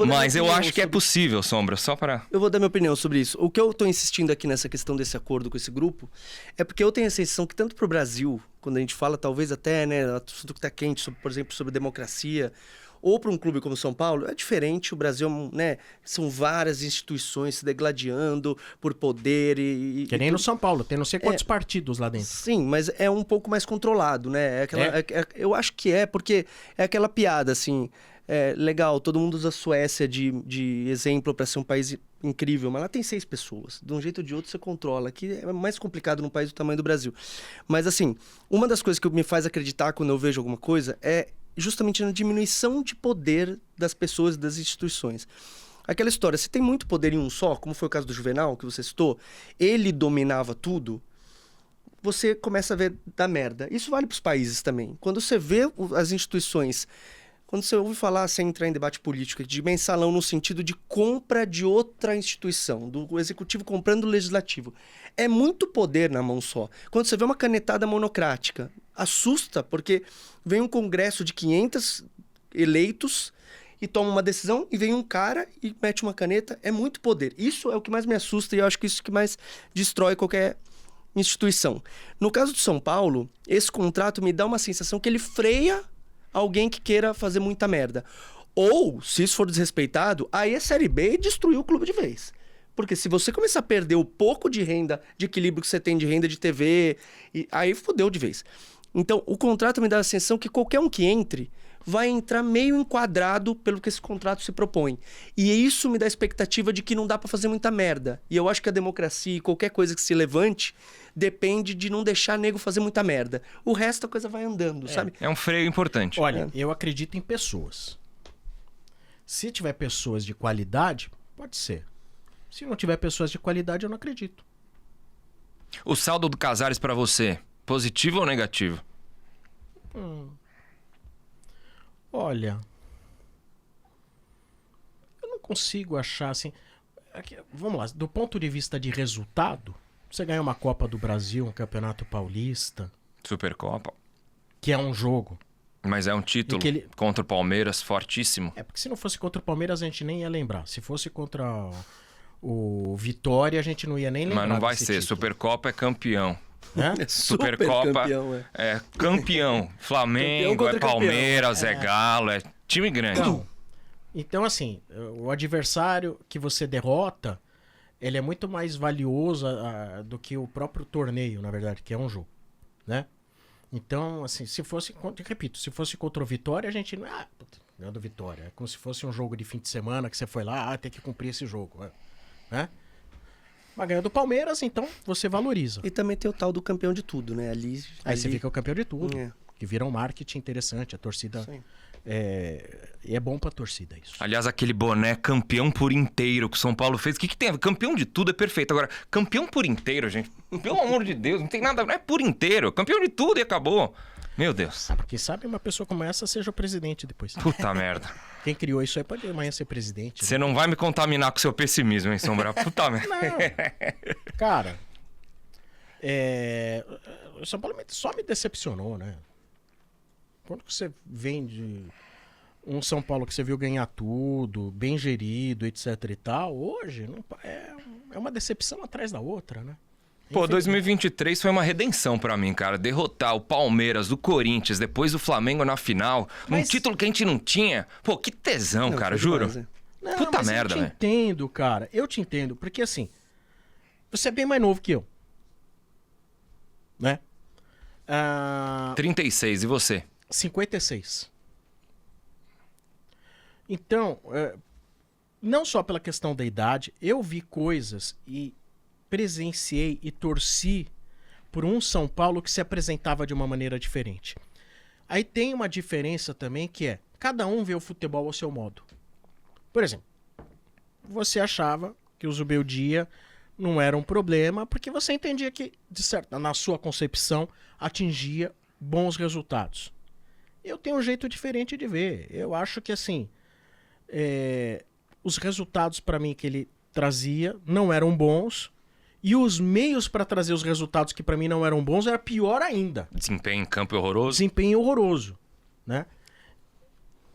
[SPEAKER 1] Mas eu acho que é possível, Sombra, só para...
[SPEAKER 3] Eu vou dar minha opinião sobre isso. O que eu tô insistindo aqui nessa questão desse acordo com esse grupo é porque eu tenho a sensação que tanto pro Brasil, quando a gente fala talvez até, né, assunto que tá quente, sobre, por exemplo, sobre democracia, ou para um clube como o São Paulo, é diferente. O Brasil, né, são várias instituições se degladiando por poder e...
[SPEAKER 2] Que nem no São Paulo, tem não sei quantos partidos lá dentro.
[SPEAKER 3] Sim, mas é um pouco mais controlado, né? Eu acho que porque é aquela piada, assim... legal, todo mundo usa a Suécia de exemplo para ser um país incrível, mas lá tem 6 pessoas. De um jeito ou de outro você controla. Aqui é mais complicado num país do tamanho do Brasil. Mas assim, uma das coisas que me faz acreditar quando eu vejo alguma coisa é justamente na diminuição de poder das pessoas e das instituições. Aquela história, se tem muito poder em um só, como foi o caso do Juvenal, que você citou, ele dominava tudo, você começa a ver da merda. Isso vale para os países também. Quando você vê as instituições... Quando você ouve falar, sem entrar em debate político, de mensalão no sentido de compra de outra instituição, do executivo comprando o legislativo, é muito poder na mão só. Quando você vê uma canetada monocrática, assusta, porque vem um congresso de 500 eleitos e toma uma decisão, e vem um cara e mete uma caneta, é muito poder. Isso é o que mais me assusta e eu acho que isso que mais destrói qualquer instituição. No caso de São Paulo, esse contrato me dá uma sensação que ele freia alguém que queira fazer muita merda. Ou, se isso for desrespeitado, aí a Série B destruiu o clube de vez. Porque se você começar a perder o pouco de renda, de equilíbrio que você tem de renda de TV, aí fodeu de vez. Então, o contrato me dá a sensação que qualquer um que entre vai entrar meio enquadrado pelo que esse contrato se propõe. E isso me dá a expectativa de que não dá pra fazer muita merda. E eu acho que a democracia e qualquer coisa que se levante depende de não deixar nego fazer muita merda. O resto a coisa vai andando, sabe?
[SPEAKER 1] É um freio importante.
[SPEAKER 2] Olha, eu acredito em pessoas. Se tiver pessoas de qualidade, pode ser. Se não tiver pessoas de qualidade, eu não acredito.
[SPEAKER 1] O saldo do Casares pra você, positivo ou negativo?
[SPEAKER 2] Olha, eu não consigo achar assim... Vamos lá, do ponto de vista de resultado, você ganha uma Copa do Brasil, um Campeonato Paulista,
[SPEAKER 1] Supercopa.
[SPEAKER 2] que é um jogo.
[SPEAKER 1] Mas é um título contra o Palmeiras fortíssimo.
[SPEAKER 2] Porque se não fosse contra o Palmeiras, a gente nem ia lembrar. Se fosse contra o Vitória, a gente não ia nem lembrar.
[SPEAKER 1] Mas não vai
[SPEAKER 2] desse
[SPEAKER 1] ser.
[SPEAKER 2] título.
[SPEAKER 1] Supercopa é campeão.
[SPEAKER 2] Né?
[SPEAKER 1] Supercopa
[SPEAKER 3] campeão,
[SPEAKER 1] é campeão. Flamengo,
[SPEAKER 3] Campeão
[SPEAKER 1] é Palmeiras, é Galo, é time grande.
[SPEAKER 2] Então, assim, o adversário que você derrota, ele é muito mais valioso do que o próprio torneio, na verdade, que é um jogo, né? Então, assim, se fosse contra o Vitória, a gente não... ganhando Vitória. É como se fosse um jogo de fim de semana que você foi lá, tem que cumprir esse jogo, né? Mas ganhando o Palmeiras, então, você valoriza.
[SPEAKER 3] E também tem o tal do campeão de tudo, né?
[SPEAKER 2] Aí você fica o campeão de tudo,
[SPEAKER 3] É.
[SPEAKER 2] que vira um marketing interessante, a torcida...
[SPEAKER 3] Sim.
[SPEAKER 2] E é bom pra torcida isso.
[SPEAKER 1] Aliás, aquele boné campeão por inteiro que o São Paulo fez, o que tem a ver? Campeão de tudo é perfeito. Agora, campeão por inteiro, gente, pelo amor de Deus, não tem nada, não é por inteiro. Campeão de tudo e acabou. Meu Deus.
[SPEAKER 2] Porque sabe uma pessoa como essa seja o presidente depois.
[SPEAKER 1] Puta merda.
[SPEAKER 2] Quem criou isso aí pode amanhã ser presidente.
[SPEAKER 1] Você não vai me contaminar com seu pessimismo, hein, Sombra? Puta merda.
[SPEAKER 2] Não. Cara, o São Paulo só me decepcionou, né? Quando você vem de um São Paulo que você viu ganhar tudo, bem gerido, etc e tal, hoje é uma decepção atrás da outra, né?
[SPEAKER 1] Pô, 2023 foi uma redenção pra mim, cara. Derrotar o Palmeiras, o Corinthians, depois o Flamengo na final. Um título que a gente não tinha. Pô, que tesão, cara, juro.
[SPEAKER 3] Demais,
[SPEAKER 2] Não,
[SPEAKER 1] Puta
[SPEAKER 2] mas
[SPEAKER 1] merda,
[SPEAKER 2] eu te
[SPEAKER 1] velho.
[SPEAKER 2] entendo, cara. Eu te entendo, porque assim, você é bem mais novo que eu. Né?
[SPEAKER 1] 36, e você?
[SPEAKER 2] 56. Então, não só pela questão da idade, eu vi coisas e presenciei e torci por um São Paulo que se apresentava de uma maneira diferente. Aí tem uma diferença também que é, cada um vê o futebol ao seu modo. Por exemplo, você achava que o Zubeldia não era um problema porque você entendia que, na sua concepção, atingia bons resultados. Eu tenho um jeito diferente de ver. Eu acho que, assim, os resultados para mim que ele trazia não eram bons e os meios para trazer os resultados que para mim não eram bons era pior ainda.
[SPEAKER 1] Desempenho em campo horroroso?
[SPEAKER 2] Desempenho horroroso, né?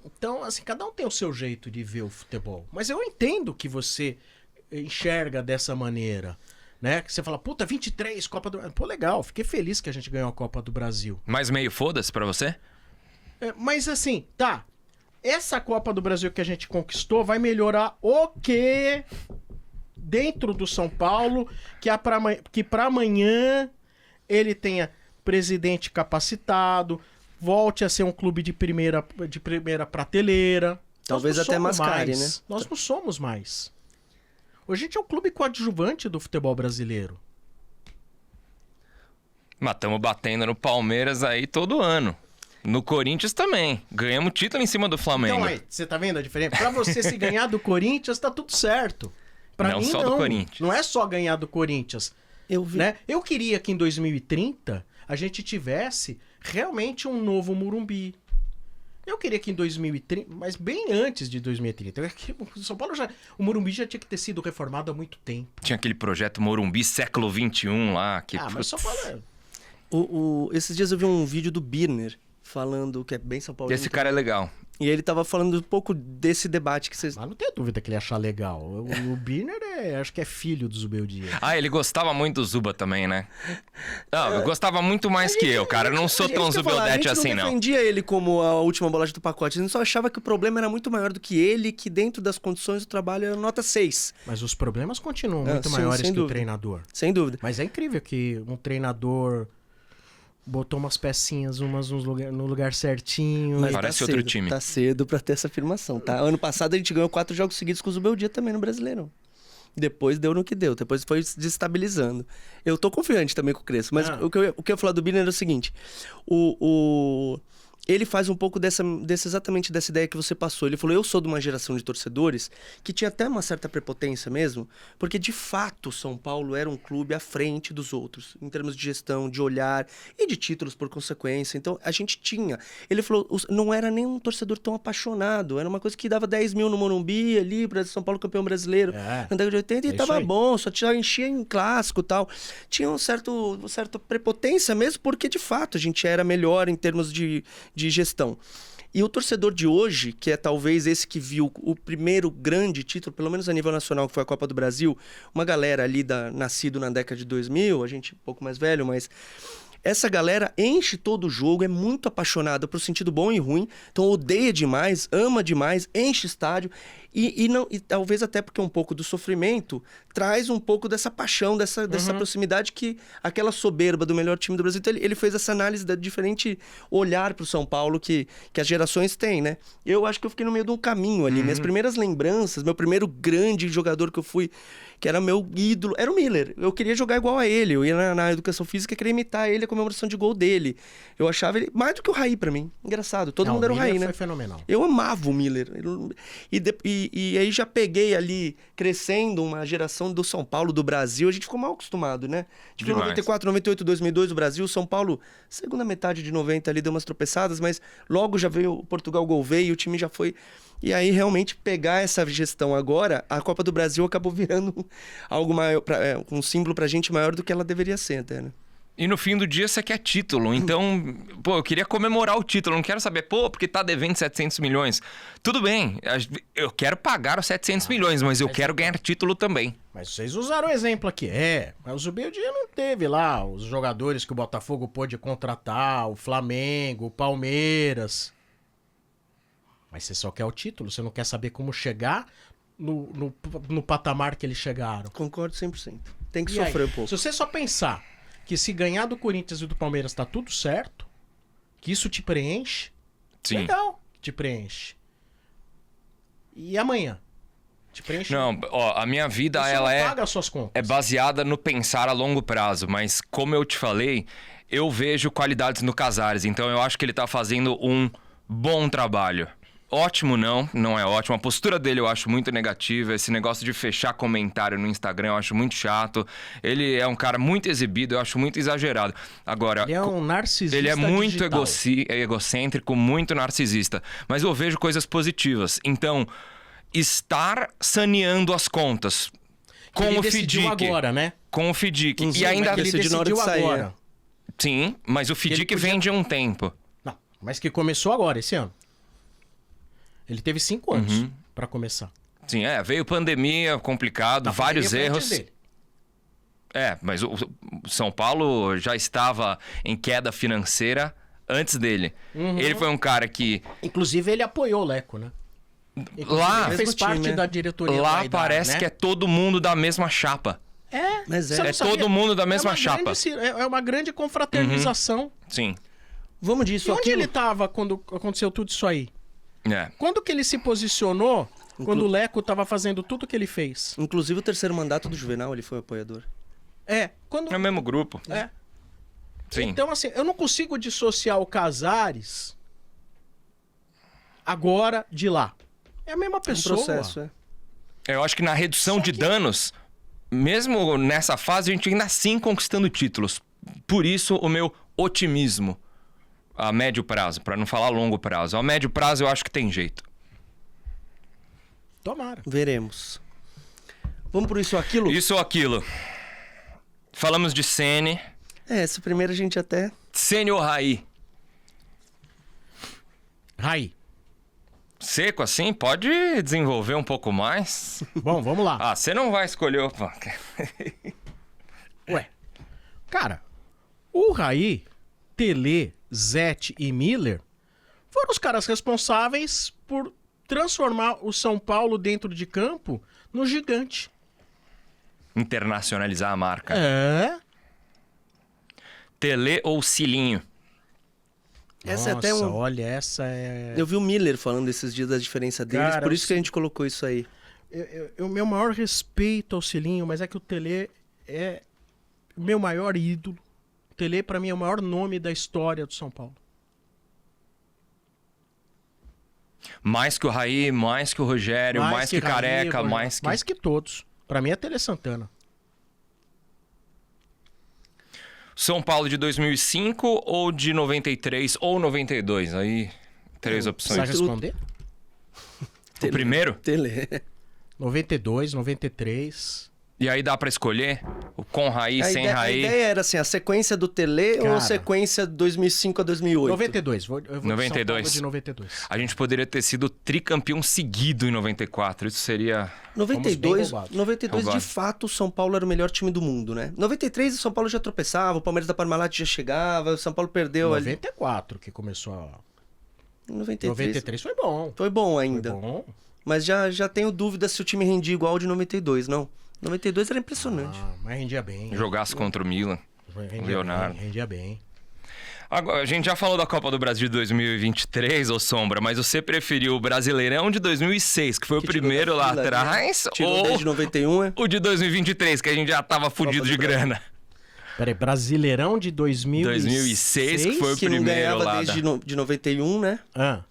[SPEAKER 2] Então, assim, cada um tem o seu jeito de ver o futebol. Mas eu entendo que você enxerga dessa maneira, né? Que você fala, puta, 23, Copa do... Pô, legal, fiquei feliz que a gente ganhou a Copa do Brasil.
[SPEAKER 1] Mais meio foda-se pra você?
[SPEAKER 2] Mas assim, tá. Essa Copa do Brasil que a gente conquistou vai melhorar o quê? Dentro do São Paulo, que pra amanhã ele tenha presidente capacitado, volte a ser um clube de primeira prateleira.
[SPEAKER 3] Talvez até mascare, né?
[SPEAKER 2] Nós não somos mais. Hoje a gente é um clube coadjuvante do futebol brasileiro.
[SPEAKER 1] Mas estamos batendo no Palmeiras aí todo ano. No Corinthians também. Ganhamos título em cima do Flamengo.
[SPEAKER 2] Então aí, você tá vendo a diferença? Pra você se ganhar do Corinthians, tá tudo certo. Pra
[SPEAKER 1] Não
[SPEAKER 2] mim,
[SPEAKER 1] só do Corinthians.
[SPEAKER 2] Não é só ganhar do Corinthians. Né? Eu queria que em 2030 a gente tivesse realmente um novo Morumbi. Eu queria que em 2030, mas bem antes de 2030. O São Paulo o Morumbi já tinha que ter sido reformado há muito tempo.
[SPEAKER 1] Tinha aquele projeto Morumbi século XXI lá. Que,
[SPEAKER 2] mas o São Paulo
[SPEAKER 3] esses dias eu vi um vídeo do Birner falando, que é bem São Paulo.
[SPEAKER 1] Esse cara é legal.
[SPEAKER 3] E ele tava falando um pouco desse debate que vocês...
[SPEAKER 2] Mas não tenho dúvida que ele ia achar legal. O Birner acho que é filho do Zubeldia.
[SPEAKER 1] Ah, ele gostava muito do Zuba também, né? Não, eu gostava muito mais que eu, cara. Eu não sou tão Zubeldete assim,
[SPEAKER 3] não. A gente
[SPEAKER 1] não.
[SPEAKER 3] não defendia ele como a última bolacha do pacote. A gente só achava que o problema era muito maior do que ele, que dentro das condições do trabalho era nota 6.
[SPEAKER 2] Mas os problemas continuam muito maiores que o treinador.
[SPEAKER 3] Sem dúvida.
[SPEAKER 2] Mas é incrível que um treinador botou umas pecinhas, no lugar certinho.
[SPEAKER 3] Mas
[SPEAKER 1] Parece
[SPEAKER 3] tá
[SPEAKER 1] outro
[SPEAKER 3] cedo,
[SPEAKER 1] time.
[SPEAKER 3] Tá cedo pra ter essa afirmação, tá? Ano passado a gente ganhou 4 jogos seguidos com o Zubeldia também no Brasileirão. Depois deu no que deu, depois foi se desestabilizando. Eu tô confiante também com o Crespo, mas o que eu ia falar do Birner era o seguinte: ele faz um pouco exatamente dessa ideia que você passou. Ele falou, eu sou de uma geração de torcedores que tinha até uma certa prepotência mesmo, porque de fato São Paulo era um clube à frente dos outros, em termos de gestão, de olhar e de títulos por consequência. Então a gente tinha. Ele falou, não era nem um torcedor tão apaixonado, era uma coisa que dava 10 mil no Morumbi ali, para São Paulo campeão brasileiro, na década de 80, e tava bom, só enchia em clássico e tal. Tinha uma certa prepotência mesmo, porque de fato a gente era melhor em termos de gestão. E o torcedor de hoje, que é talvez esse que viu o primeiro grande título, pelo menos a nível nacional, que foi a Copa do Brasil, uma galera ali nascido na década de 2000, a gente um pouco mais velho, mas essa galera enche todo o jogo, é muito apaixonada pro sentido bom e ruim, então odeia demais, ama demais, enche estádio, e talvez até porque um pouco do sofrimento traz um pouco dessa paixão, dessa proximidade, que aquela soberba do melhor time do Brasil. Então ele fez essa análise da diferente olhar pro São Paulo que as gerações têm, né? Eu acho que eu fiquei no meio de um caminho ali. Minhas primeiras lembranças, meu primeiro grande jogador que eu fui, que era meu ídolo, era o Miller. Eu queria jogar igual a ele. Eu ia na educação física e queria imitar ele, a comemoração de gol dele. Eu achava ele mais do que o Raí pra mim. Engraçado. Todo mundo era o Raí, né?
[SPEAKER 2] Foi fenomenal.
[SPEAKER 3] Eu amava o Miller. E aí já peguei ali, crescendo, uma geração do São Paulo, do Brasil. A gente ficou mal acostumado, né? De 94, 98, 2002, o Brasil, São Paulo, segunda metade de 90 ali deu umas tropeçadas, mas logo já veio o Portugal Gouveia e o time já foi... E aí, realmente, pegar essa gestão agora, a Copa do Brasil acabou virando algo maior, um símbolo pra gente maior do que ela deveria ser, até, né?
[SPEAKER 1] E no fim do dia você quer título, então, eu queria comemorar o título, não quero saber, porque tá devendo 700 milhões. Tudo bem, eu quero pagar os 700 milhões, mas eu quero ganhar título também.
[SPEAKER 2] Mas vocês usaram o exemplo aqui. Mas o Zubeldia não teve lá os jogadores que o Botafogo pôde contratar, o Flamengo, o Palmeiras. Mas você só quer o título, você não quer saber como chegar no patamar que eles chegaram.
[SPEAKER 3] Concordo 100%. Tem que sofrer um pouco.
[SPEAKER 2] Se você só pensar que se ganhar do Corinthians e do Palmeiras tá tudo certo, que isso te preenche,
[SPEAKER 1] Sim.
[SPEAKER 2] Legal, te preenche. E amanhã? Te preenche?
[SPEAKER 1] Não, a minha vida,
[SPEAKER 2] você
[SPEAKER 1] ela
[SPEAKER 2] não paga as suas contas.
[SPEAKER 1] é baseada no pensar a longo prazo, mas como eu te falei, eu vejo qualidades no Casares, então eu acho que ele tá fazendo um bom trabalho. Ótimo não é ótimo. A postura dele eu acho muito negativa. Esse negócio de fechar comentário no Instagram eu acho muito chato. Ele é um cara muito exibido, eu acho muito exagerado. Agora,
[SPEAKER 2] ele é um narcisista.
[SPEAKER 1] Ele é muito
[SPEAKER 2] digital.
[SPEAKER 1] egocêntrico, muito narcisista. Mas eu vejo coisas positivas. Então, estar saneando as contas com
[SPEAKER 2] ele
[SPEAKER 1] o
[SPEAKER 2] decidiu
[SPEAKER 1] FIDIC.
[SPEAKER 2] agora, né?
[SPEAKER 1] Com o FIDIC.
[SPEAKER 3] Sim,
[SPEAKER 1] E ainda
[SPEAKER 2] ele decidiu
[SPEAKER 3] na hora de sair,
[SPEAKER 2] agora.
[SPEAKER 3] né?
[SPEAKER 1] Sim, mas o FIDIC
[SPEAKER 2] podia-
[SPEAKER 1] vem de um tempo.
[SPEAKER 2] Não, mas que começou agora, esse ano. Ele teve 5 anos pra começar.
[SPEAKER 1] Sim, veio pandemia, complicado, vários
[SPEAKER 2] Pandemia foi antes
[SPEAKER 1] erros.
[SPEAKER 2] dele.
[SPEAKER 1] Mas o São Paulo já estava em queda financeira antes dele. Ele foi um cara que
[SPEAKER 2] Inclusive, ele apoiou o Leco, né?
[SPEAKER 1] lá,
[SPEAKER 2] Ele fez
[SPEAKER 3] mesmo time,
[SPEAKER 2] parte
[SPEAKER 3] né?
[SPEAKER 2] da diretoria.
[SPEAKER 1] lá
[SPEAKER 2] da
[SPEAKER 1] parece
[SPEAKER 2] né?
[SPEAKER 1] que é todo mundo da mesma chapa.
[SPEAKER 3] Mas
[SPEAKER 2] Você não
[SPEAKER 1] É
[SPEAKER 2] sabia?
[SPEAKER 1] todo mundo da mesma
[SPEAKER 2] uma
[SPEAKER 1] chapa.
[SPEAKER 2] É uma grande confraternização.
[SPEAKER 1] Sim.
[SPEAKER 3] Vamos
[SPEAKER 2] E
[SPEAKER 3] disso
[SPEAKER 2] onde
[SPEAKER 3] aqui.
[SPEAKER 2] ele tava quando aconteceu tudo isso aí?
[SPEAKER 1] É.
[SPEAKER 2] Quando que ele se posicionou quando o Leco tava fazendo tudo que ele fez?
[SPEAKER 3] Inclusive o terceiro mandato do Juvenal, ele foi apoiador.
[SPEAKER 2] Quando...
[SPEAKER 1] É o mesmo grupo. Sim.
[SPEAKER 2] Então, assim, eu não consigo dissociar o Casares agora de lá. É a mesma
[SPEAKER 3] Um
[SPEAKER 2] pessoa.
[SPEAKER 3] processo,
[SPEAKER 1] Eu acho que na redução de danos, mesmo nessa fase, a gente ainda assim conquistando títulos. Por isso, o meu otimismo a médio prazo, para não falar longo prazo. A médio prazo, eu acho que tem jeito.
[SPEAKER 2] Tomara.
[SPEAKER 3] Veremos. Vamos por isso ou aquilo?
[SPEAKER 1] Isso ou aquilo. Falamos de Sene.
[SPEAKER 3] Esse primeiro a gente até...
[SPEAKER 1] Sene ou Raí?
[SPEAKER 2] Raí.
[SPEAKER 1] Seco assim? Pode desenvolver um pouco mais?
[SPEAKER 2] Bom, vamos lá.
[SPEAKER 1] Você não vai escolher...
[SPEAKER 2] Ué. Cara, o Raí, Tele, Zete e Miller foram os caras responsáveis por transformar o São Paulo dentro de campo no gigante.
[SPEAKER 1] Internacionalizar a marca. Tele ou Cilinho?
[SPEAKER 3] Essa
[SPEAKER 2] Nossa,
[SPEAKER 3] é até
[SPEAKER 2] olha, essa é...
[SPEAKER 3] Eu vi o Miller falando esses dias da diferença deles,
[SPEAKER 2] Cara,
[SPEAKER 3] por isso que a gente colocou isso aí.
[SPEAKER 2] O meu maior respeito ao Cilinho, mas é que o Tele é o meu maior ídolo. O Tele, pra mim, é o maior nome da história do São Paulo.
[SPEAKER 1] Mais que o Raí, mais que o Rogério, mais que Careca,
[SPEAKER 2] Raí,
[SPEAKER 1] mais que...
[SPEAKER 2] Mais que todos. Pra mim é Tele Santana.
[SPEAKER 1] São Paulo de 2005 ou de 93 ou 92? Aí, três opções.
[SPEAKER 2] Precisa responder?
[SPEAKER 1] O primeiro?
[SPEAKER 3] Tele.
[SPEAKER 2] 92, 93...
[SPEAKER 1] E aí dá pra escolher? O com Raí, sem Raí?
[SPEAKER 3] A ideia era assim, a sequência do Tele ou a sequência 2005 a 2008?
[SPEAKER 2] 92. Eu vou
[SPEAKER 1] 92.
[SPEAKER 2] de 92.
[SPEAKER 1] A gente poderia ter sido tricampeão seguido em 94. Isso seria...
[SPEAKER 3] 92
[SPEAKER 1] Roubado.
[SPEAKER 3] de fato, o São Paulo era o melhor time do mundo, né? 93 o São Paulo já tropeçava, o Palmeiras da Parmalat já chegava, o São Paulo perdeu
[SPEAKER 2] 94 que começou a... 93 foi bom.
[SPEAKER 3] Foi bom ainda.
[SPEAKER 2] Foi bom.
[SPEAKER 3] Mas já tenho dúvida se o time rendia igual ao de 92, não. 92 era impressionante.
[SPEAKER 2] Mas rendia bem.
[SPEAKER 1] Jogasse contra o Milan. Leonardo.
[SPEAKER 2] Rendia bem.
[SPEAKER 1] Agora, a gente já falou da Copa do Brasil de 2023, ô Sombra, mas você preferiu o Brasileirão de 2006, que foi o primeiro lá atrás,
[SPEAKER 3] Tirou
[SPEAKER 1] ou
[SPEAKER 3] desde 91,
[SPEAKER 1] o de 2023, que a gente já tava fudido de grana?
[SPEAKER 2] Peraí, Brasileirão de 2006,
[SPEAKER 1] que foi o
[SPEAKER 3] que não
[SPEAKER 1] primeiro
[SPEAKER 3] ganhava
[SPEAKER 1] lá.
[SPEAKER 3] desde de 91, né?
[SPEAKER 2] Ah,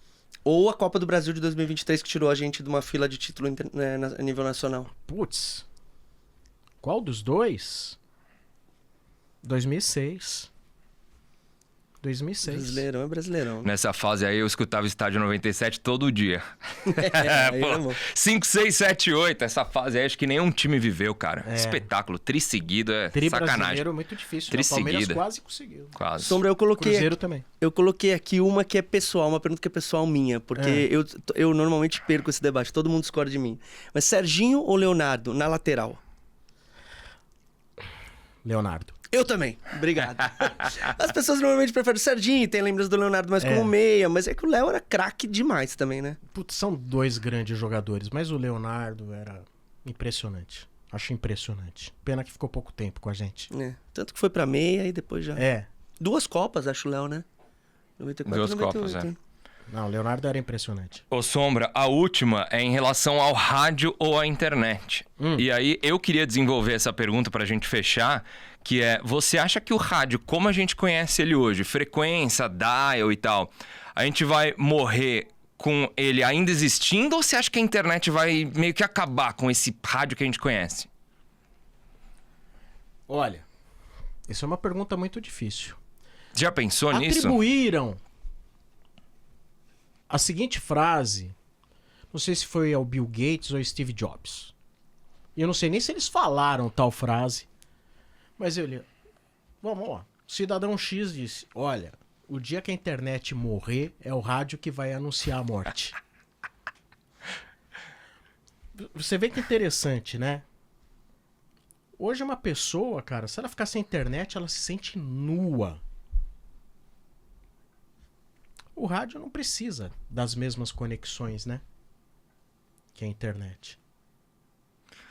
[SPEAKER 3] Ou a Copa do Brasil de 2023, que tirou a gente de uma fila de título a nível nacional.
[SPEAKER 2] putz. Qual dos dois? 2006. 2006.
[SPEAKER 3] Brasileirão é brasileirão. Né?
[SPEAKER 1] Nessa fase aí eu escutava Estádio 97 todo dia.
[SPEAKER 3] Aí é bom.
[SPEAKER 1] 5, 6, 7, 8. Essa fase aí acho que nenhum time viveu, cara. Espetáculo. Tri seguido é sacanagem.
[SPEAKER 2] Brasileiro é muito difícil.
[SPEAKER 1] Tri
[SPEAKER 2] O Palmeiras
[SPEAKER 1] seguida.
[SPEAKER 2] quase conseguiu.
[SPEAKER 1] Quase.
[SPEAKER 3] Sombra, eu coloquei,
[SPEAKER 2] Cruzeiro também.
[SPEAKER 3] eu coloquei aqui uma que é pessoal, uma pergunta que é pessoal minha, porque eu normalmente perco esse debate, todo mundo discorda de mim. Mas Serginho ou Leonardo na lateral?
[SPEAKER 2] Leonardo.
[SPEAKER 3] Eu também. Obrigado. As pessoas normalmente preferem o Serginho, tem lembranças do Leonardo mais como meia, mas é que o Léo era craque demais também, né?
[SPEAKER 2] Putz, são dois grandes jogadores, mas o Leonardo era impressionante. Acho impressionante. Pena que ficou pouco tempo com a gente.
[SPEAKER 3] É. Tanto que foi pra meia e depois já...
[SPEAKER 2] É.
[SPEAKER 3] 2 Copas, acho o Léo, né? 94
[SPEAKER 1] 2
[SPEAKER 3] e 98.
[SPEAKER 1] Copas, é.
[SPEAKER 2] Não, o Leonardo era impressionante.
[SPEAKER 1] Ô Sombra, a última é em relação ao rádio ou à internet. E aí eu queria desenvolver essa pergunta pra gente fechar, que é, você acha que o rádio, como a gente conhece ele hoje, frequência, dial e tal, a gente vai morrer com ele ainda existindo ou você acha que a internet vai meio que acabar com esse rádio que a gente conhece?
[SPEAKER 2] Olha, isso é uma pergunta muito difícil.
[SPEAKER 1] Já pensou nisso?
[SPEAKER 2] Atribuíram a seguinte frase, não sei se foi ao Bill Gates ou Steve Jobs. E eu não sei nem se eles falaram tal frase, mas eu li. Vamos lá. Cidadão X disse: olha, o dia que a internet morrer é o rádio que vai anunciar a morte. Você vê que interessante, né? Hoje uma pessoa, cara, se ela ficar sem internet, ela se sente nua. O rádio não precisa das mesmas conexões, né? Que a internet.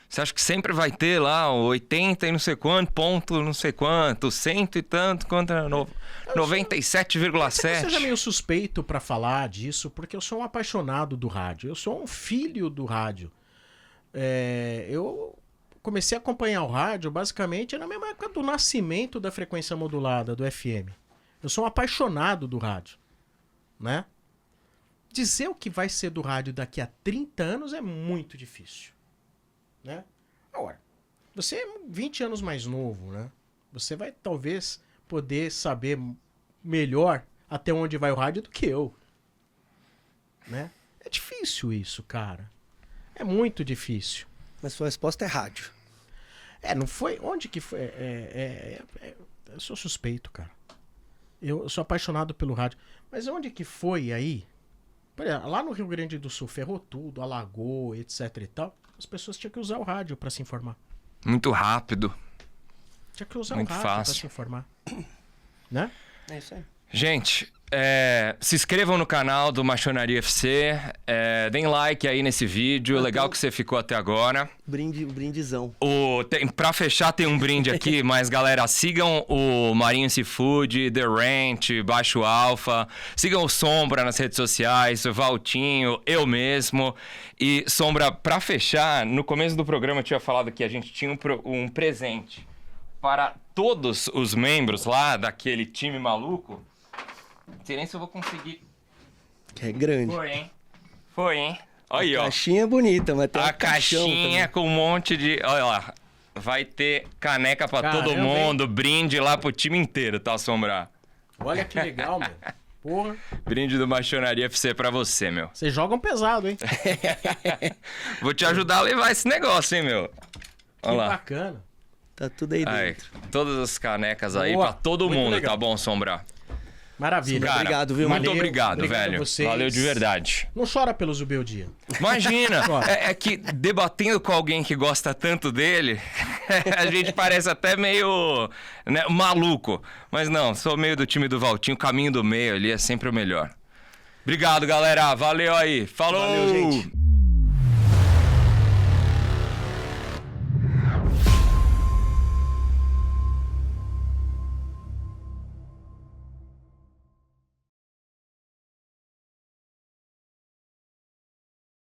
[SPEAKER 1] Você acha que sempre vai ter lá o 80 e não sei quanto, ponto não sei quanto, cento e tanto, quanto era novo? 97,7.
[SPEAKER 2] Eu seja meio suspeito pra falar disso, porque eu sou um apaixonado do rádio. Eu sou um filho do rádio. Eu comecei a acompanhar o rádio basicamente na mesma época do nascimento da frequência modulada, do FM. Eu sou um apaixonado do rádio, né? Dizer o que vai ser do rádio daqui a 30 anos é muito difícil, né? Agora, você é 20 anos mais novo, né? Você vai talvez poder saber melhor até onde vai o rádio do que eu, né? É difícil isso, cara. É muito difícil.
[SPEAKER 3] Mas sua resposta é rádio.
[SPEAKER 2] Não foi... Onde que foi? Eu sou suspeito, cara. Eu sou apaixonado pelo rádio. Mas onde que foi aí? Por exemplo, lá no Rio Grande do Sul ferrou tudo, alagou, etc e tal. As pessoas tinham que usar o rádio pra se informar.
[SPEAKER 1] Muito rápido.
[SPEAKER 2] Tinha que usar
[SPEAKER 1] Muito
[SPEAKER 2] o rádio
[SPEAKER 1] fácil.
[SPEAKER 2] pra se informar. Né?
[SPEAKER 3] É isso aí.
[SPEAKER 1] Gente, Se inscrevam no canal do Machonaria FC, deem like aí nesse vídeo, legal que você ficou até agora.
[SPEAKER 3] Brindizão.
[SPEAKER 1] Pra fechar tem um brinde aqui, mas galera, sigam o Marinho Seafood, The Ranch, Baixo Alfa, sigam o Sombra nas redes sociais, o Valtinho, eu mesmo. E Sombra, pra fechar, no começo do programa eu tinha falado que a gente tinha um presente para todos os membros lá daquele time maluco. Não sei nem se eu vou conseguir.
[SPEAKER 3] É grande.
[SPEAKER 1] Foi, hein? Olha aí, ó.
[SPEAKER 3] A caixinha é bonita, mas tem
[SPEAKER 1] a caixinha com um monte de... Olha lá. Vai ter caneca pra todo mundo, hein? Brinde lá pro time inteiro, tá, Sombra?
[SPEAKER 2] Olha que legal, meu. Porra.
[SPEAKER 1] Brinde do Machonaria FC pra você, meu.
[SPEAKER 2] Vocês jogam pesado, hein?
[SPEAKER 1] Vou te ajudar a levar esse negócio, hein, meu?
[SPEAKER 2] Olha lá. Bacana.
[SPEAKER 3] Tá tudo aí dentro.
[SPEAKER 1] Todas as canecas aí pra todo mundo, legal. Tá bom, Sombra?
[SPEAKER 2] Maravilha.
[SPEAKER 1] Cara,
[SPEAKER 3] obrigado, viu?
[SPEAKER 1] Muito obrigado, velho. Valeu de verdade.
[SPEAKER 2] Não chora pelo Zubeldia.
[SPEAKER 1] Imagina! é que debatendo com alguém que gosta tanto dele, a gente parece até meio maluco. Mas não, sou meio do time do Valtinho, o caminho do meio ali é sempre o melhor. Obrigado, galera. Valeu aí. Falou!
[SPEAKER 3] Valeu, gente.